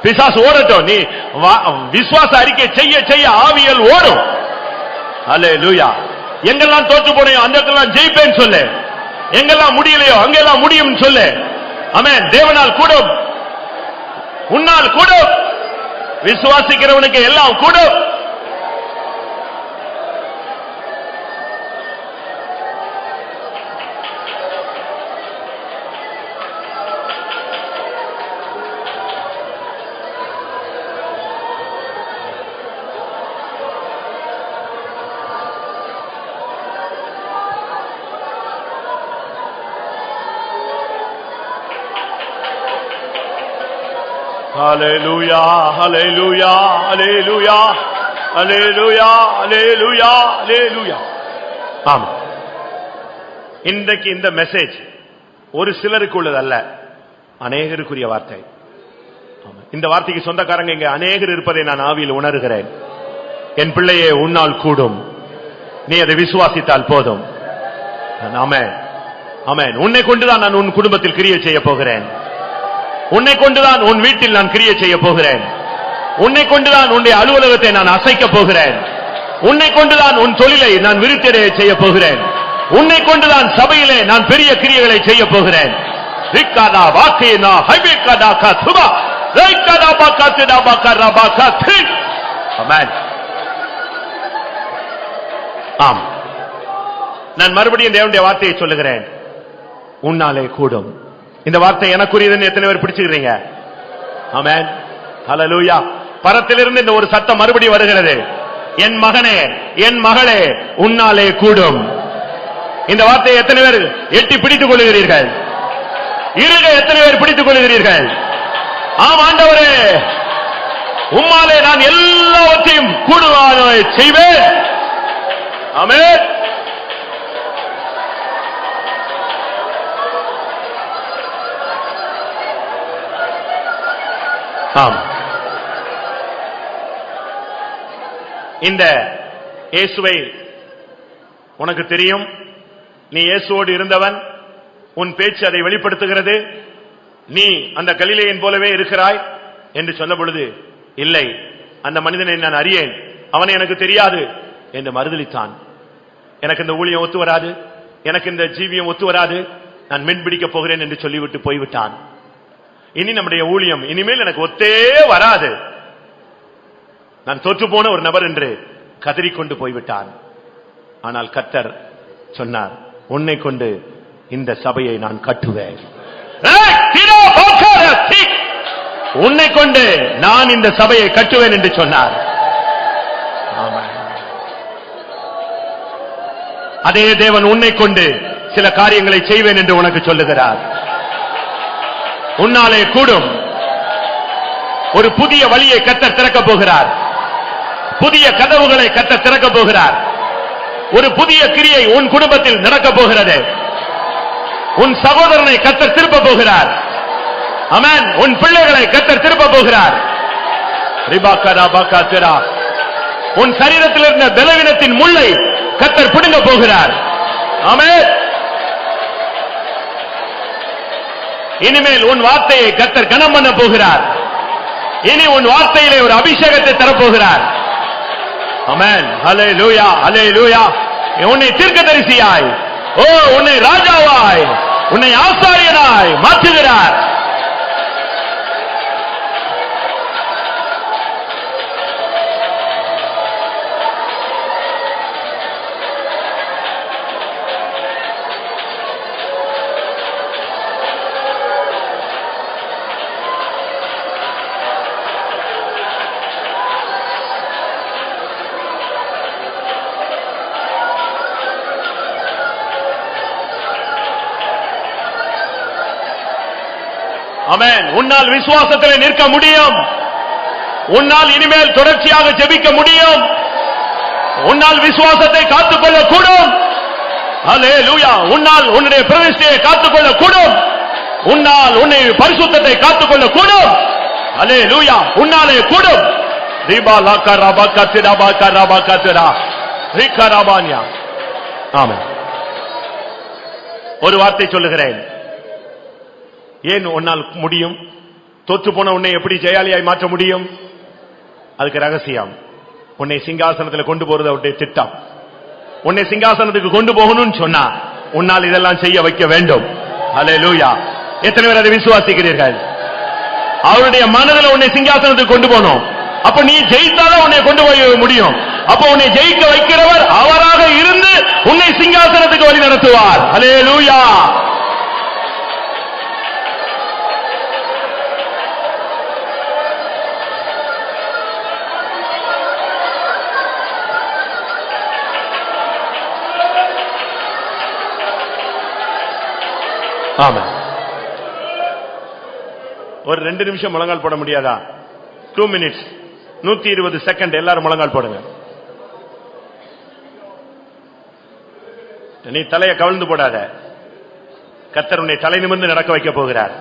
பிசாசு ஓடட்டும், நீ விசுவாச அறிக்கை செய்ய செய்ய ஆவியல் ஓடும். அல்லேலூயா. எங்கெல்லாம் தோற்று போனையோ அங்கெல்லாம் ஜெயிப்பேன்னு சொல்லு. எங்கெல்லாம் முடியலையோ அங்கெல்லாம் முடியும் சொல்லு. ஆமென். தேவனால் கூடும், உன்னால் கூடும், விசுவாசிக்கிறவனுக்கு எல்லாம் கூடும். Hallelujah, hallelujah, hallelujah, hallelujah, hallelujah, hallelujah. ஆமா, இன்றைக்கு இந்த மெசேஜ் ஒரு சிலருக்கு உள்ளதல்ல, அநேகருக்குரிய வார்த்தை. இந்த வார்த்தைக்கு சொந்தக்காரங்க இங்க அநேகர் இருப்பதை நான் ஆவியில் உணர்கிறேன். என் பிள்ளையே, உன்னால் கூடும், நீ அதை விசுவாசித்தால் போதும். ஆமென், ஆமென். உன்னை கொண்டுதான் நான் உன் குடும்பத்தில் கிரியை செய்ய போகிறேன். உன்னை கொண்டுதான் உன் வீட்டில் நான் கிரியை செய்ய போகிறேன். உன்னை கொண்டுதான் உன்னுடைய அலுவலகத்தை நான் அசைக்க போகிறேன். உன்னை கொண்டுதான் உன் தொழிலை நான் விருத்தியடைய செய்ய போகிறேன். உன்னை கொண்டுதான் சபையிலே நான் பெரிய கிரியைகளை செய்ய போகிறேன். ஆம், நான் மறுபடியும் தேவனுடைய வார்த்தையை சொல்லுகிறேன், உன்னாலே கூடும். இந்த வார்த்தை எனக்குரியதுன்னு எத்தனை பேர் பிடிச்சுக்கிறீங்க? ஆமென், ஹல்லேலூயா. பரத்திலிருந்து இந்த ஒரு சத்தம் மறுபடியும் வருகிறது, என் மகனே, என் மகளே, உன்னாலே கூடும். இந்த வார்த்தையை எத்தனை பேர் எட்டி பிடித்துக் கொள்கிறீர்கள்? இருக எத்தனை பேர் பிடித்துக் கொள்கிறீர்கள்? ஆம் ஆண்டவரே, உம்மாலே நான் எல்லாவற்றையும் கூடுவானவை செய்வேன். ஆமென். ஆம், இந்த இயேசுவை உனக்கு தெரியும், நீ இயேசுவோடு இருந்தவன், உன் பேச்சு அதை வெளிப்படுத்துகிறது. நீ அந்த கலிலேயன் போலவே இருக்கிறாய் என்று சொன்ன பொழுது, இல்லை, அந்த மனிதனை நான் அறியேன், அவனை எனக்கு தெரியாது என்று மறுதலித்தான். எனக்கு இந்த ஊழியம் ஒத்து வராது, எனக்கு இந்த ஜீவியம் ஒத்து வராது, நான் மீன்பிடிக்க போகிறேன் என்று சொல்லிவிட்டு போய்விட்டான். இனி நம்முடைய ஊழியம் இனிமேல் எனக்கு ஒத்தே வராது, நான் தோற்று போன ஒரு நபர் என்று கதறிக்கொண்டு போய்விட்டான். ஆனால் கர்த்தர் சொன்னார், உன்னை கொண்டு இந்த சபையை நான் கட்டுவேன். உன்னை கொண்டு நான் இந்த சபையை கட்டுவேன் என்று சொன்னார். அதே தேவன் உன்னை கொண்டு சில காரியங்களை செய்வேன் என்று உனக்கு சொல்லுகிறார். உன்னாலே கூடும். ஒரு புதிய வழியை கர்த்தர் திறக்கப் போகிறார். புதிய கதவுகளை கர்த்தர் திறக்கப் போகிறார். ஒரு புதிய கிரியை உன் குடும்பத்தில் நடக்கப் போகிறது. உன் சகோதரனை கர்த்தர் திருப்ப போகிறார். ஆமென். உன் பிள்ளைகளை கர்த்தர் திருப்ப போகிறார். உன் சரீரத்தில் இருந்த பலவீனத்தின் முள்ளை கர்த்தர் பிடுங்க போகிறார். ஆமென். இனிமேல் உன் வார்த்தையை கர்த்தர் கனம் பண்ண போகிறார். இனி உன் வார்த்தையிலே ஒரு அபிஷேகத்தை தரப்போகிறார். ஆமென். ஹல்லேலூயா, ஹல்லேலூயா. உன்னை தீர்க்கதரிசியாய், உன்னை ராஜாவாய், உன்னை ஆசாரியனாய் மாற்றுகிறார். ஆமென். உன்னால் விசுவாசத்தில் நிற்க முடியும். உன்னால் இனிமேல் தொடர்ச்சியாக ஜெபிக்க முடியும். உன்னால் விசுவாசத்தை காத்துக்கொள்ள கூடும். ஹல்லேலூயா. உன்னால் உன்னுடைய பிரதிஷ்டையை காத்துக்கொள்ள கூடும். உன்னால் உன்னை பரிசுத்தத்தை காத்துக்கொள்ள கூடும். ஹல்லேலூயா. உன்னாலே கூடும். ஆமென். ஒரு வார்த்தை சொல்லுகிறேன். ஏன் உன்னால் முடியும்? தோற்று போன உன்னை எப்படி ஜெயாலியாய் மாற்ற முடியும்? அதுக்கு ரகசியம். உன்னை சிங்காசனத்தில் கொண்டு போறது அவருடைய திட்டம். உன்னை சிங்காசனத்துக்கு கொண்டு போகணும்னு சொன்னா உன்னால் இதெல்லாம் செய்ய வைக்க வேண்டும். ஹல்லேலூயா. எத்தனை பேர் அதை விசுவாசிக்கிறீர்கள்? அவருடைய மனதில் உன்னை சிங்காசனத்துக்கு கொண்டு போகணும். அப்ப நீ ஜெயித்தாலும் உன்னை கொண்டு போய் முடியும். அப்ப உன்னை ஜெயிக்க வைக்கிறவர் அவராக இருந்து உன்னை சிங்காசனத்துக்கு வழி நடத்துவார். ஹல்லேலூயா. ஆமென். ஒரு 2 நிமிஷம் முழங்கால் போட முடியாதா? 2 minutes, 120 செகண்ட். எல்லாரும் முழங்கால் போடுங்க. நீ தலையை கவிழ்ந்து போடாத. கர்த்தர் உன்னை தலை நிமிர்ந்து நடக்க வைக்க போகிறார்.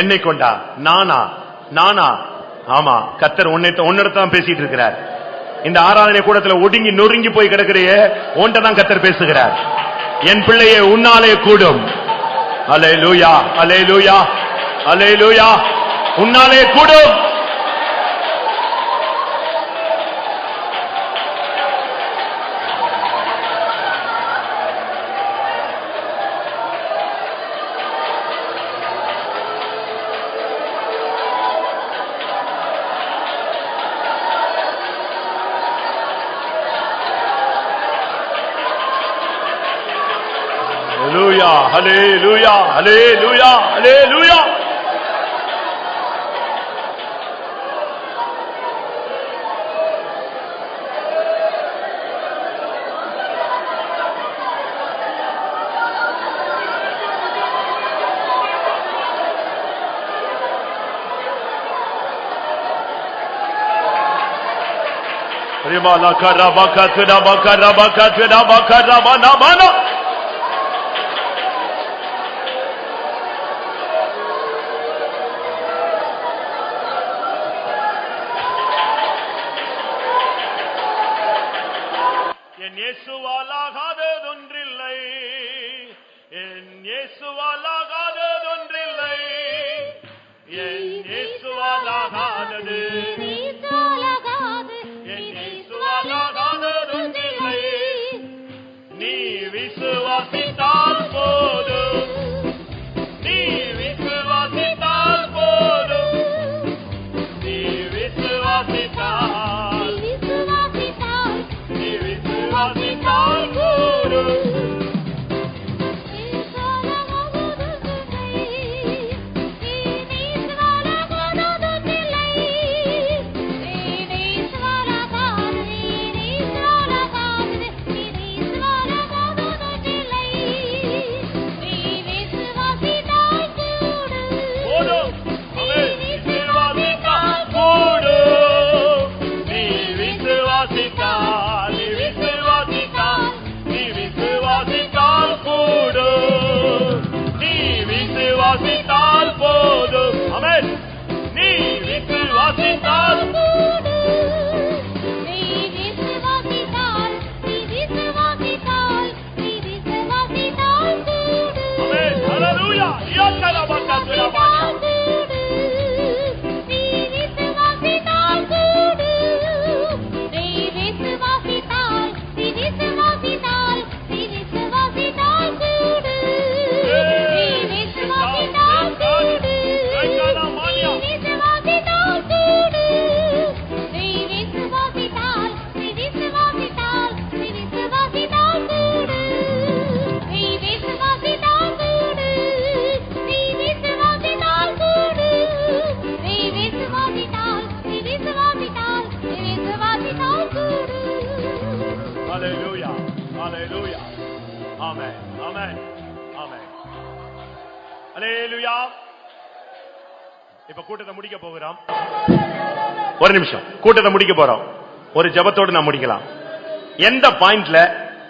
என்னை கொண்டா? நானா? ஆமா, கர்த்தர் உன்னிடத்தான் பேசிட்டு இருக்கிறார். இந்த ஆராதனை கூடத்தில் ஒடுங்கி நொறுங்கி போய் கிடக்கிறையே, உன்கிட்ட தான் கர்த்தர் பேசுகிறார். என் பிள்ளையே, உன்னாலே கூடும். அல்லேலூயா, அல்லேலூயா, அல்லேலூயா. உன்னாலே கூடும். Hallelujah, hallelujah, hallelujah. Rimala karabaka tudabaka rabaka tudabaka rabana bana. ஹalleluya Hallelujah. Amen. Amen. Amen. Hallelujah. இப்ப கூட்டத்தை முடிக்க போகிறோம். ஒரு நிமிஷம் கூட்டத்தை முடிக்க போறோம். ஒரு ஜெபத்தோடு நாம் முடிக்கலாம். எந்த பாயிண்ட்ல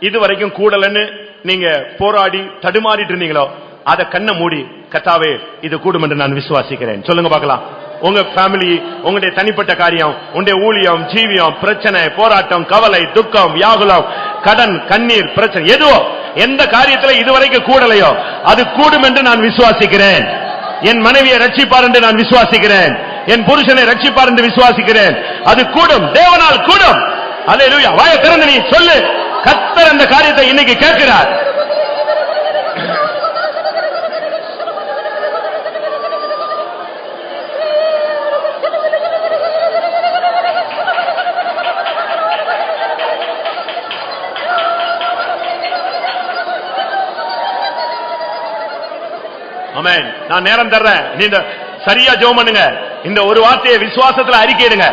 இதுவரைக்கும் கூடலன்னு நீங்க போராடி தடுமாறிட்டு இருந்தீங்களோ அத கண்ணை மூடி கர்த்தாவே இது கூடும் என்று நான் விசுவாசிக்கிறேன் சொல்லுங்க பார்க்கலாம். உங்க ஃபேமிலி, உங்களுடைய தனிப்பட்ட காரியம், உங்களுடைய ஊழியம், ஜீவியம், பிரச்சனை, போராட்டம், கவலை, துக்கம், வியாகுலம், கடன், கண்ணீர், பிரச்சனை, எதுவோ எந்த காரியத்தில் இதுவரைக்கும் கூடலையோ அது கூடும் என்று நான் விசுவாசிக்கிறேன். என் மனைவியை ரட்சிப்பார் என்று நான் விசுவாசிக்கிறேன். என் புருஷனை ரட்சிப்பார் என்று விசுவாசிக்கிறேன். அது கூடும், தேவனால் கூடும். அல்லேலூயா. வாயை திறந்து நீ சொல்லு, கர்த்தர் அந்த காரியத்தை இன்னைக்கு கேட்கிறார். ஆமென். நான் நேரம் தர்றேன், நீங்க சரியா ஜெபம் பண்ணுங்க. இந்த ஒரு வார்த்தையை விசுவாசத்துல அறிக்கையிடுங்க.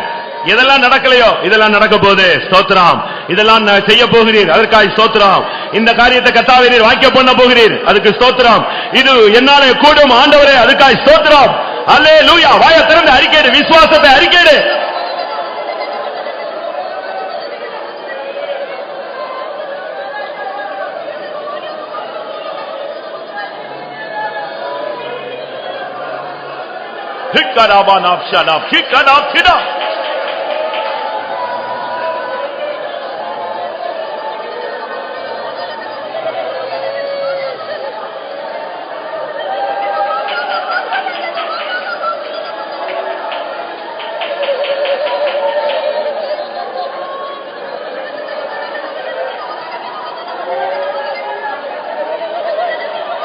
எதெல்லாம் நடக்கலையோ இதெல்லாம் நடக்க போகுது, ஸ்தோத்திரம். இதெல்லாம் செய்ய போகிறீர், அதற்காக ஸ்தோத்திரம். இந்த காரியத்தை கர்த்தாவே நீர் வாக்கியம் பண்ண போகிறீர், அதுக்கு ஸ்தோத்திரம். இது என்னாலே கூடும் ஆண்டவரே, அதுக்காக ஸ்தோத்திரம். அல்லேலூயா. வாயை திறந்து அறிக்கையிடு, விசுவாசத்தை அறிக்கையிடு.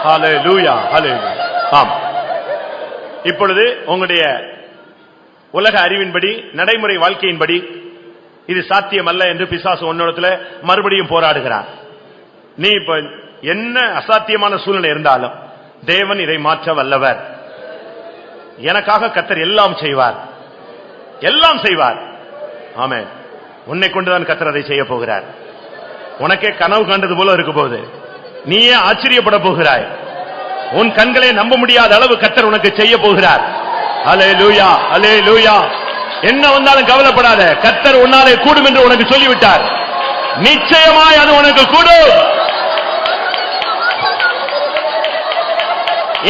ஹல்லேலூயா, ஹல்லேலூயா. ஆம். இப்பொழுது உங்களுடைய உலக அறிவின்படி, நடைமுறை வாழ்க்கையின்படி இது சாத்தியம் அல்ல என்று பிசாசு உன்னிடத்துல மறுபடியும் போராடுகிறார். நீ இப்ப என்ன அசாத்தியமான சூழ்நிலை இருந்தாலும் தேவன் இதை மாற்ற வல்லவர். எனக்காக கர்த்தர் எல்லாம் செய்வார், எல்லாம் செய்வார். ஆமென். உன்னை கொண்டுதான் கர்த்தர் அதை செய்ய போகிறார். உனக்கே கனவு கண்டது போல இருக்க போகுது. நீயே ஆச்சரியப்பட போகிறாய். உன் கண்களே நம்ப முடியாத அளவு கர்த்தர் உனக்கு செய்ய போகிறார். அல்லேலூயா, அல்லேலூயா. என்ன வந்தாலும் கவலைப்படாத, கர்த்தர் உன்னாலே கூடும் என்று உனக்கு சொல்லிவிட்டார். நிச்சயமாய் அது உனக்கு கூடும்.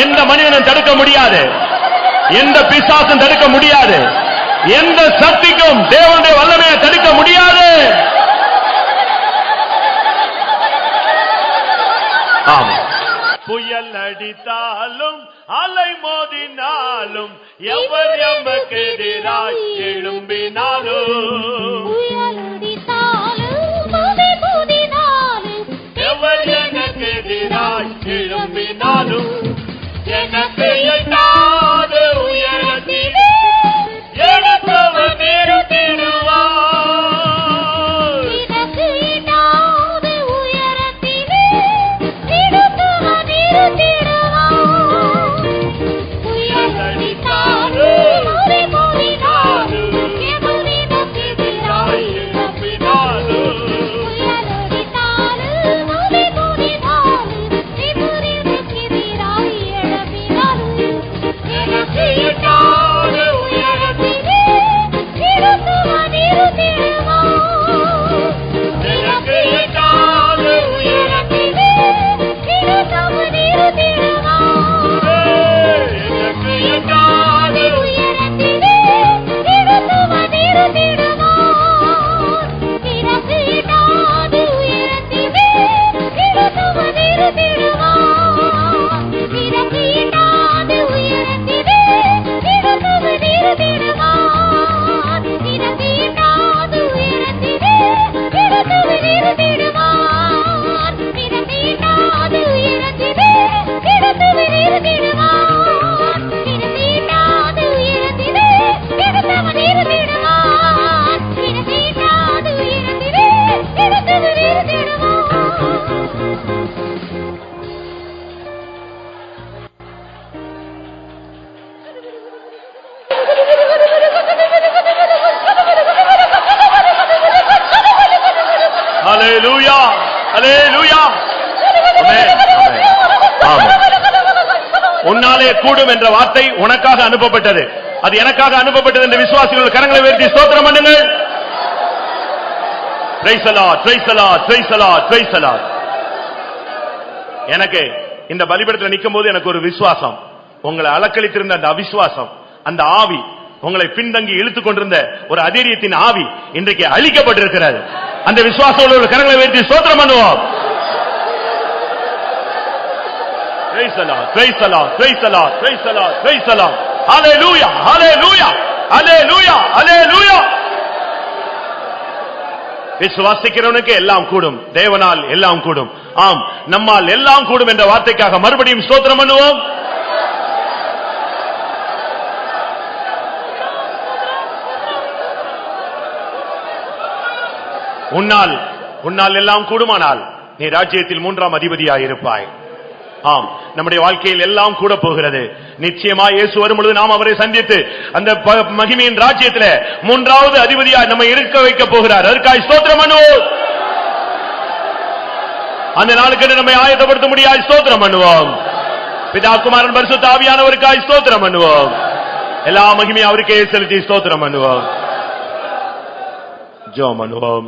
எந்த மனிதனும் தடுக்க முடியாது, எந்த பிசாசும் தடுக்க முடியாது, எந்த சக்திக்கும் தேவனுடைய வல்லமையை தடுக்க முடியாது. ஆமாம். புயல் அடித்தாலும் அலை மோதினாலும் எவர் எமக்கு எதிராய் எழும்பினாலும், எவர் எனக்கு எதிராய் எழும்பினாலும் எனக்கு எட்டாத உயரத்தில் எடுத்தவர் நிறுத்திடுவார். ஹalleluya ஹalleluya ஆமென் ஆமென். உன்னாலே கூடும் என்ற வார்த்தை உனக்காக அனுப்பப்பட்டது, அது எனக்காக அனுப்பப்பட்டது என்று விசுவாசிகள் கரங்களை உயர்த்தி ஸ்தோத்திரம் பண்ணுங்கள். Praise the Lord, praise the Lord, praise the Lord, praise the Lord. எனக்கு இந்த பலிபீடத்தில் நிக்கும்போது எனக்கு ஒரு விசுவாசம், உங்களை அலக்களித்திருந்த அந்த அவிசுவாசம், அந்த ஆவி, உங்களை பின்தங்கி இழுத்துக் கொண்டிருந்த ஒரு அதீரியத்தின் ஆவி இன்றைக்கு அழிக்கப்பட்டிருக்கிறது. அந்த விசுவாசத்தோடு கரங்களை உயர்த்தி ஸ்தோத்திரம் பண்ணுவோம். Praise the Lord, praise the Lord, praise the Lord, praise the Lord, praise the Lord. Hallelujah, hallelujah, hallelujah, hallelujah. விசுவாசிக்கிறவனுக்கு எல்லாம் கூடும், தேவனால் எல்லாம் கூடும். ஆம், நம்மால் எல்லாம் கூடும் என்ற வார்த்தைக்காக மறுபடியும் ஸ்தோத்திரம் பண்ணுவோம். உன்னால் எல்லாம் கூடுமானால் நீ ராஜ்யத்தில் 3ஆம் அதிபதியாய் இருப்பாய். ஆம், நம்முடைய வாழ்க்கையில் எல்லாம் கூட போகிறது. நிச்சயமா இயேசு வரும்பொழுது நாம் அவரை சந்தித்து அந்த மகிமையின் ராஜ்யத்திலே 3ஆவது அதிபதியாய் நம்மை இருக்க வைக்க போகிறார். அதற்காக ஸ்தோத்திரம் பண்ணுவோம். அந்த நாளுக்கு நம்மை ஆயத்தப்படுத்த முடியாது, ஸ்தோத்திரம் பண்ணுவோம். பிதா குமாரன் பரிசுத்த ஆவியானவருக்காய் ஸ்தோத்திரம் பண்ணுவோம். எல்லா மகிமையும் அவருக்கே செலுத்தி ஸ்தோத்திரம் பண்ணுவோம். ஜெபம் பண்ணுவோம்.